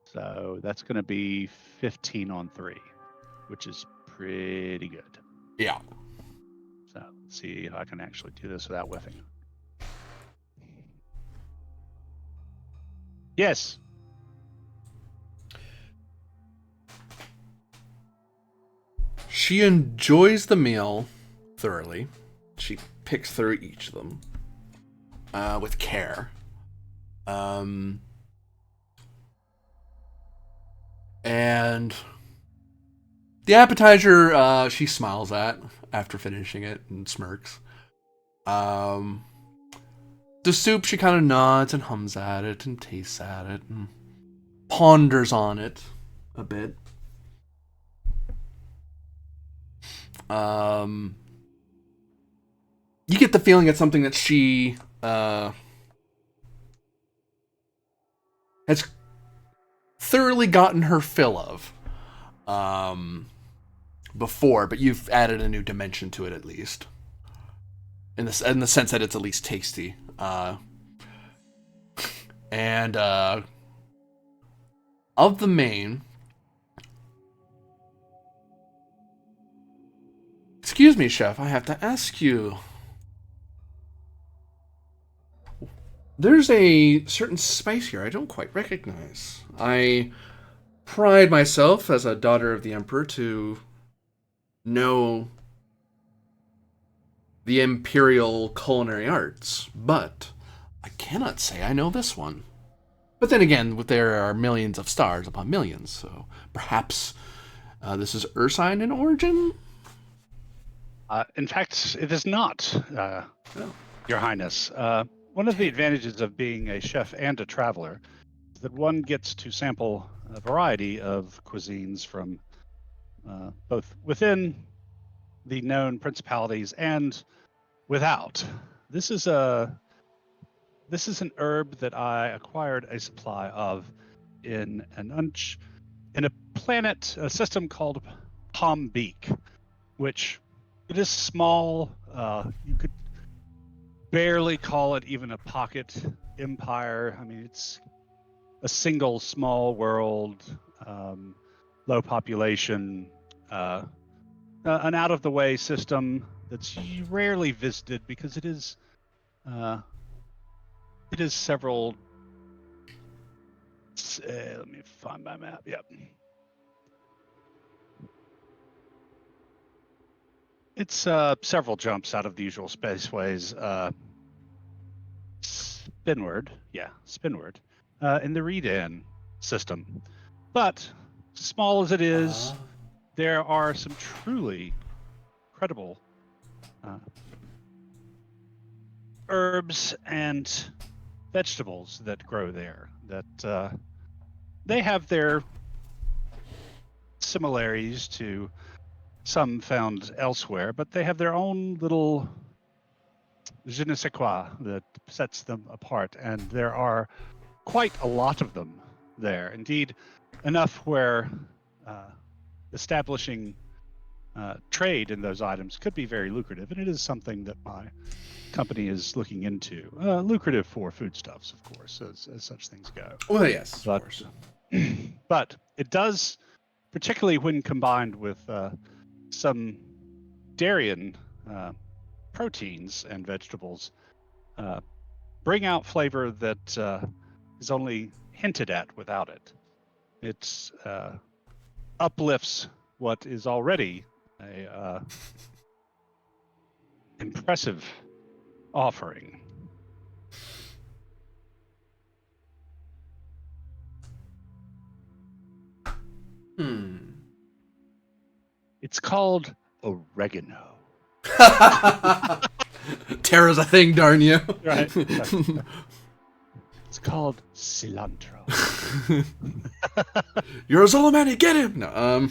So that's going to be 15 on 3, which is pretty good. Yeah. So let's see if I can actually do this without whiffing. Yes. She enjoys the meal thoroughly. She picks through each of them with care. And the appetizer, she smiles at after finishing it and smirks. The soup, she kind of nods and hums at it and tastes at it and ponders on it a bit. You get the feeling it's something that she has thoroughly gotten her fill of before, but you've added a new dimension to it at least. In the sense that it's at least tasty. And of the main, excuse me, chef, I have to ask you. There's a certain spice here I don't quite recognize. I pride myself as a daughter of the Emperor to know the imperial culinary arts, but I cannot say I know this one. But then again, there are millions of stars upon millions, so perhaps this is Ursine in origin? In fact, it is not, Your Highness. One of the advantages of being a chef and a traveler is that one gets to sample a variety of cuisines from both within the known principalities and without. This is an herb that I acquired a supply of in a system called Palmbeak, which it is small. You could barely call it even a pocket empire. I mean, it's a single small world, low population, an out-of-the-way system that's rarely visited because it is several. Let me find my map. Yep. It's several jumps out of the usual spaceways. Spinward, in the read-in system. But small as it is, there are some truly incredible herbs and vegetables that grow there. That they have their similarities to some found elsewhere, but they have their own little je ne sais quoi that sets them apart, and there are quite a lot of them there. Indeed, enough where establishing trade in those items could be very lucrative, and it is something that my company is looking into. Lucrative for foodstuffs, of course, as such things go. Well, yes, but, of course. But it does, particularly when combined with some Darien proteins and vegetables, bring out flavor that is only hinted at without it. It uplifts what is already a impressive offering. It's called oregano. Terra's a thing, darn you. Right. It's called cilantro. You're a Zolomani, get him! No,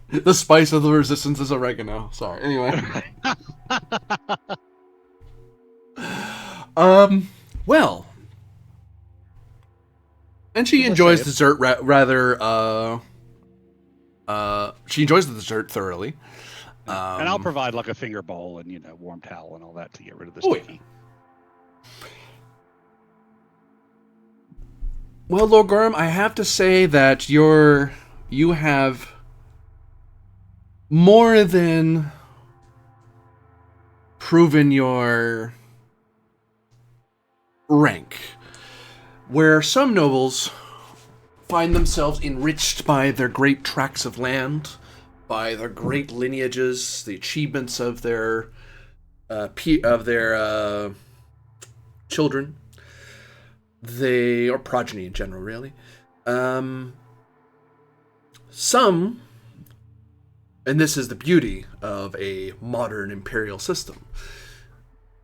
the spice of the resistance is oregano. Sorry. Anyway. Well. And she enjoys dessert rather she enjoys the dessert thoroughly. And I'll provide like a finger bowl and warm towel and all that to get rid of the Oh, sticky. Well, Lord Gorham, I have to say that you have more than proven your rank. Where some nobles find themselves enriched by their great tracts of land, by their great lineages, the achievements of their children, or progeny in general, really. Some, and this is the beauty of a modern imperial system,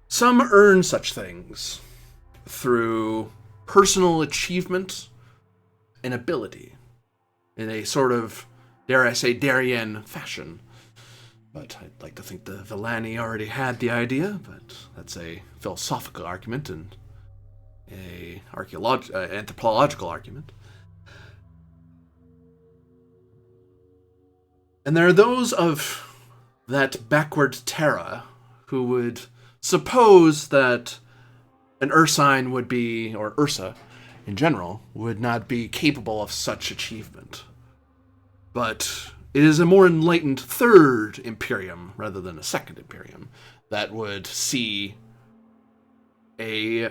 some earn such things through personal achievement and ability in a sort of, dare I say, Darien fashion. But I'd like to think the Villani already had the idea, but that's a philosophical argument and a anthropological argument. And there are those of that backward Terra who would suppose that an Ursine would be, or Ursa in general, would not be capable of such achievement. But it is a more enlightened third Imperium rather than a second Imperium that would see a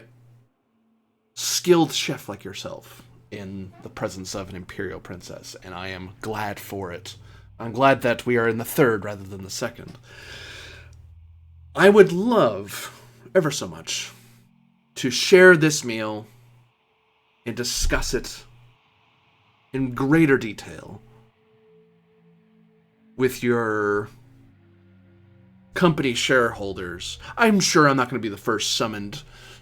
skilled chef like yourself in the presence of an Imperial princess, and I am glad for it. I'm glad that we are in the third rather than the second. I would love, ever so much, to share this meal and discuss it in greater detail with your company shareholders. I'm sure I'm not going to be the first summoned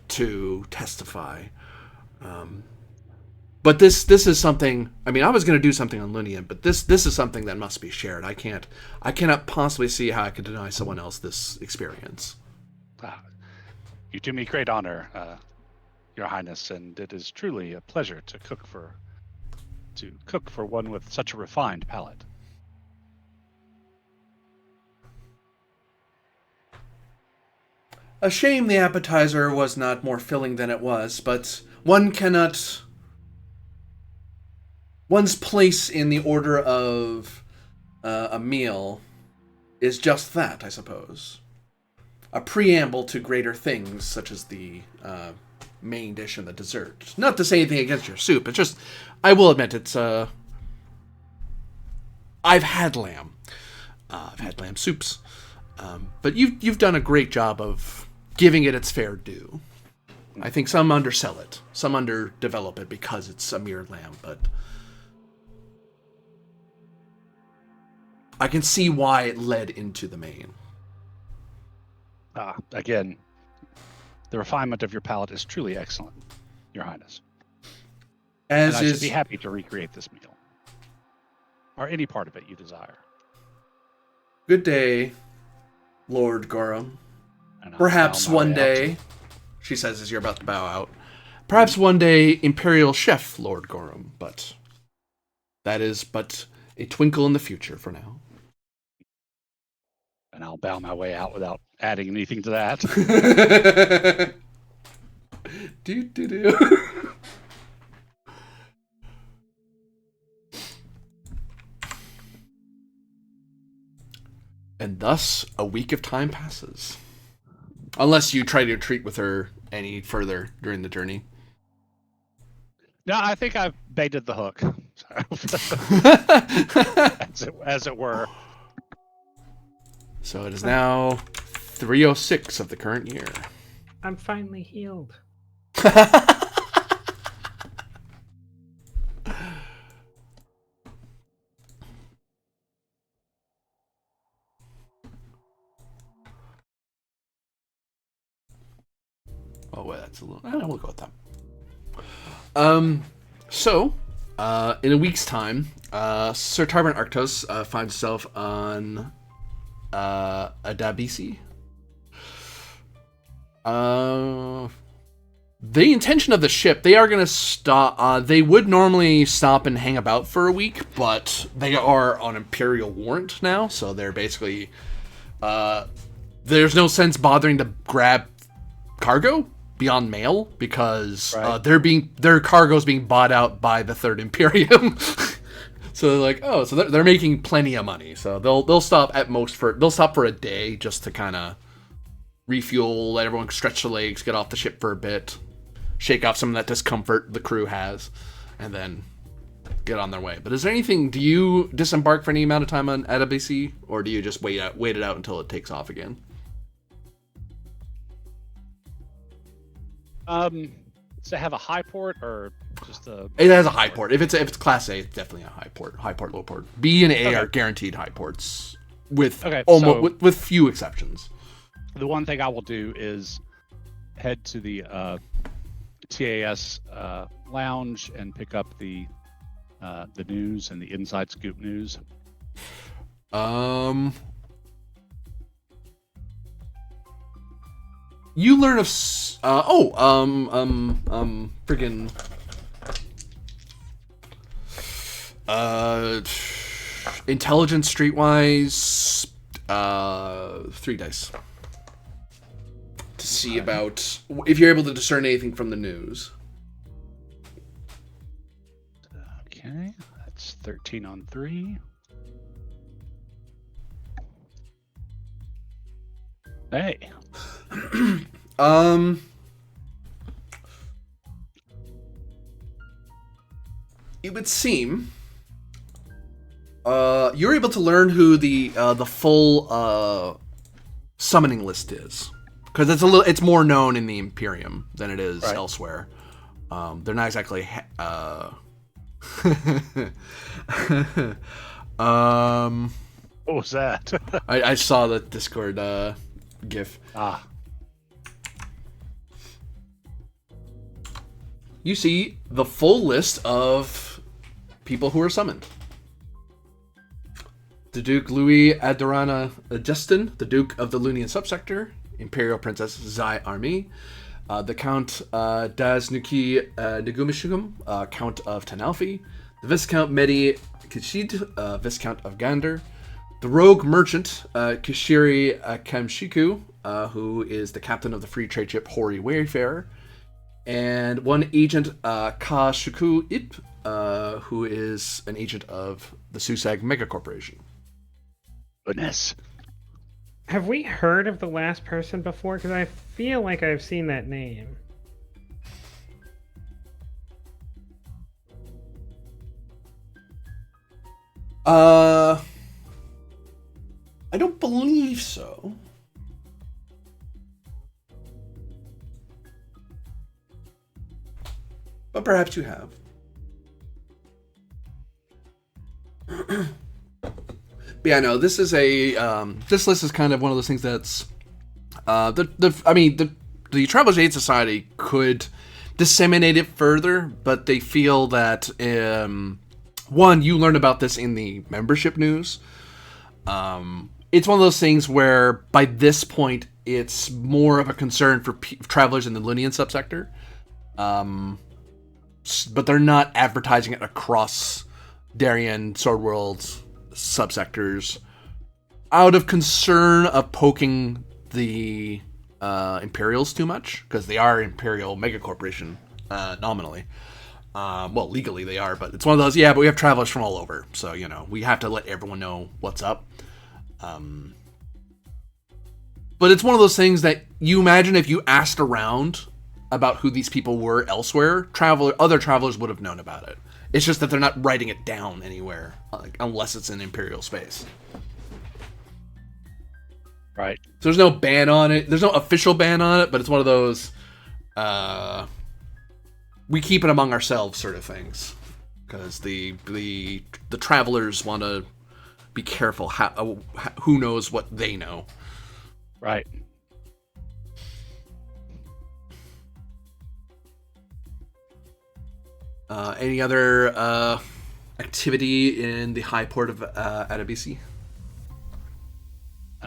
to testify. But this is something. I mean, I was going to do something on Lunian, but this is something that must be shared. I cannot possibly see how I could deny someone else this experience. You do me great honor, Your Highness, and it is truly a pleasure to cook for one with such a refined palate. A shame the appetizer was not more filling than it was, but one cannot. One's place in the order of a meal is just that, I suppose. A preamble to greater things, such as the main dish and the dessert. Not to say anything against your soup, it's just, I will admit, it's, I've had lamb. I've had lamb soups. But you've done a great job of giving it its fair due. I think some undersell it. Some underdevelop it because it's a mere lamb, but I can see why it led into the main. Again, the refinement of your palate is truly excellent, Your Highness. And I should be happy to recreate this meal. Or any part of it you desire. Good day, Lord Gorham. Perhaps one day, she says as you're about to bow out, perhaps one day, Imperial Chef Lord Gorham, but that is but a twinkle in the future for now. And I'll bow my way out without adding anything to that. Do. And thus, a week of time passes. Unless you try to treat with her any further during the journey. No, I think I've baited the hook. as it were. So it is now 3:06 of the current year. I'm finally healed. Oh, wait, that's a little. We'll go with that. So, in a week's time, Sir Tarbin Arctos finds himself on Adabisi. The intention of the ship, they are going to stop. They would normally stop and hang about for a week, but they are on Imperial warrant now, so they're basically. There's no sense bothering to grab cargo beyond mail because their cargo's being bought out by the Third Imperium. So they're like, oh, so they're making plenty of money. So they'll stop at most they'll stop for a day just to kind of refuel, let everyone stretch their legs, get off the ship for a bit, shake off some of that discomfort the crew has, and then get on their way. But is there anything? Do you disembark for any amount of time on ABC, or do you just wait it out until it takes off again? Does it have a high port or just a? It has a high port. If it's Class A, it's definitely a high port. High port, low port. B and A are guaranteed high ports, with with few exceptions. The one thing I will do is head to the TAS lounge and pick up the news and the inside scoop news. You learn of friggin' intelligence streetwise 3 dice to see about if you're able to discern anything from the news. Okay, that's 13 on 3. Hey. It would seem you're able to learn who the full summoning list is, because it's more known in the Imperium than it is elsewhere. They're not exactly What was that? I saw the Discord GIF. You see the full list of people who are summoned. The Duke Louis Adarana Justin, the Duke of the Lunian Subsector, Imperial Princess Zai Armi, the Count Daz Nuki Nagumishugum, Count of Tanalfi, the Viscount Medi Kishid, Viscount of Gander, the Rogue Merchant Kishiri Kamshiku, who is the captain of the free trade ship Hori Wayfarer, and one agent Ka Shuku Ip, who is an agent of the Susag Mega Corporation. Goodness. Have we heard of the last person before? Because I feel like I've seen that name. I don't believe so. But perhaps you have. But yeah, no, this is this list is kind of one of those things that's the Traveler's Aid Society could disseminate it further, but they feel that one, you learn about this in the membership news. It's one of those things where by this point it's more of a concern for travelers in the Lunian subsector, but they're not advertising it across Darien, Sword World's subsectors out of concern of poking the Imperials too much, because they are Imperial Mega Corporation nominally. Well, legally they are, but it's one of those, but we have travelers from all over, so, we have to let everyone know what's up. But it's one of those things that you imagine if you asked around about who these people were elsewhere, other travelers would have known about it. It's just that they're not writing it down anywhere, unless it's in Imperial space. Right. So there's no ban on it. There's no official ban on it, but it's one of those we keep it among ourselves sort of things, because the travelers want to be careful who knows what they know. Right. Any other activity in the high port of Adabisi?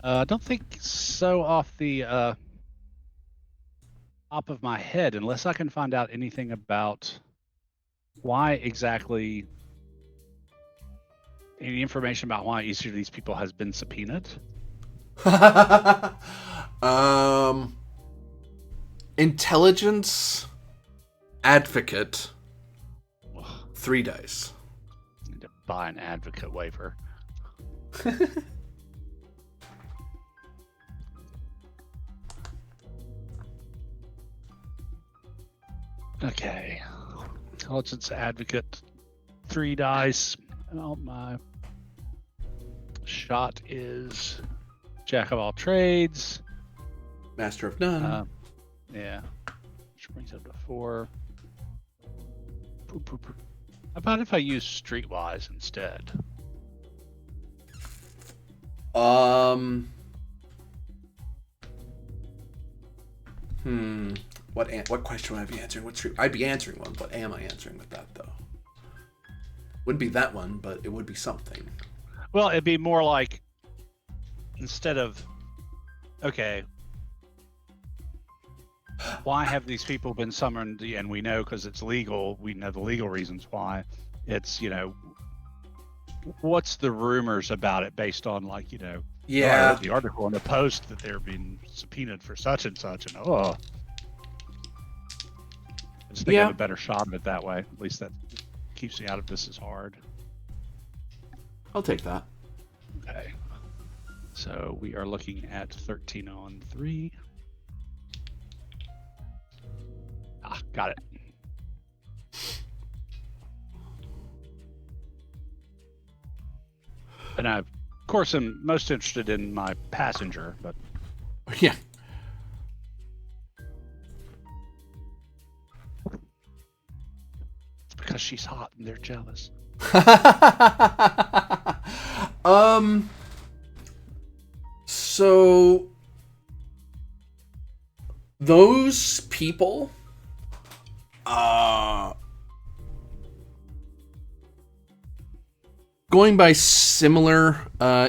I don't think so off the top of my head, unless I can find out anything about why exactly, any information about why each of these people has been subpoenaed. Intelligence advocate, Ugh, 3 dice. need to buy an advocate waiver. Okay. Intelligence advocate, 3 dice. Oh, my shot is jack of all trades. Master of none. Yeah. Which brings up to 4. How about if I use Streetwise instead? What question would I be answering? I'd be answering one. What am I answering with that though? Wouldn't be that one, but it would be something. Well, it'd be more like, instead of, okay, why have these people been summoned? And we know because it's legal. We know the legal reasons why. It's, what's the rumors about it based on, like, I read the article in the Post that they're being subpoenaed for such and such, and I just think I have a better shot at it that way. At least that keeps me out of this as hard. I'll take that. Okay. So we are looking at 13 on 3. Got it. And I, of course, am most interested in my passenger, but Yeah. it's because she's hot and they're jealous. So those people going by similar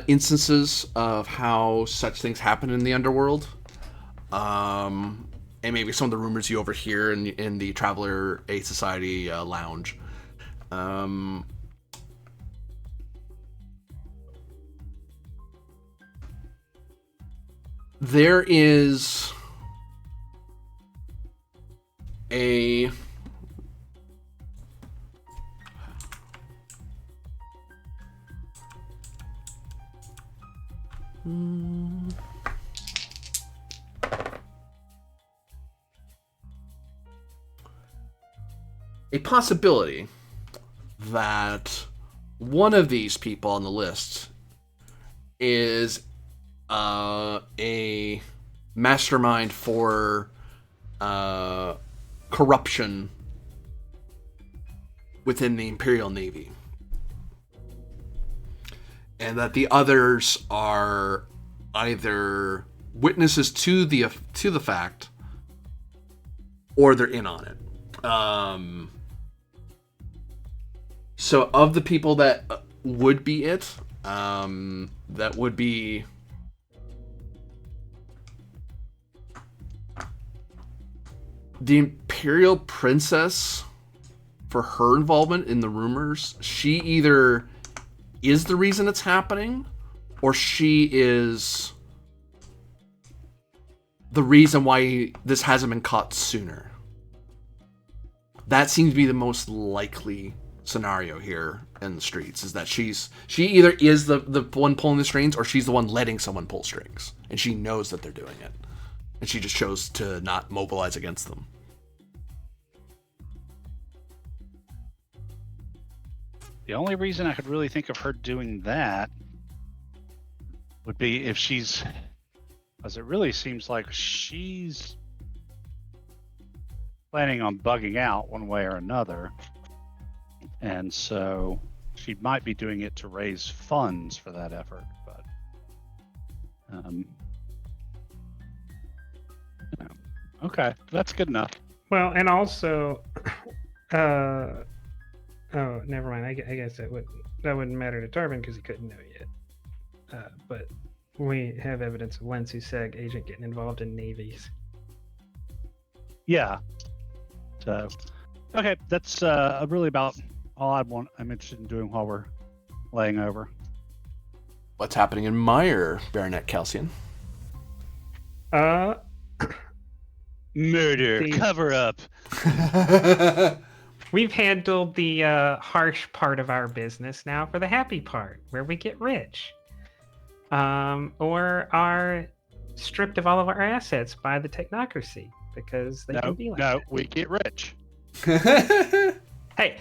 instances of how such things happen in the underworld, and maybe some of the rumors you overhear in the Traveler A Society lounge. There is a possibility that one of these people on the list is a mastermind for corruption within the Imperial Navy, and that the others are either witnesses to the fact, or they're in on it. So of the people that would be it, that would be the Imperial Princess. For her involvement in the rumors, she either is the reason it's happening, or she is the reason why this hasn't been caught sooner. That seems to be the most likely scenario here in the streets, is that she either is the one pulling the strings, or she's the one letting someone pull strings, and she knows that they're doing it, and she just chose to not mobilize against them. The only reason I could really think of her doing that would be if she's, as it really seems like she's planning on bugging out one way or another. And so she might be doing it to raise funds for that effort, but okay, that's good enough. Well, and also, oh, never mind. I guess that wouldn't matter to Tarvin because he couldn't know yet. But we have evidence of Len Suseg agent getting involved in navies. Yeah. So, okay, that's really about all I'm interested in doing while we're laying over. What's happening in Meyer, Baronet Calcian? Uh, Murder, cover up. we've handled the harsh part of our business. Now for the happy part, where we get rich, or are stripped of all of our assets by the technocracy because they can be like that. We get rich. Hey,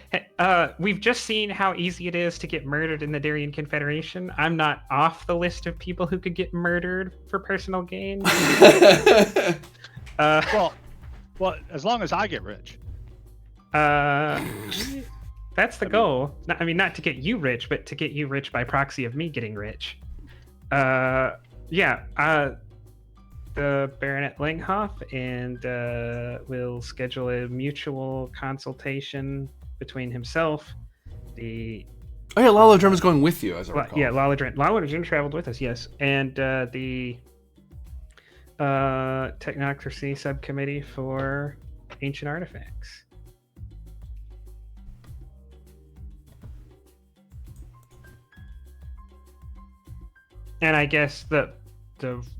we've just seen how easy it is to get murdered in the Darien Confederation. I'm not off the list of people who could get murdered for personal gain. Well, as long as I get rich. That's the goal. I mean, not to get you rich, but to get you rich by proxy of me getting rich. The Baronet Langhoff and will schedule a mutual consultation between himself, the Oh yeah, Lalo Drum is going with you, as I recall. yeah, Laladrin traveled with us, yes, and the Technocracy Subcommittee for Ancient Artifacts. And I guess the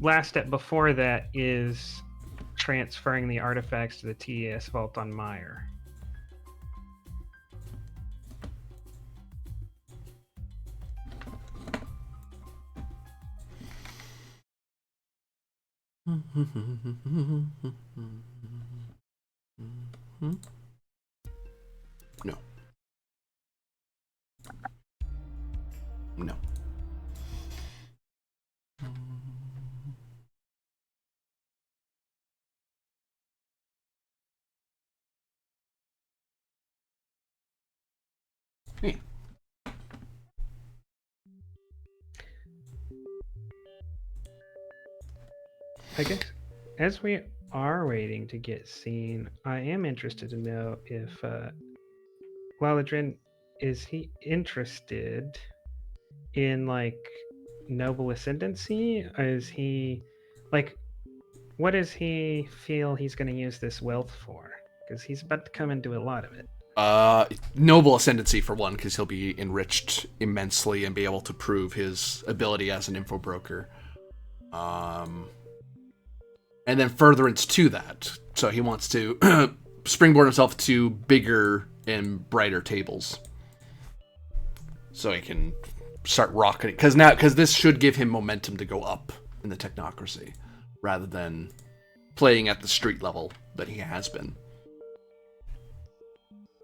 last step before that is transferring the artifacts to the TES vault on Meyer. No. No. Yeah. I guess as we are waiting to get seen, I am interested to know if Laladrin, is he interested in like noble ascendancy? Is he like, what does he feel he's going to use this wealth for? Because he's about to come into a lot of it. Noble ascendancy for one, because he'll be enriched immensely and be able to prove his ability as an info broker. And then furtherance to that. So he wants to springboard himself to bigger and brighter tables. So he can start rocketing. Because this should give him momentum to go up in the technocracy, rather than playing at the street level that he has been.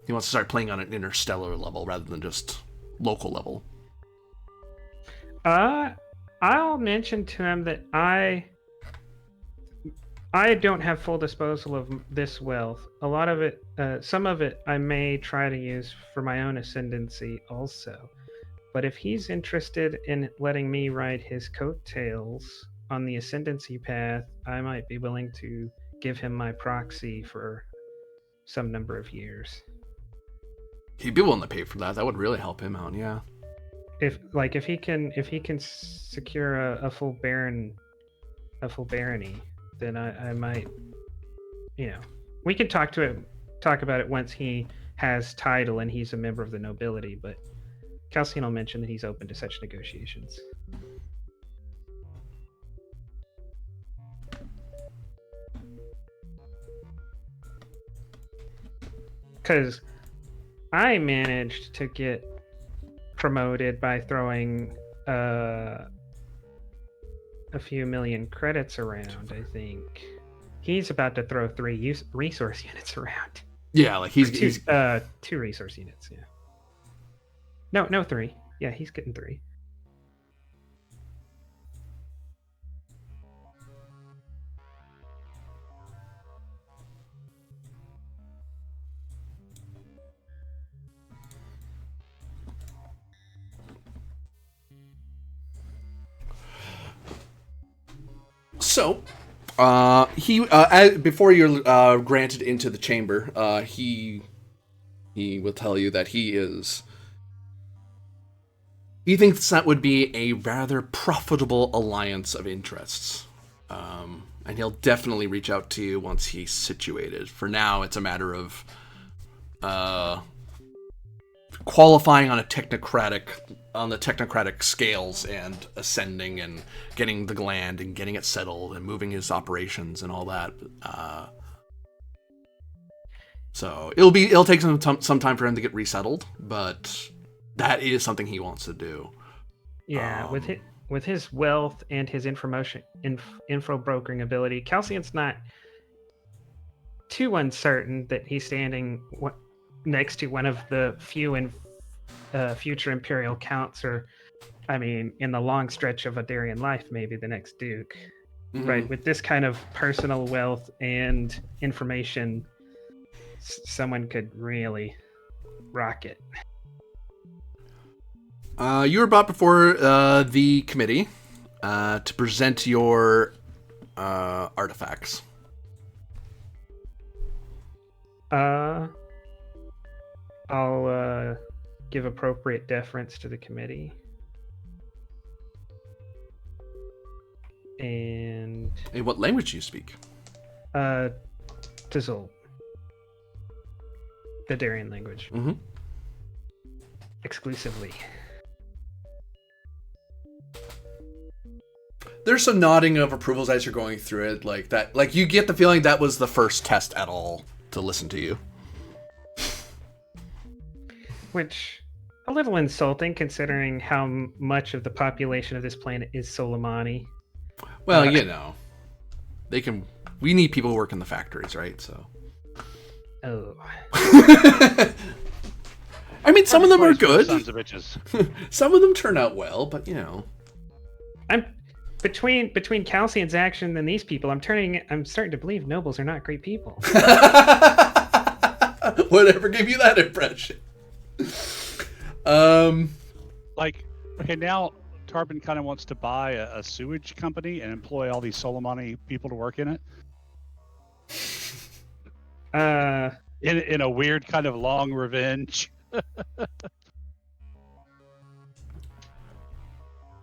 He wants to start playing on an interstellar level rather than just local level. I'll mention to him that I don't have full disposal of this wealth. A lot of it, some of it, I may try to use for my own ascendancy also. But if he's interested in letting me ride his coattails on the ascendancy path, I might be willing to give him my proxy for some number of years. He'd be willing to pay for that. That would really help him out, yeah. If he can secure a full barony, then I might, we can talk about it once he has title and he's a member of the nobility. But Calcian will mention that he's open to such negotiations. Because I managed to get promoted by throwing a few million credits around, I think. He's about to throw 3 resource units around. Yeah, like he's 2 resource units, yeah. No, 3. Yeah, he's getting 3. So, before you're granted into the chamber, he will tell you that he thinks that would be a rather profitable alliance of interests. And he'll definitely reach out to you once he's situated. For now, it's a matter of qualifying on the technocratic scales and ascending and getting the land and getting it settled and moving his operations and all that. So it'll take some time for him to get resettled, but that is something he wants to do. Yeah, with his wealth and his info brokering ability, Calcian's not too uncertain that he's standing next to one of the few future Imperial counts, or, I mean, in the long stretch of a Darien life, maybe the next Duke. Mm-hmm. Right, with this kind of personal wealth and information, someone could really rock it. You were brought before the committee to present your artifacts. I'll give appropriate deference to the committee. And in what language do you speak? Tizul. The Darien language. Mm-hmm. Exclusively. There's some nodding of approvals as you're going through it, like that. Like you get the feeling that was the first test at all to listen to you. Which, a little insulting considering how much of the population of this planet is Soleimani. Well, we need people who work in the factories, right? So. Oh. I mean, some of them are good. Sons of bitches. Some of them turn out well, but I'm between Calcian's action and these people. I'm starting to believe nobles are not great people. Whatever gave you that impression? Okay, now Tarbin kind of wants to buy a sewage company and employ all these Soleimani people to work in it. In a weird kind of long revenge.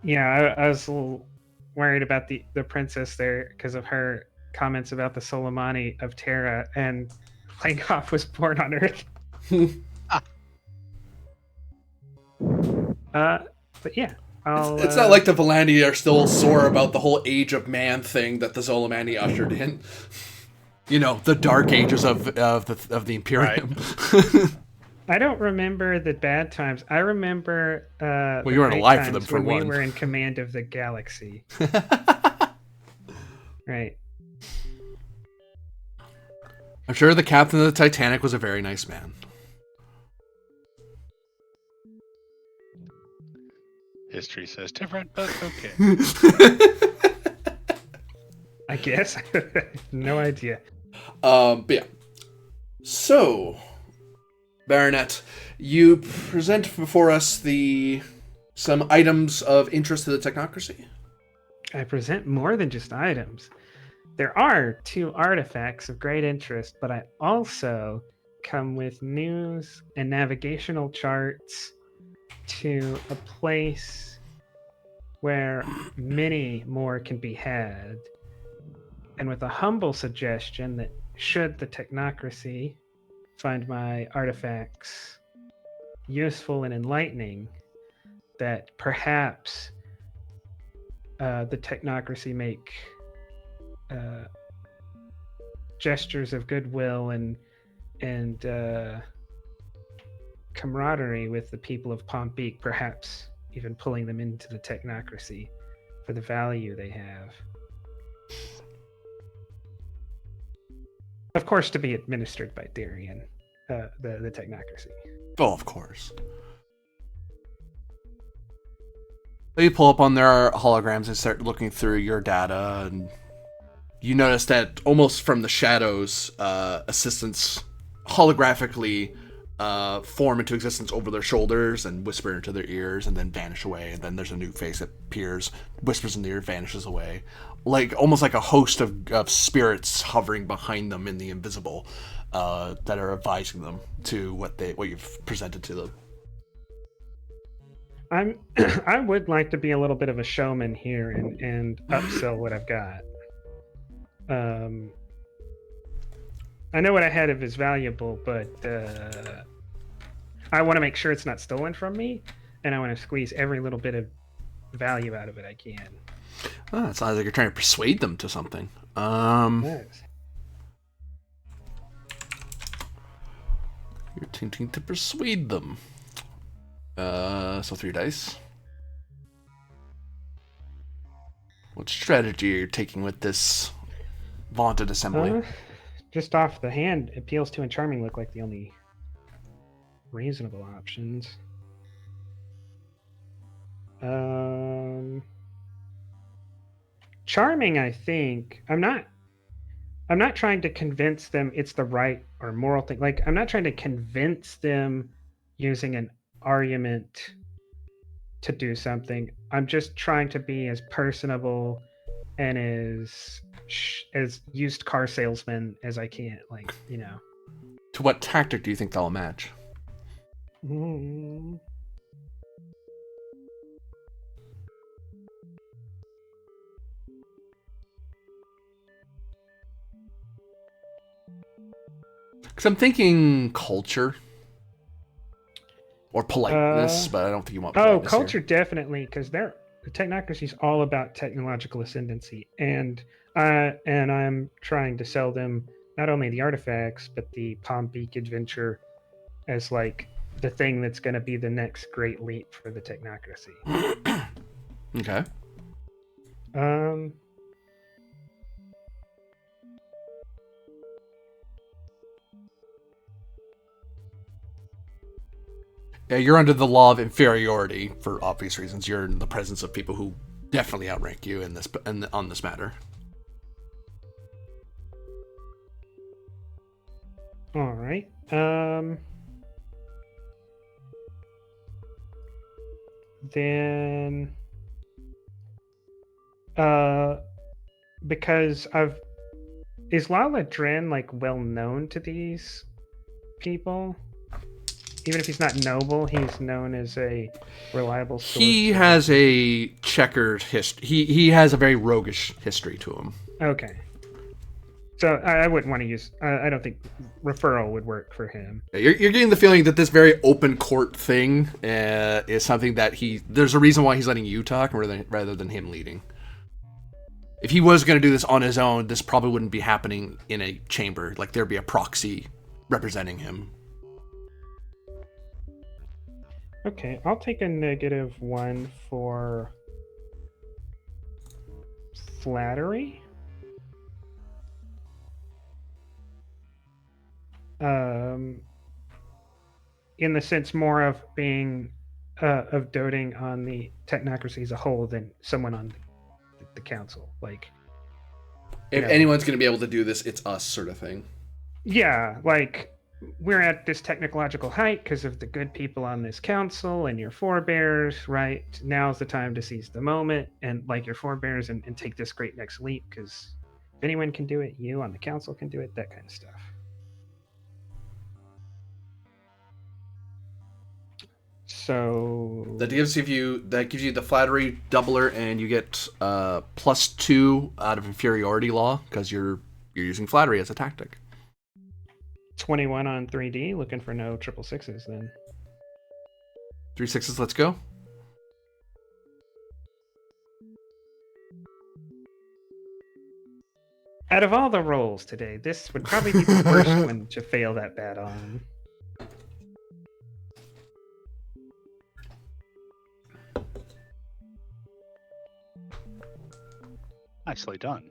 Yeah, I was a little worried about the princess there because of her comments about the Soleimani of Terra, and Langhoff was born on Earth. But yeah, it's not like the Volandi are still sore about the whole Age of Man thing that the Soleimani ushered in. The dark ages of the Imperium. Right. I don't remember the bad times. I remember you weren't alive for them for when one. We were in command of the galaxy. Right. I'm sure the captain of the Titanic was a very nice man. History says different, but okay. I guess. No idea. But yeah. So, Baronet, you present before us some items of interest to the technocracy. I present more than just items. There are 2 artifacts of great interest, but I also come with news and navigational charts to a place where many more can be had, and with a humble suggestion that should the technocracy find my artifacts useful and enlightening, that perhaps the technocracy make gestures of goodwill and camaraderie with the people of Pompeek, perhaps even pulling them into the technocracy for the value they have. Of course, to be administered by Darien, the technocracy. Oh, of course. They pull up on their holograms and start looking through your data, and you notice that almost from the shadows, assistants holographically form into existence over their shoulders and whisper into their ears and then vanish away, and then there's a new face that appears, whispers in the ear, vanishes away. Almost like a host of spirits hovering behind them in the invisible that are advising them to what you've presented to them. I would like to be a little bit of a showman here and upsell what I've got. Um, I know what I had of is valuable, but I want to make sure it's not stolen from me, and I want to squeeze every little bit of value out of it I can. Oh, it sounds like you're trying to persuade them to something. Yes. You're attempting to persuade them. So 3 dice. What strategy are you taking with this vaunted assembly? Just off the hand, appeals to and charming look like the only reasonable options. Charming, I think. I'm not trying to convince them it's the right or moral thing. Like, I'm not trying to convince them using an argument to do something. I'm just trying to be as personable and as used car salesman as I can. Like, you know. To what tactic do you think they'll match? Mm. Because I'm thinking culture. Or politeness, but I don't think you want politeness culture here. definitely, because the technocracy is all about technological ascendancy, and I'm trying to sell them not only the artifacts but the Palm Beach adventure as like the thing that's going to be the next great leap for the technocracy. Okay. Yeah, you're under the law of inferiority for obvious reasons. You're in the presence of people who definitely outrank you in this on this matter. All right. Then because is Lala Dren like well known to these people? Even if he's not noble, he's known as a reliable source. He has a checkered history. He has a very roguish history to him. Okay. So I wouldn't want to use. I don't think referral would work for him. You're getting the feeling that this very open court thing is something that there's a reason why he's letting you talk rather than him leading. If he was going to do this on his own, this probably wouldn't be happening in a chamber. Like, there'd be a proxy representing him. Okay, I'll take a -1 for flattery. In the sense more of being of doting on the technocracy as a whole than someone on the council. Like, if anyone's going to be able to do this, it's us, sort of thing. Yeah, like, we're at this technological height because of the good people on this council and your forebears, right? Now's the time to seize the moment and like your forebears and take this great next leap, because if anyone can do it, you on the council can do it, that kind of stuff. So that gives you the flattery doubler, and you get +2 out of inferiority law because you're using flattery as a tactic. 21 on 3D, looking for no 666s then. 3 6s, let's go. Out of all the rolls today, this would probably be the worst one to fail that bad on. Nicely done.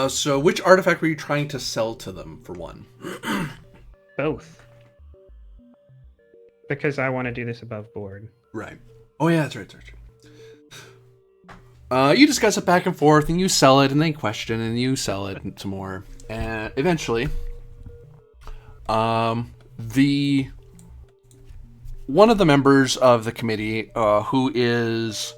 So which artifact were you trying to sell to them, for one? Both. Because I want to do this above board. Right. Oh, yeah, that's right. You discuss it back and forth, and you sell it, and they question, and you sell it some more. And eventually, one of the members of the committee, who is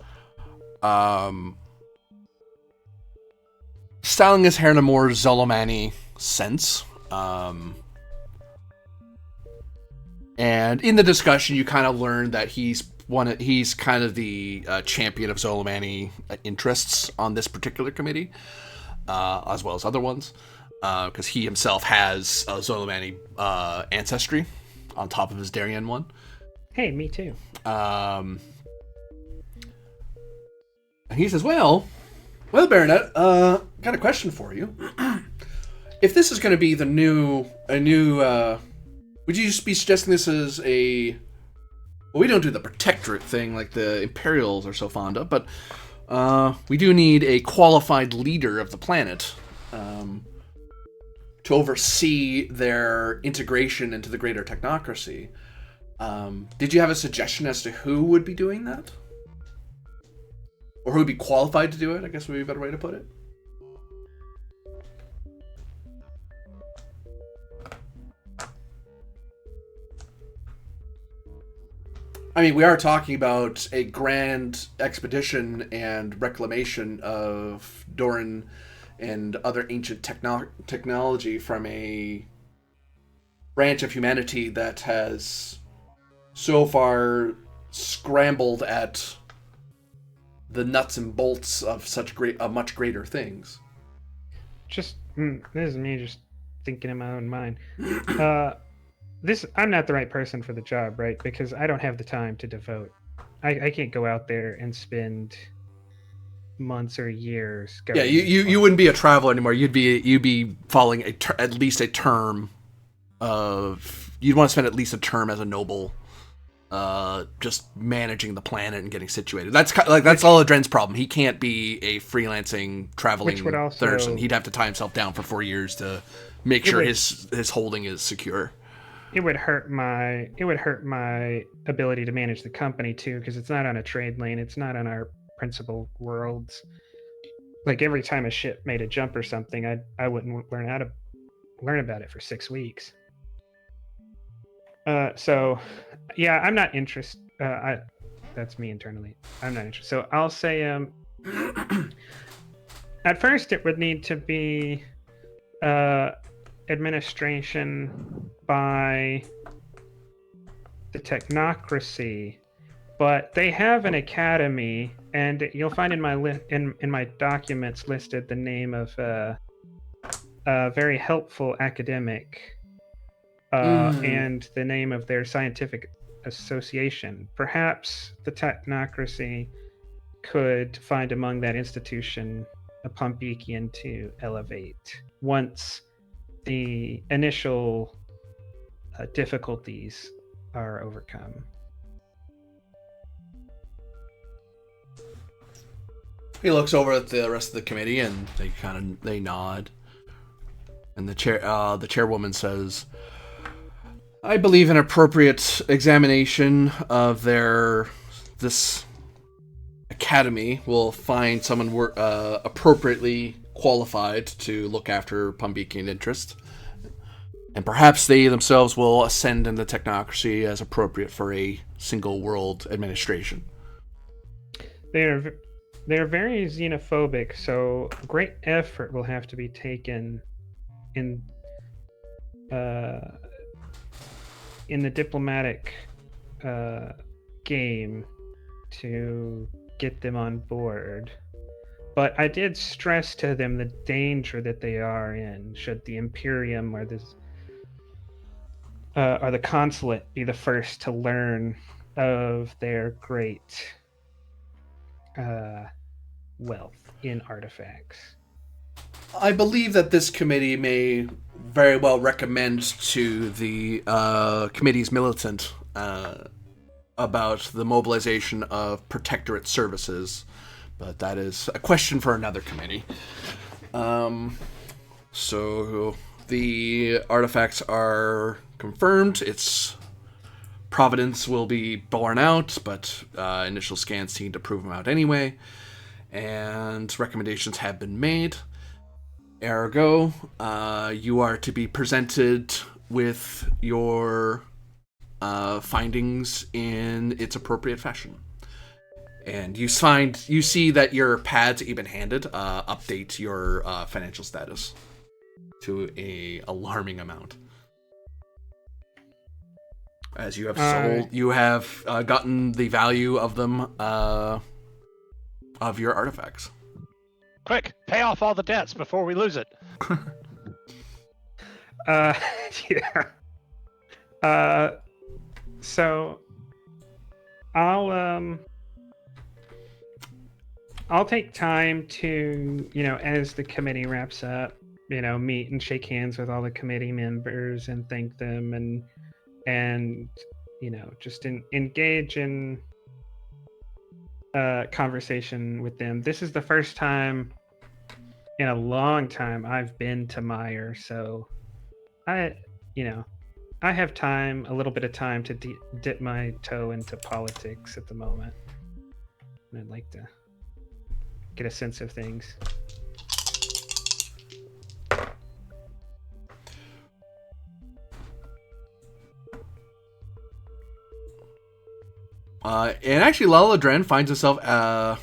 styling his hair in a more Zolomani sense. And in the discussion, you kind of learn that he's kind of the champion of Zolomani interests on this particular committee. as well as other ones, because he himself has Zolomani ancestry on top of his Darien one. Hey, me too. And he says, well, Baronet, got a question for you. If this is going to be a new, would you be suggesting this as a? Well, we don't do the protectorate thing like the Imperials are so fond of, but we do need a qualified leader of the planet to oversee their integration into the greater technocracy. Did you have a suggestion as to who would be doing that? Or who would be qualified to do it, I guess would be a better way to put it. I mean, we are talking about a grand expedition and reclamation of Doran and other ancient technology from a branch of humanity that has so far scrambled at the nuts and bolts of much greater things. Just this is me just thinking in my own mind. I'm not the right person for the job, right? Because I don't have the time to devote. I can't go out there and spend months or years. Yeah, you wouldn't be a traveler anymore. You'd be following at least a term of. You'd want to spend at least a term as a noble, just managing the planet and getting situated. That's Oladren's problem. He can't be a freelancing traveling person. He'd have to tie himself down for 4 years to make sure his holding is secure. It would hurt my ability to manage the company too, because it's not on a trade lane. It's not on our principal worlds. Like every time a ship made a jump or something, I wouldn't learn about it for 6 weeks. So yeah, I'm not interested. That's me internally. I'm not interested. So I'll say at first it would need to be administration by the technocracy, but they have an academy, and you'll find in my in my documents listed the name of a very helpful academic and the name of their scientific association. Perhaps the technocracy could find among that institution a Pombekian to elevate once the initial difficulties are overcome. He looks over at the rest of the committee and they nod. And the chairwoman says, I believe an appropriate examination of this academy will find someone appropriately qualified to look after Pombekian interest. And perhaps they themselves will ascend in the technocracy as appropriate for a single world administration. They're very xenophobic, so great effort will have to be taken in the diplomatic game to get them on board. But I did stress to them the danger that they are in should the Imperium or the consulate be the first to learn of their great wealth in artifacts. I believe that this committee may very well recommend to the committee's militant about the mobilization of protectorate services, but that is a question for another committee. So the artifacts are confirmed. Its provenance will be borne out, but initial scans seem to prove them out anyway, and recommendations have been made. Ergo, you are to be presented with your findings in its appropriate fashion. And you see that your pads that you've been handed update your financial status to a alarming amount. As you have gotten the value of them of your artifacts. Quick, pay off all the debts before we lose it. Yeah. So I'll I'll take time to, as the committee wraps up, meet and shake hands with all the committee members and thank them and just engage in conversation with them. This is the first time in a long time I've been to Meyer, so I have time, a little bit of time to dip my toe into politics at the moment. And I'd like to get a sense of things. And actually, Lala Dren finds himself kind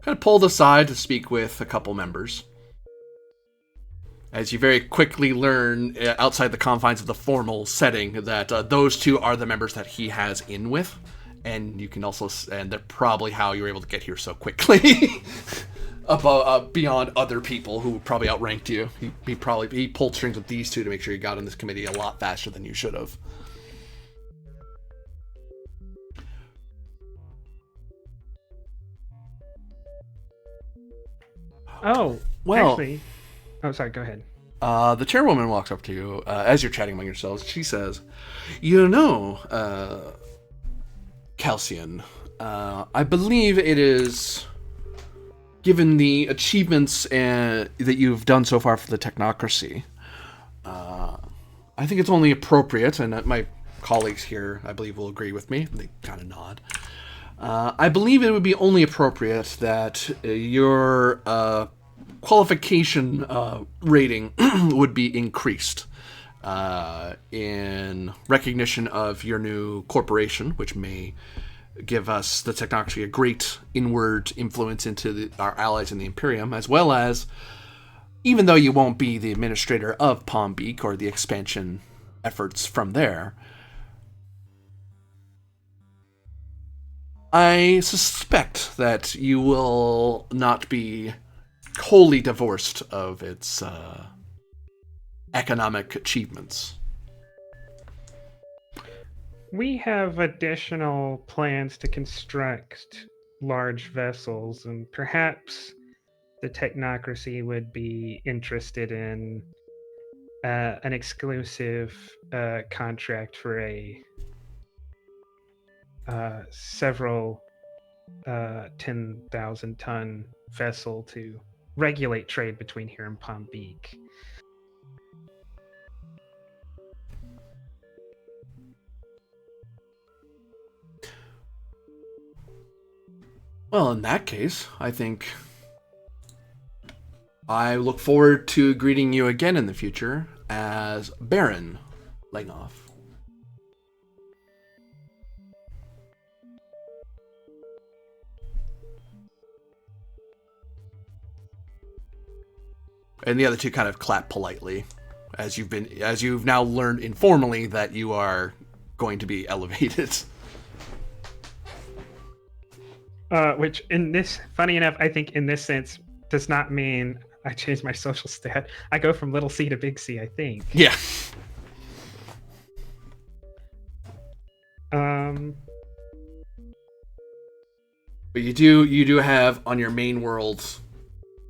of pulled aside to speak with a couple members. As you very quickly learn, outside the confines of the formal setting, that those two are the members that he has in with. And you can also, and they're probably how you were able to get here so quickly. Beyond other people who probably outranked you. He pulled strings with these two to make sure you got on this committee a lot faster than you should have. Oh, well, actually, sorry, go ahead. The chairwoman walks up to you as you're chatting among yourselves. She says, Calcian, I believe it is, given the achievements that you've done so far for the technocracy, I think it's only appropriate, and my colleagues here, I believe, will agree with me. They kind of nod. I believe it would be only appropriate that your qualification rating would be increased in recognition of your new corporation, which may give us, the technocracy, a great inward influence into our allies in the Imperium, as well as, even though you won't be the administrator of Palm Beak or the expansion efforts from there, I suspect that you will not be wholly divorced of its economic achievements. We have additional plans to construct large vessels, and perhaps the technocracy would be interested in an exclusive contract for a several 10,000 ton vessel to regulate trade between here and Palm Beak. Well, in that case, I think I look forward to greeting you again in the future as Baron Langoff. And the other two kind of clap politely, as you've now learned informally that you are going to be elevated. Which, in this, funny enough, I think in this sense does not mean I change my social stat. I go from little C to big C, I think. Yeah. But you do have on your main world,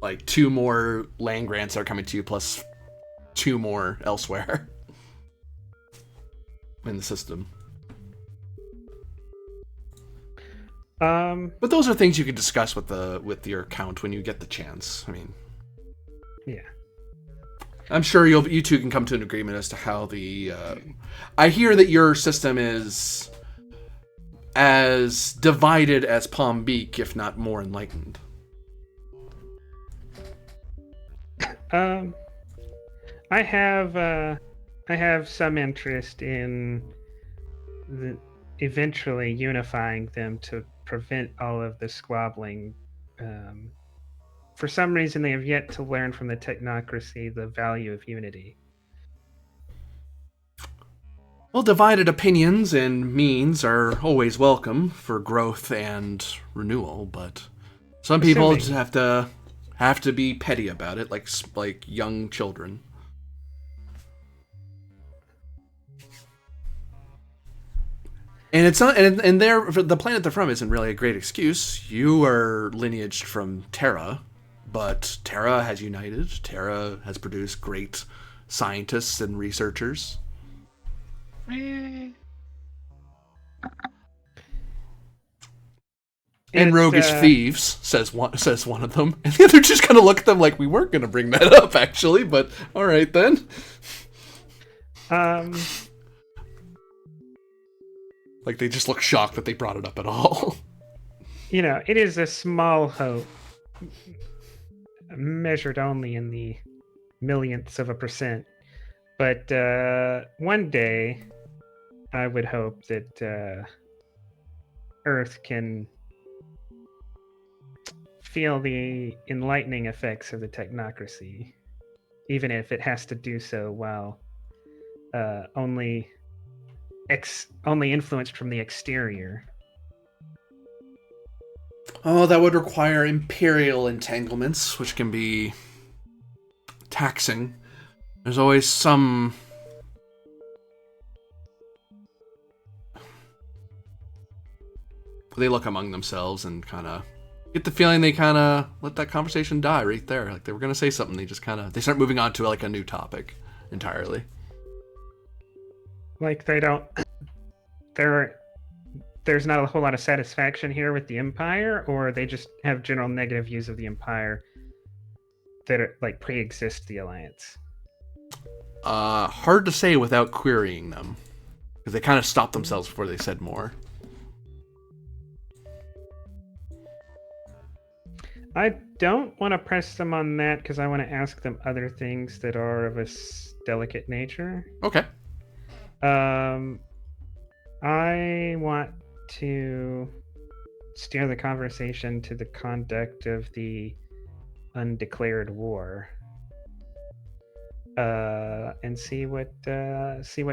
like, 2 more land grants that are coming to you, plus 2 more elsewhere in the system. But those are things you could discuss with your account when you get the chance. I mean, yeah, I'm sure you two can come to an agreement as to how the. I hear that your system is as divided as Palm Beak, if not more enlightened. I have some interest in eventually unifying them to prevent all of the squabbling. For some reason, they have yet to learn from the technocracy the value of unity. Well, divided opinions and means are always welcome for growth and renewal, but some people just have to have to be petty about it, like young children. And it's not, and the planet they're from isn't really a great excuse. You are lineaged from Terra, but Terra has united. Terra has produced great scientists and researchers. And roguish thieves, says one of them, and the other just kind of look at them like, we weren't going to bring that up, actually, but all right then. Like they just look shocked that they brought it up at all. It is a small hope, measured only in the millionths of a percent. But one day, I would hope that Earth can feel the enlightening effects of the technocracy, even if it has to do so while only influenced from the exterior. Oh, that would require imperial entanglements, which can be taxing. There's always some... They look among themselves and kind of get the feeling they kind of let that conversation die right there. Like they were going to say something, they start moving on to like a new topic entirely. Like there's not a whole lot of satisfaction here with the Empire, or they just have general negative views of the Empire that are, like, pre-exist the Alliance. Hard to say without querying them, because they kind of stopped themselves before they said more. I don't want to press them on that because I want to ask them other things that are of a delicate nature. Okay. I want to steer the conversation to the conduct of the undeclared war, and see what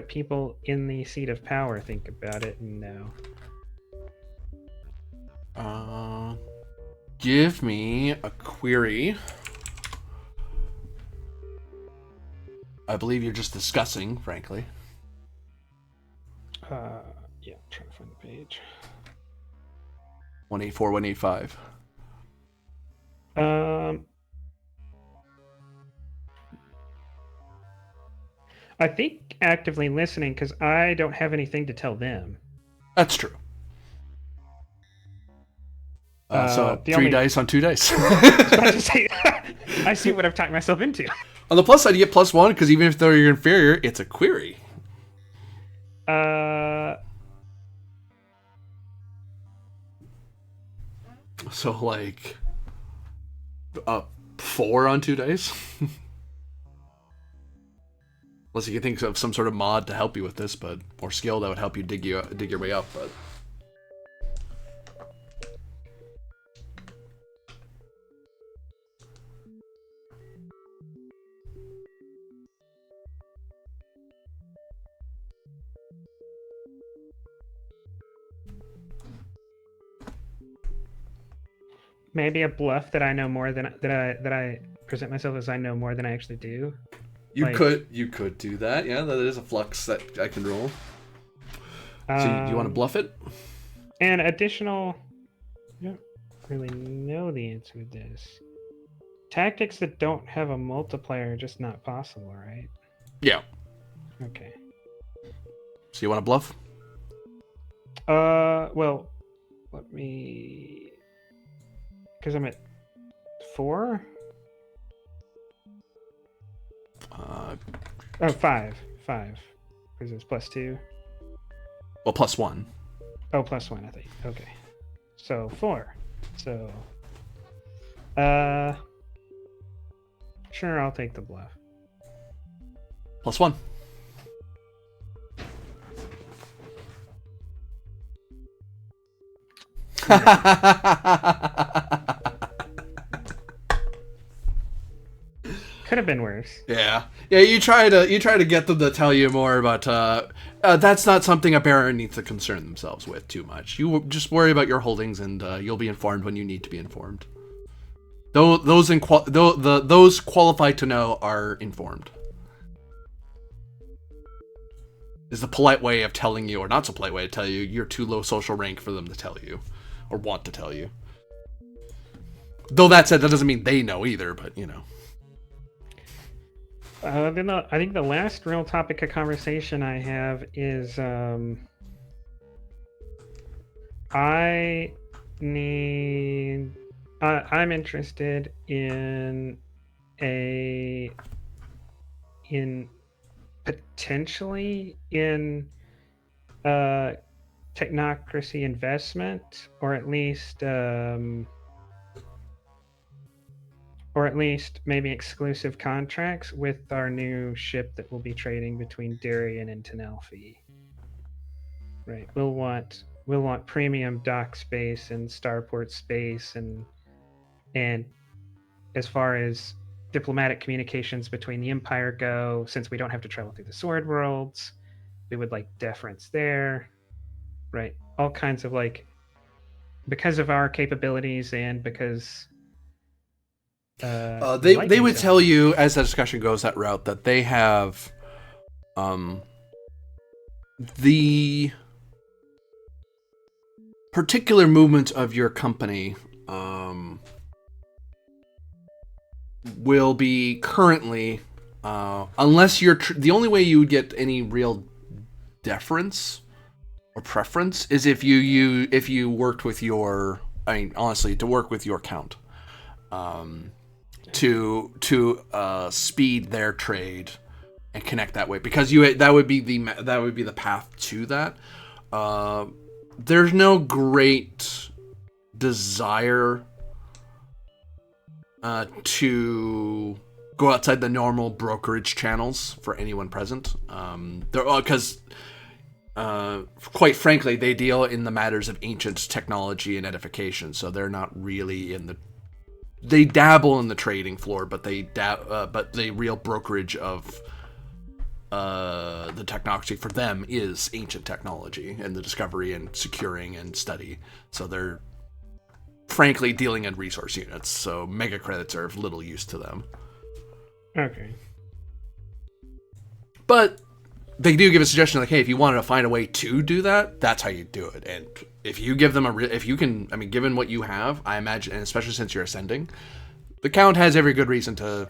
people in the seat of power think about it and know. Give me a query. I believe you're just discussing, frankly. Yeah, I'm trying to find the page. 184, 185. I think actively listening because I don't have anything to tell them. That's true. So 3 dice on 2 dice. I see what I've talked myself into. On the plus side, you get +1 because even if you're inferior, it's a query. So like 4 on 2 dice. Unless you can think of some sort of mod to help you with this, but or skill that would help you dig your way up. But maybe a bluff that I know more than that I present myself as I know more than I actually do. You could do that. Yeah, that is a flux that I can roll. So do you want to bluff it? And additional, I don't really know the answer to this. Tactics that don't have a multiplier are just not possible, right? Yeah. Okay. So you want to bluff? Well, let me... Because I'm at 4? 5. Because it's +2. Well, +1. Oh, +1, I think. Okay. So 4. So, sure, I'll take the bluff. +1. Could have been worse. Yeah. You try to get them to tell you more, but that's not something a baron needs to concern themselves with too much. You just worry about your holdings, and you'll be informed when you need to be informed. Those qualified to know are informed. Is the polite way of telling you, or not so polite way to tell you, you're too low social rank for them to tell you, or want to tell you. Though that said, that doesn't mean they know either, but you know. Then I think the last real topic of conversation I have is I'm interested in potentially in technocracy investment, or at least maybe exclusive contracts with our new ship that will be trading between Darien and Tenelfi. Right. We'll want premium dock space and starport space, and as far as diplomatic communications between the Empire go, since we don't have to travel through the Sword Worlds, we would like deference there. Right. All kinds of because of our capabilities and because they would tell you as the discussion goes that route that they have the particular movement of your company will be currently unless you're the only way you would get any real deference or preference is if you worked with your, I mean honestly, to work with your count to speed their trade and connect that way, because that would be the path to that. There's no great desire to go outside the normal brokerage channels for anyone present. Because quite frankly, they deal in the matters of ancient technology and edification, so they're not really they dabble in the trading floor, but but the real brokerage of the technology for them is ancient technology and the discovery and securing and study. So they're frankly dealing in resource units, so mega credits are of little use to them. Okay. But they do give a suggestion like, hey, if you wanted to find a way to do that, that's how you do it. And if you give them if you can, I mean, given what you have, I imagine, and especially since you're ascending, the Count has every good reason to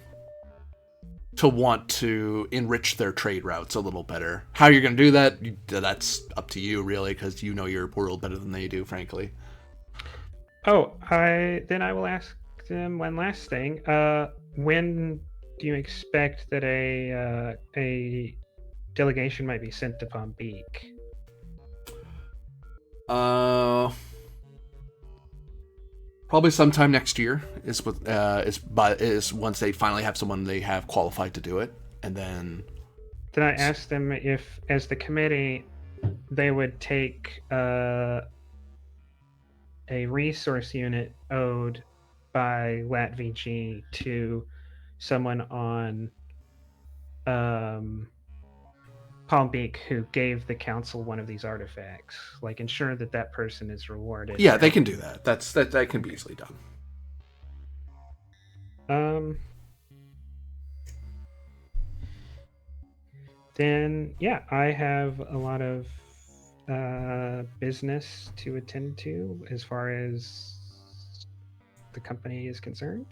want to enrich their trade routes a little better. How you're going to do that, that's up to you, really, because you know your world better than they do, frankly. Oh, I will ask them one last thing. When do you expect that a delegation might be sent to Palm Beak? Probably sometime next year is once they finally have someone they have qualified to do it, and then. Then I asked them if, as the committee, they would take a resource unit owed by LatVG to someone on Palm Beak who gave the council one of these artifacts, like ensure that person is rewarded. Yeah, they can do that. That can be easily done. Then yeah, I have a lot of business to attend to as far as the company is concerned.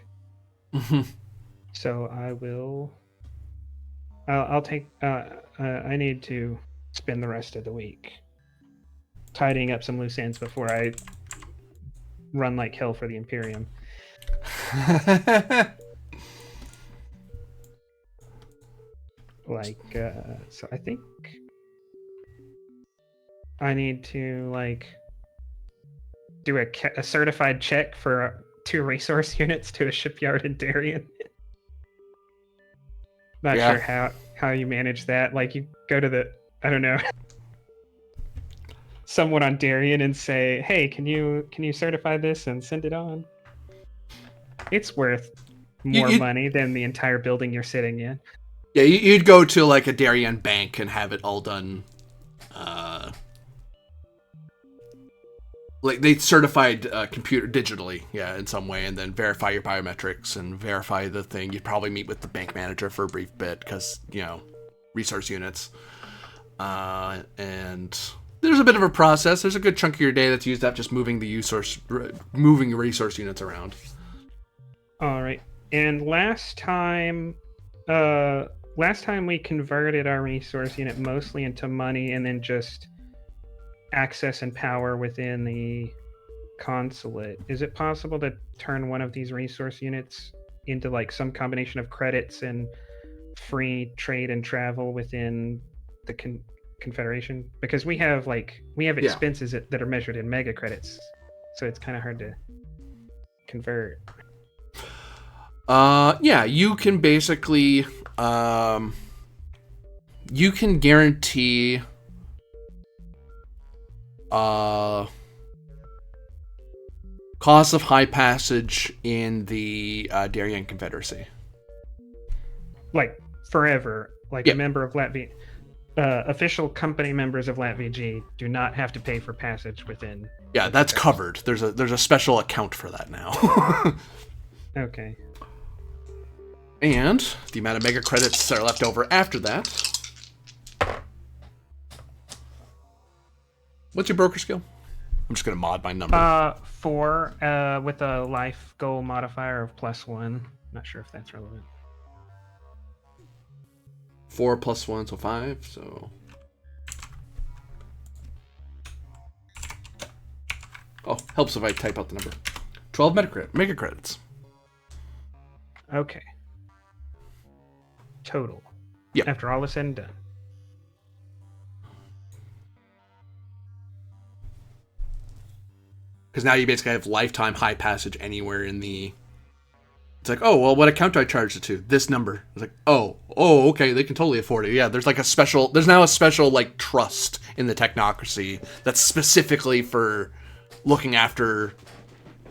So I'll take. I need to spend the rest of the week tidying up some loose ends before I run like hell for the Imperium. So I think I need to do a certified check for 2 resource units to a shipyard in Darien. Not sure how you manage that. Like, you go to I don't know, someone on Darien and say, "Hey, can you certify this and send it on?" It's worth more money than the entire building you're sitting in. Yeah, you'd go to like a Darien bank and have it all done. like they certified computer digitally, yeah, in some way, and then verify your biometrics and verify the thing. You'd probably meet with the bank manager for a brief bit because resource units, and there's a bit of a process. There's a good chunk of your day that's used up just moving resource units around. All right. And last time we converted our resource unit mostly into money and then just access and power within the consulate. Is it possible to turn one of these resource units into like some combination of credits and free trade and travel within the Confederation? Because we have expenses that are measured in mega credits, so it's kind of hard to convert. Yeah, you can basically you can guarantee cost of high passage in the Darien Confederacy. Like forever, like Yeah. a member of Latvia. Official company members of LatVG do not have to pay for passage within. Yeah, that's covered. There's a special account for that now. Okay. And the amount of mega credits that are left over after that. What's your broker skill? I'm just gonna mod my number. 4 with a life goal modifier of +1. Not sure if that's relevant. 4 plus 1, so 5. So. Oh, helps if I type out the number. 12 mega credits. Okay. Total. Yep. After all is said and done. Because now you basically have lifetime high passage anywhere in the. It's like, oh, well, what account do I charge it to? This number. It's like, oh, okay, they can totally afford it. Yeah, there's now a special, like, trust in the technocracy that's specifically for looking after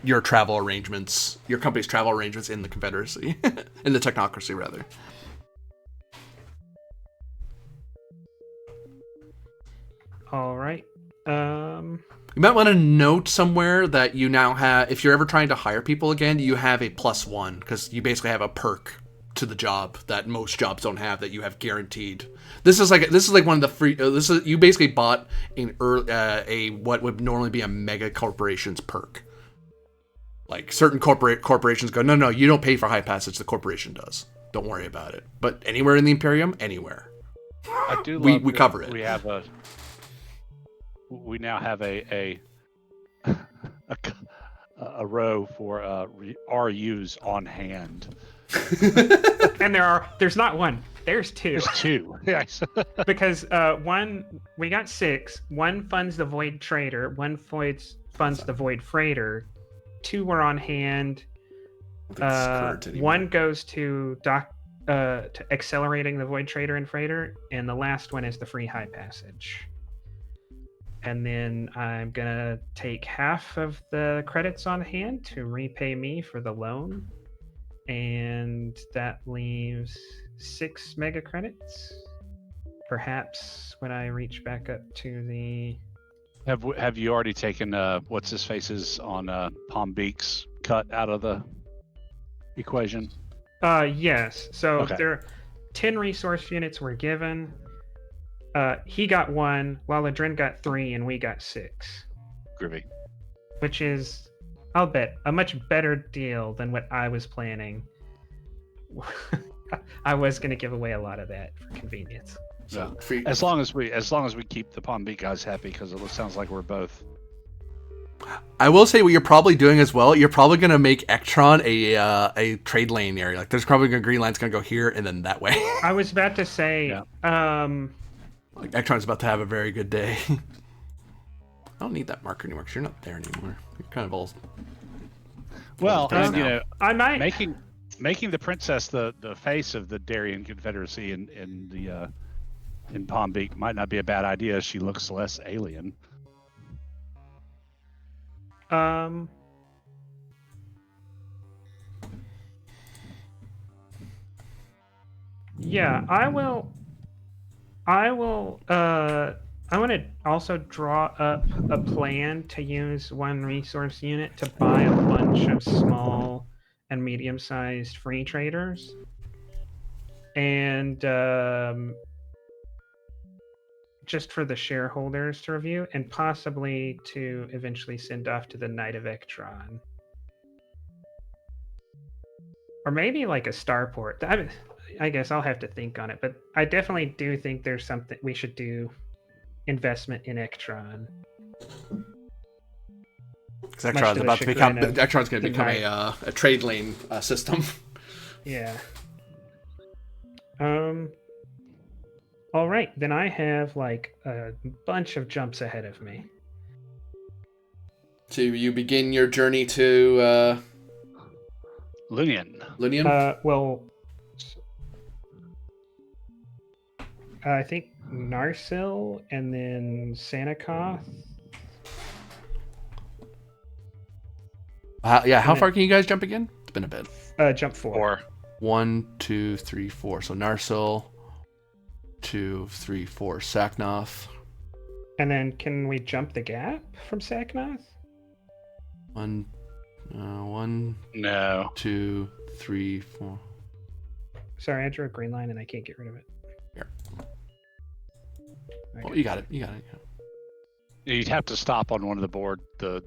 your travel arrangements, your company's travel arrangements in the Confederacy. In the technocracy, rather. All right. You might want to note somewhere that you now have, if you're ever trying to hire people again, you have a +1 because you basically have a perk to the job that most jobs don't have that you have guaranteed. This is like one of the free. You basically bought what would normally be a mega corporation's perk. Like certain corporations go, no, you don't pay for high passage. The corporation does. Don't worry about it. But anywhere in the Imperium, anywhere. I do. We cover it. We now have a row for RUs on hand. And there's not one. There's 2. There's 2. Yes. Because one, we got 6. One funds the Void Trader. One funds the Void Freighter. 2 were on hand. One goes to accelerating the Void Trader and Freighter, and the last one is the free high passage. And then I'm gonna take half of the credits on hand to repay me for the loan, and that leaves 6 mega credits. Perhaps when I reach back up to the. Have you already taken what's his face's on Palm Beak's cut out of the equation? Yes. So Okay. there 10 resource units were given. He got 1, while Adrin got 3, and we got 6. Groovy. Which is, I'll bet, a much better deal than what I was planning. I was going to give away a lot of that for convenience. So as long as we keep the Palm Beak guys happy, because it sounds like we're both. I will say what you're probably doing as well. You're probably going to make Ektron a trade lane area. Like there's probably a green line's going to go here and then that way. I was about to say, like Ektron's about to have a very good day. I don't need that marker anymore because you're not there anymore. You're kind of all. Well, and, I might making the princess the face of the Darien Confederacy in Palm Beak might not be a bad idea. She looks less alien. Yeah, I will I want to also draw up a plan to use one resource unit to buy a bunch of small and medium-sized free traders, and just for the shareholders to review, and possibly to eventually send off to the Knight of Ectron. Or maybe like a starport. I guess I'll have to think on it, but I definitely do think there's something we should do. Investment in Ectron. Because Ectron's about to become. Ectron's going to become a trade lane system. Yeah. All right, then I have like a bunch of jumps ahead of me. So you begin your journey to Lunian. Well, I think Narsil and then Sanakoth. How far can you guys jump again? It's been a bit. Jump 4. 1, 2, 3, 4. So Narsil, 2, 3, 4. Saknoth. And then can we jump the gap from Saknoth? 1, no. 2, 3, 4. Sorry, I drew a green line and I can't get rid of it. Here. Oh, you got it. You'd have to stop on one of the board. You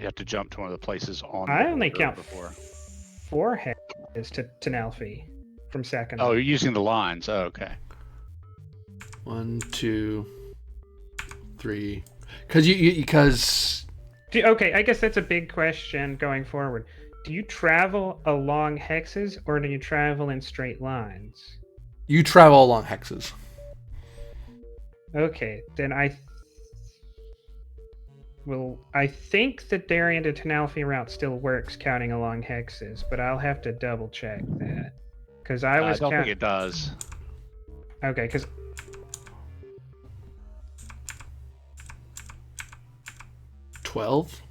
have to jump to one of the places on. I only count before 4 heads to Nalfi from Sakanoth. Oh, you're using the lines. Oh, okay. 1, 2, 3. Because. Okay, I guess that's a big question going forward. Do you travel along hexes or do you travel in straight lines? You travel along hexes. Okay, then I think the Darien to Tenalfi route still works counting along hexes, but I'll have to double check that. Because I don't think it does. Okay, because 12.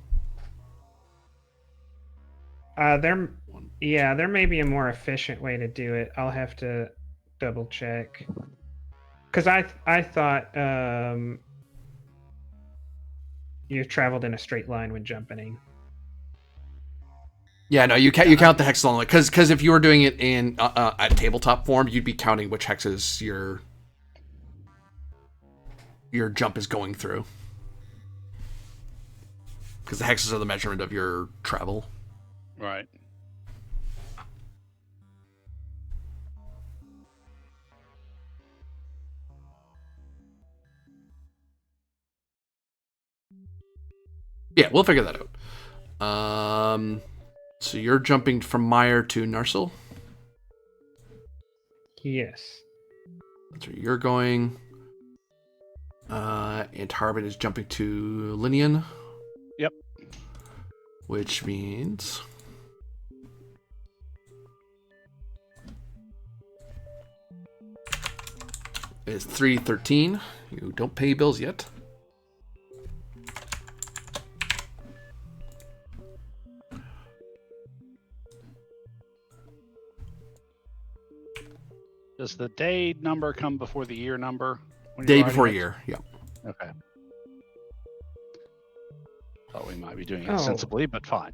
There may be a more efficient way to do it. I'll have to double check. Because I thought you traveled in a straight line when jumping. Yeah, no, you count the hex along, because if you were doing it in at tabletop form, you'd be counting which hexes your jump is going through, because the hexes are the measurement of your travel. Right. Yeah, we'll figure that out. So you're jumping from Meyer to Narsil? Yes. That's where you're going. And Harbin is jumping to Linian. Yep. Which means... it's 3:13. You don't pay bills yet. Does the day number come before the year number? Day before year, yeah. Okay. Thought we might be doing it sensibly, but fine.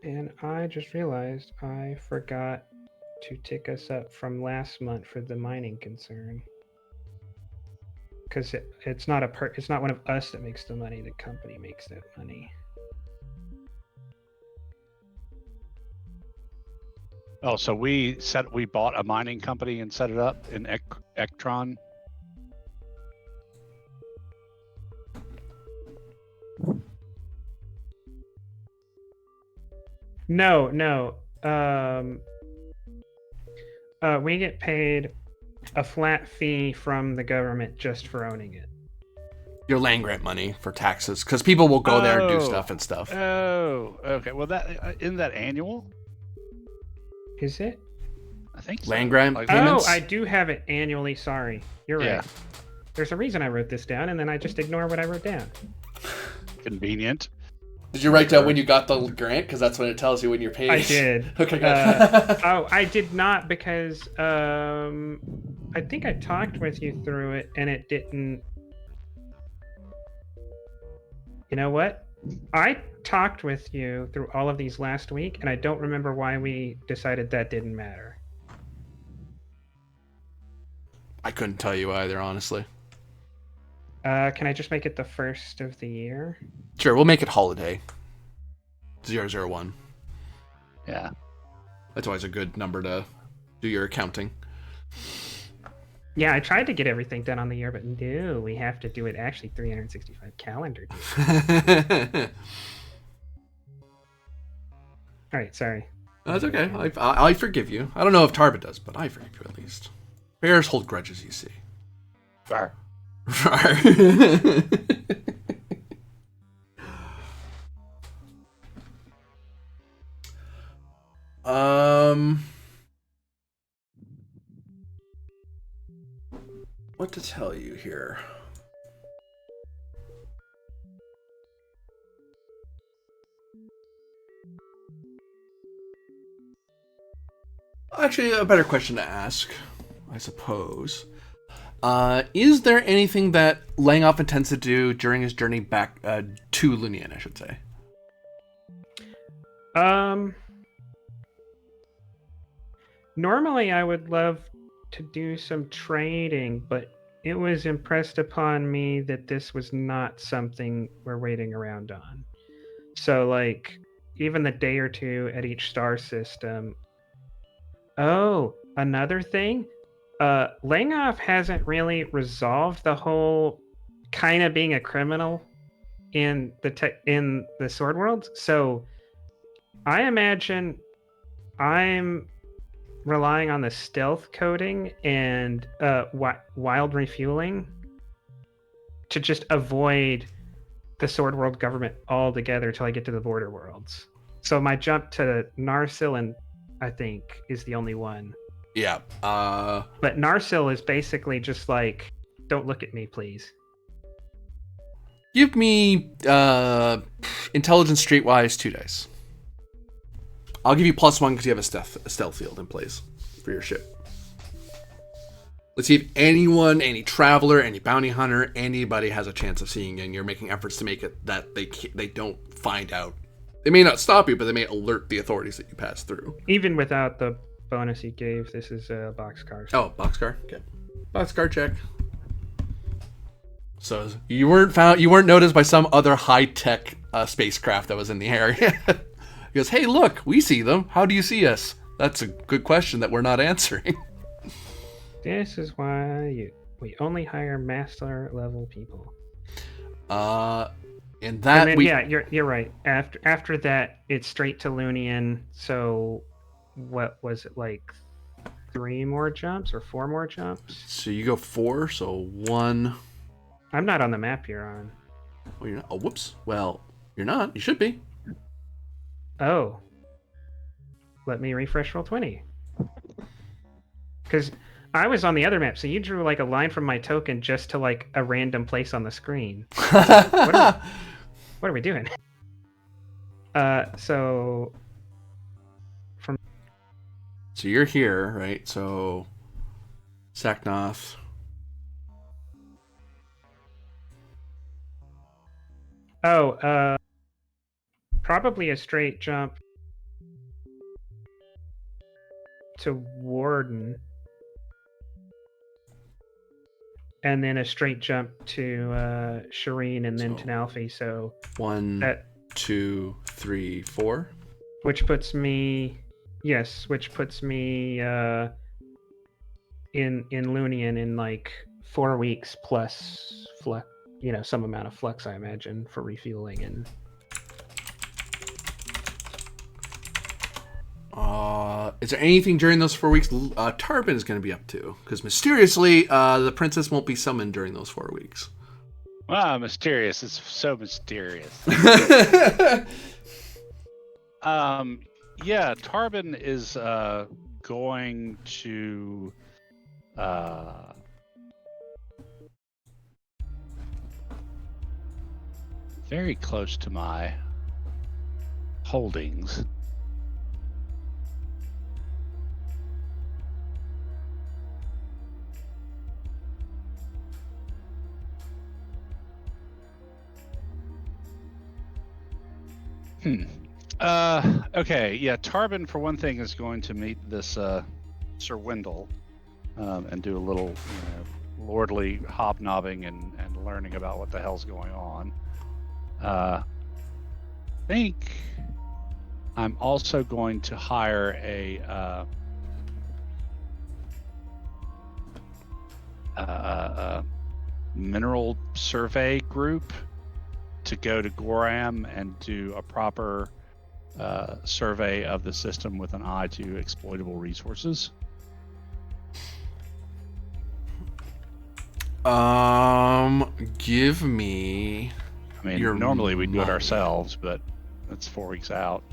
And I just realized I forgot to tick us up from last month for the mining concern. Because it's not it's not one of us that makes the money, the company makes that money. Oh, so we bought a mining company and set it up in Ectron. No. We get paid a flat fee from the government just for owning it. Your land grant money for taxes, because people will go there and do stuff and stuff. Oh, okay. Well, that isn't that annual? Is it? I think so. Land grant payments? Oh, I do have it annually. Sorry. You're right. Yeah. There's a reason I wrote this down, and then I just ignore what I wrote down. Convenient. Did you write down when you got the grant? Because that's when it tells you when you're paid. I did. Okay, good. I did not, because I think I talked with you through it, and it didn't You know what? I talked with you through all of these last week, and I don't remember why we decided that didn't matter. I couldn't tell you either, honestly. Can I just make it the first of the year? Sure, we'll make it holiday. 001. Yeah. That's always a good number to do your accounting. Yeah, I tried to get everything done on the year, but no, we have to do it actually 365 calendar days. All right, sorry. That's okay. I forgive you. I don't know if Tarba does, but I forgive you at least. Bears hold grudges, you see. Fair. What to tell you here? Actually, a better question to ask, I suppose. Is there anything that Langoff intends to do during his journey back to Lunian, I should say? Normally I would love to do some trading, but it was impressed upon me that this was not something we're waiting around on. So, like, even the day or two at each star system. Oh, another thing? Langoff hasn't really resolved the whole kind of being a criminal in the Sword World. So, I imagine I'm relying on the stealth coding and wild refueling to just avoid the Sword World government altogether till I get to the border worlds. So my jump to Narsil, and I think, is the only one. Yeah. But Narsil is basically just like, don't look at me, please. Give me intelligence streetwise 2 days. I'll give you +1 because you have a stealth field in place for your ship. Let's see if anyone, any traveler, any bounty hunter, anybody has a chance of seeing you, and you're making efforts to make it that they don't find out. They may not stop you, but they may alert the authorities that you pass through. Even without the bonus he gave, this is a boxcar. Oh, boxcar. Okay, boxcar check. So you weren't noticed by some other high-tech spacecraft that was in the area. He goes, hey, look, we see them. How do you see us? That's a good question that we're not answering. This is why we only hire master level people. And then, yeah, you're right. After that, it's straight to Lunian. So, what was it, like 3 more jumps or 4 more jumps? So you go 4. So 1. I'm not on the map you're on. Oh, you're not. Oh, whoops. Well, you're not. You should be. Oh. Let me refresh Roll20. Because I was on the other map, so you drew like a line from my token just to like a random place on the screen. What are we doing? So you're here, right? So Saknoth. Oh, probably a straight jump to Warden. And then a straight jump to Shireen and then to Nalfi. So 1, 2, 3, 4. Which puts me in Lunian in like 4 weeks plus flux, some amount of flux, I imagine, for refueling and. Is there anything during those 4 weeks Tarpon is going to be up to? Because mysteriously, the princess won't be summoned during those 4 weeks. Wow, mysterious. It's so mysterious. Yeah, Tarbin is going to very close to my holdings. Okay. Yeah. Tarbin, for one thing, is going to meet this Sir Wendell and do a little, lordly hobnobbing and learning about what the hell's going on. I think I'm also going to hire a mineral survey group to go to Goram and do a proper survey of the system with an eye to exploitable resources. Give me. I mean, your normally we do it money. ourselves, but that's 4 weeks out.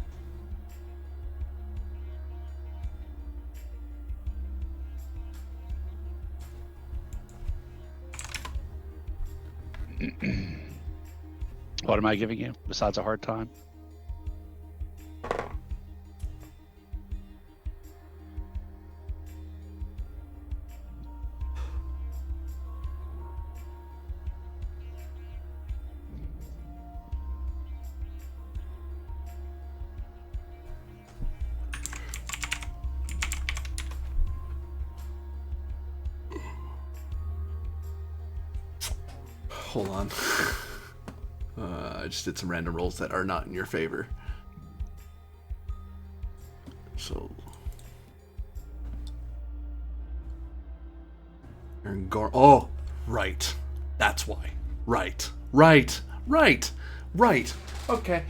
What am I giving you besides a hard time? Hold on. I just did some random rolls that are not in your favor. So. Oh, right. That's why. Right. Okay.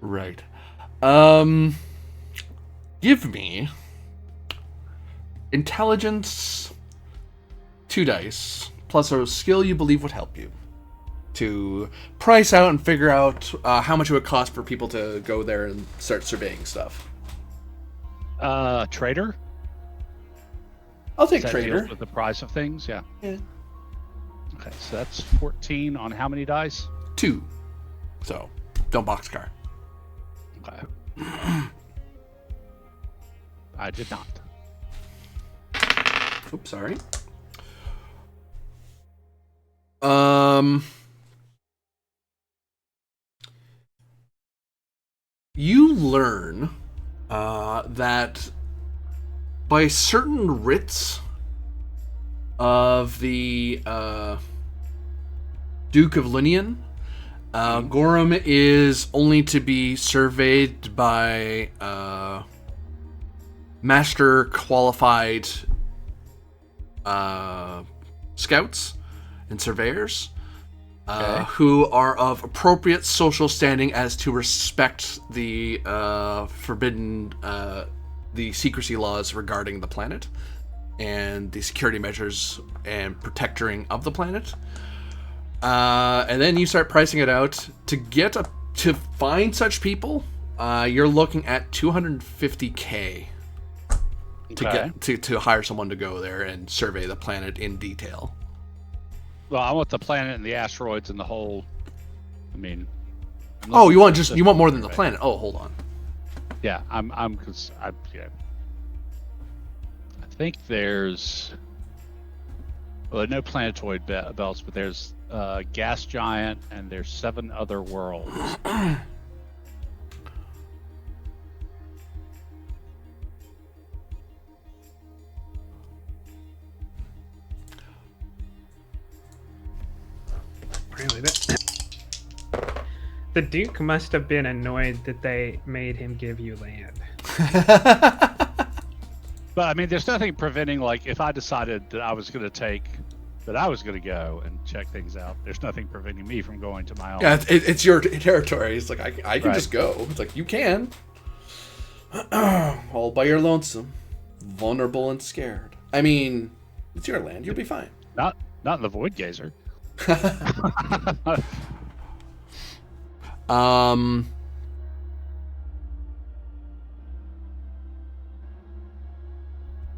Right. Give me intelligence, 2 dice, plus a skill you believe would help you to price out and figure out how much it would cost for people to go there and start surveying stuff. Trader? I'll take That trader. deals with the price of things, yeah. Yeah. Okay, so that's 14 on how many dice? 2. So, don't boxcar. Okay. I did not. Oops, sorry. You learn that by certain writs of the Duke of Linian, Gorham is only to be surveyed by master qualified scouts and surveyors who are of appropriate social standing as to respect the forbidden, the secrecy laws regarding the planet and the security measures and protectoring of the planet. And then you start pricing it out to find such people. You're looking at 250K to hire someone to go there and survey the planet in detail. Well, I want the planet and the asteroids and the whole. I mean. Oh, you want more than the planet? Oh, hold on. Yeah, because I think there's. Well, there are no planetoid belts, but there's gas giant, and there's 7 other worlds. Really, the Duke must have been annoyed that they made him give you land. But I mean, there's nothing preventing, like, if I decided that I was going to go and check things out, there's nothing preventing me from going to my own. Yeah, it's your territory. It's like, I can just go. It's like, you can. All by your lonesome. Vulnerable and scared. I mean, it's your land. You'll be fine. Not in the Void Gazer.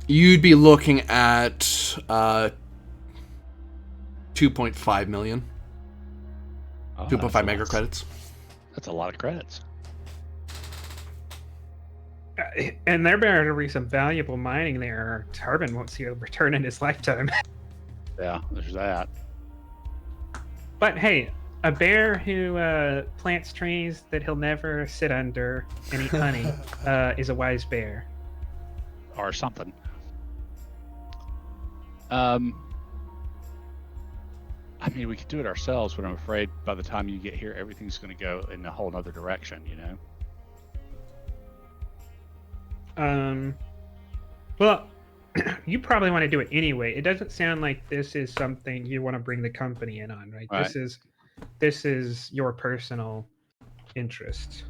You'd be looking at 2.5 million. 2.5 mega credits. That's a lot of credits. And there better be some valuable mining there, or Tarbin won't see a return in his lifetime. Yeah, there's that. But hey, a bear who plants trees that he'll never sit under and eat honey is a wise bear. Or something. I mean, we could do it ourselves, but I'm afraid by the time you get here, everything's going to go in a whole other direction, you know? Well, you probably want to do it anyway. It doesn't sound like this is something you want to bring the company in on, right? Right. This is your personal interest.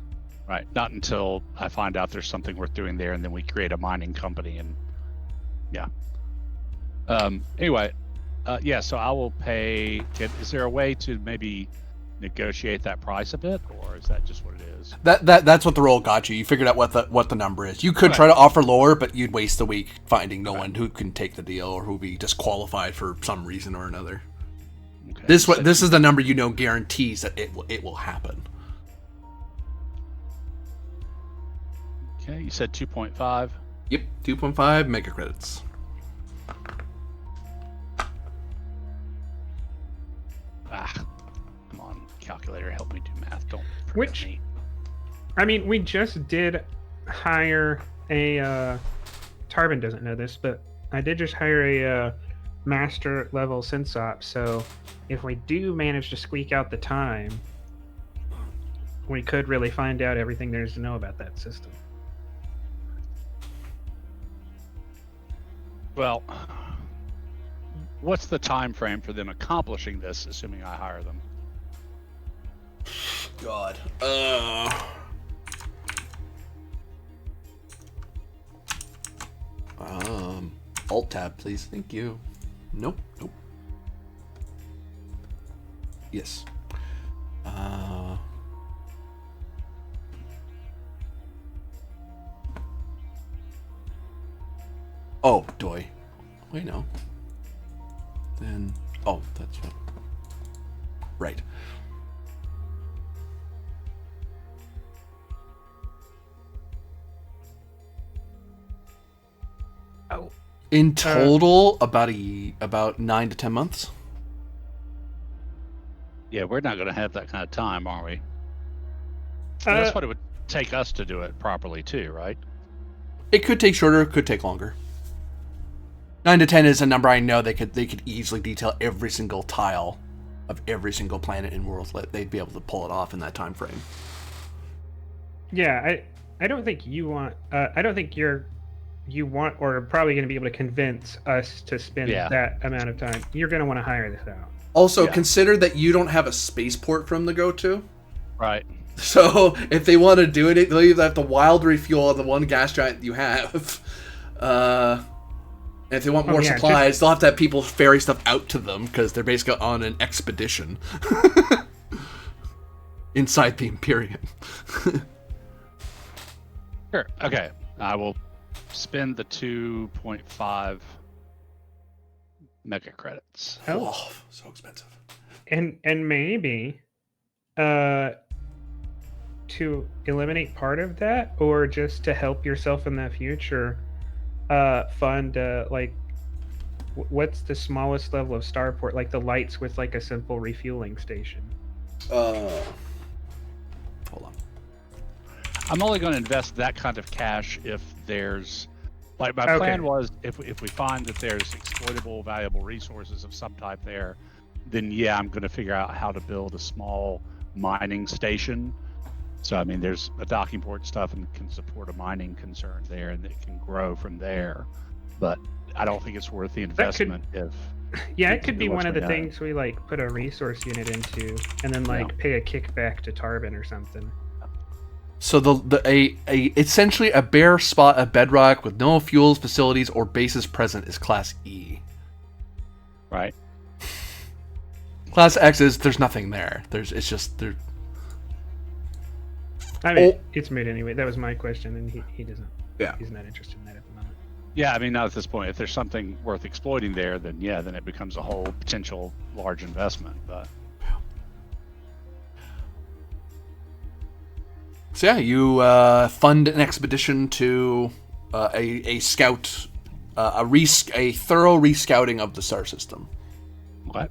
Right. Not until I find out there's something worth doing there, and then we create a mining company, and yeah. Anyway, yeah. So I will pay. Is there a way to maybe negotiate that price a bit, or is that just what it is? That's what the roll got you. You figured out what the number is. You could try to offer lower, but you'd waste the week finding no one who can take the deal or who would be disqualified for some reason or another. Okay. This is the number you know guarantees that it will happen. Okay, you said 2.5. Yep, 2.5 mega credits. Come on, calculator, help me do math. Don't forget Which, me. I mean, we just did hire a. Tarbin doesn't know this, but I did just hire a master level synsop. So if we do manage to squeak out the time, we could really find out everything there is to know about that system. Well, what's the time frame for them accomplishing this, assuming I hire them? God. Alt tab, please. Thank you. Nope. Yes. Oh, doy. Wait, no. Then, that's what. Right. Oh. In total, about 9 to 10 months. Yeah, we're not going to have that kind of time, are we? That's what it would take us to do it properly, too, right? It could take shorter, it could take longer. 9 to 10 is a number I know they could easily detail every single tile of every single planet in world. They'd be able to pull it off in that time frame. Yeah, I don't think you want. I don't think you want or are probably going to be able to convince us to spend that amount of time. You're going to want to hire this out. Also, consider that you don't have a spaceport for them to go to. Right. So if they want to do it, they'll either have to wild refuel on the one gas giant you have. And if they want more supplies, they'll have to have people ferry stuff out to them because they're basically on an expedition inside the Imperium. Sure. Okay. I will spend the 2.5 mega credits. Oh, so expensive. And maybe to eliminate part of that, or just to help yourself in the future, fund like what's the smallest level of starport, like the lights with like a simple refueling station. Hold on. I'm only going to invest that kind of cash if there's, like, my plan was if we find that there's exploitable, valuable resources of some type there, then I'm going to figure out how to build a small mining station. So I mean, there's a docking port stuff and can support a mining concern there, and it can grow from there. But I don't think it's worth the investment it could be one of the things we like put a resource unit into, and then pay a kickback to Tarbin or something. So essentially a bare spot of bedrock with no fuels, facilities, or bases present is Class E. Right. Class X is there's nothing there. It's just there. I mean, it's moot anyway. That was my question, and he doesn't. Yeah. He's not interested in that at the moment. Yeah, I mean, not at this point. If there's something worth exploiting there, then then it becomes a whole potential large investment. But So yeah, you fund an expedition to a scout, a thorough rescouting of the star system. What?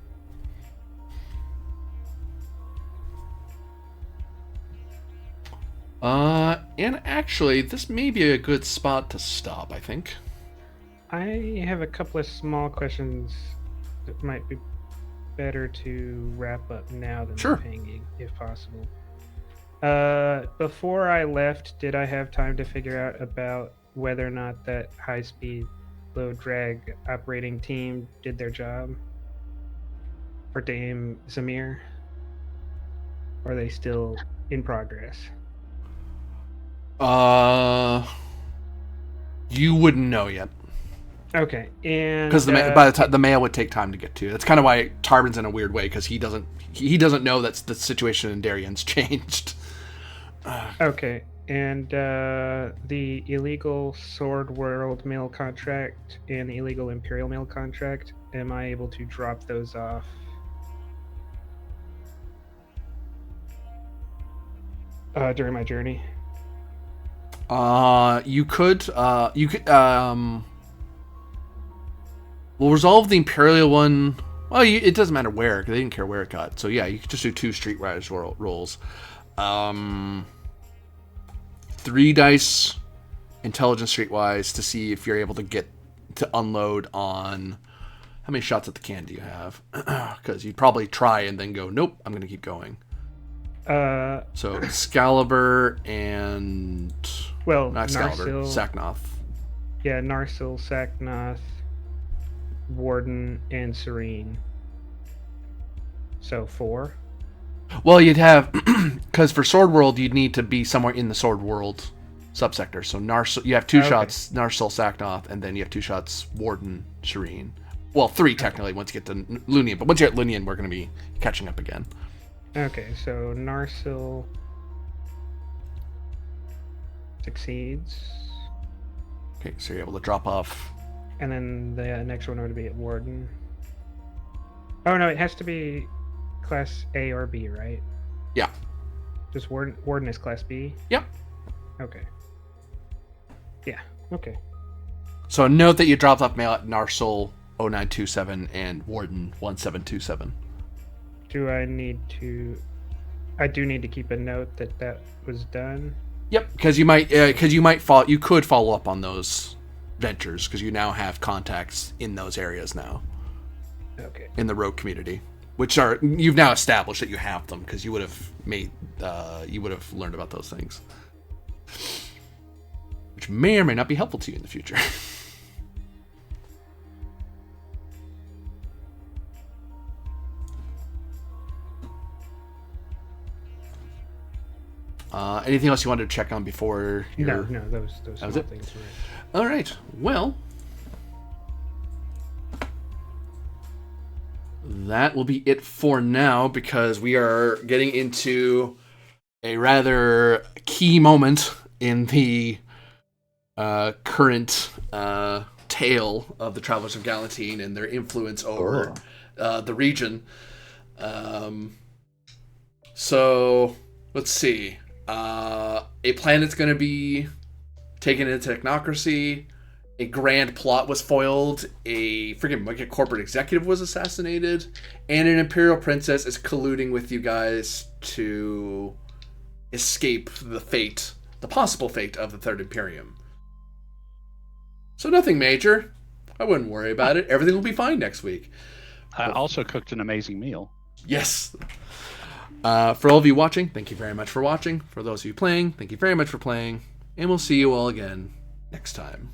And actually, this may be a good spot to stop, I think. I have a couple of small questions that might be better to wrap up now than Sure. the pinging, if possible. Before I left, did I have time to figure out about whether or not that high-speed, low-drag operating team did their job? For Dame Zamir? Or are they still in progress? You wouldn't know yet. Okay, and Because by the time the mail would take time to get to. That's kind of why Tarbin's in a weird way, because he doesn't know that the situation in Darien's changed. okay, and the illegal Sword World mail contract and the illegal Imperial mail contract, am I able to drop those off? During my journey? You could we'll resolve the Imperial one. Well, it doesn't matter where, because they didn't care where it got. So yeah, you could just do 2 Streetwise rolls. 3 dice intelligence Streetwise to see if you're able to get to unload on. How many shots at the can do you have? Because you'd probably try and then go, nope, I'm going to keep going. So Excalibur and not Excalibur, Narsil, Saknoth. Yeah, Narsil, Saknoth, Warden, and Serene. So 4. Well, you'd have, because for Sword World, you'd need to be somewhere in the Sword World subsector. So Narsil, you have 2 shots, Narsil, Saknoth, and then you have 2 shots, Warden, Serene. Well, 3 technically once you get to Lunian, but once you're at Lunian, we're going to be catching up again. Okay, so Narsil succeeds. Okay, so you're able to drop off. And then the next one would be at Warden. Oh no, it has to be class A or B, right? Yeah. Just Warden is class B? Yep. Okay. Yeah, okay. So note that you dropped off mail at Narsil 0927 and Warden 1727. Do I need to... I do need to keep a note that was done? Yep, because you could follow up on those ventures, because you now have contacts in those areas now. Okay. In the rogue community, which are, you've now established that you have them, because you would have learned about those things, which may or may not be helpful to you in the future. Anything else you wanted to check on before your... No, those small things were... All right, well, that will be it for now, because we are getting into a rather key moment in the current tale of the Travelers of Galatine and their influence over the region. So, let's see. A planet's going to be taken into technocracy. A grand plot was foiled. A corporate executive was assassinated. And an imperial princess is colluding with you guys to escape the possible fate of the Third Imperium. So nothing major. I wouldn't worry about it. Everything will be fine next week. I also cooked an amazing meal. Yes. For all of you watching, thank you very much for watching. For those of you playing, thank you very much for playing. And we'll see you all again next time.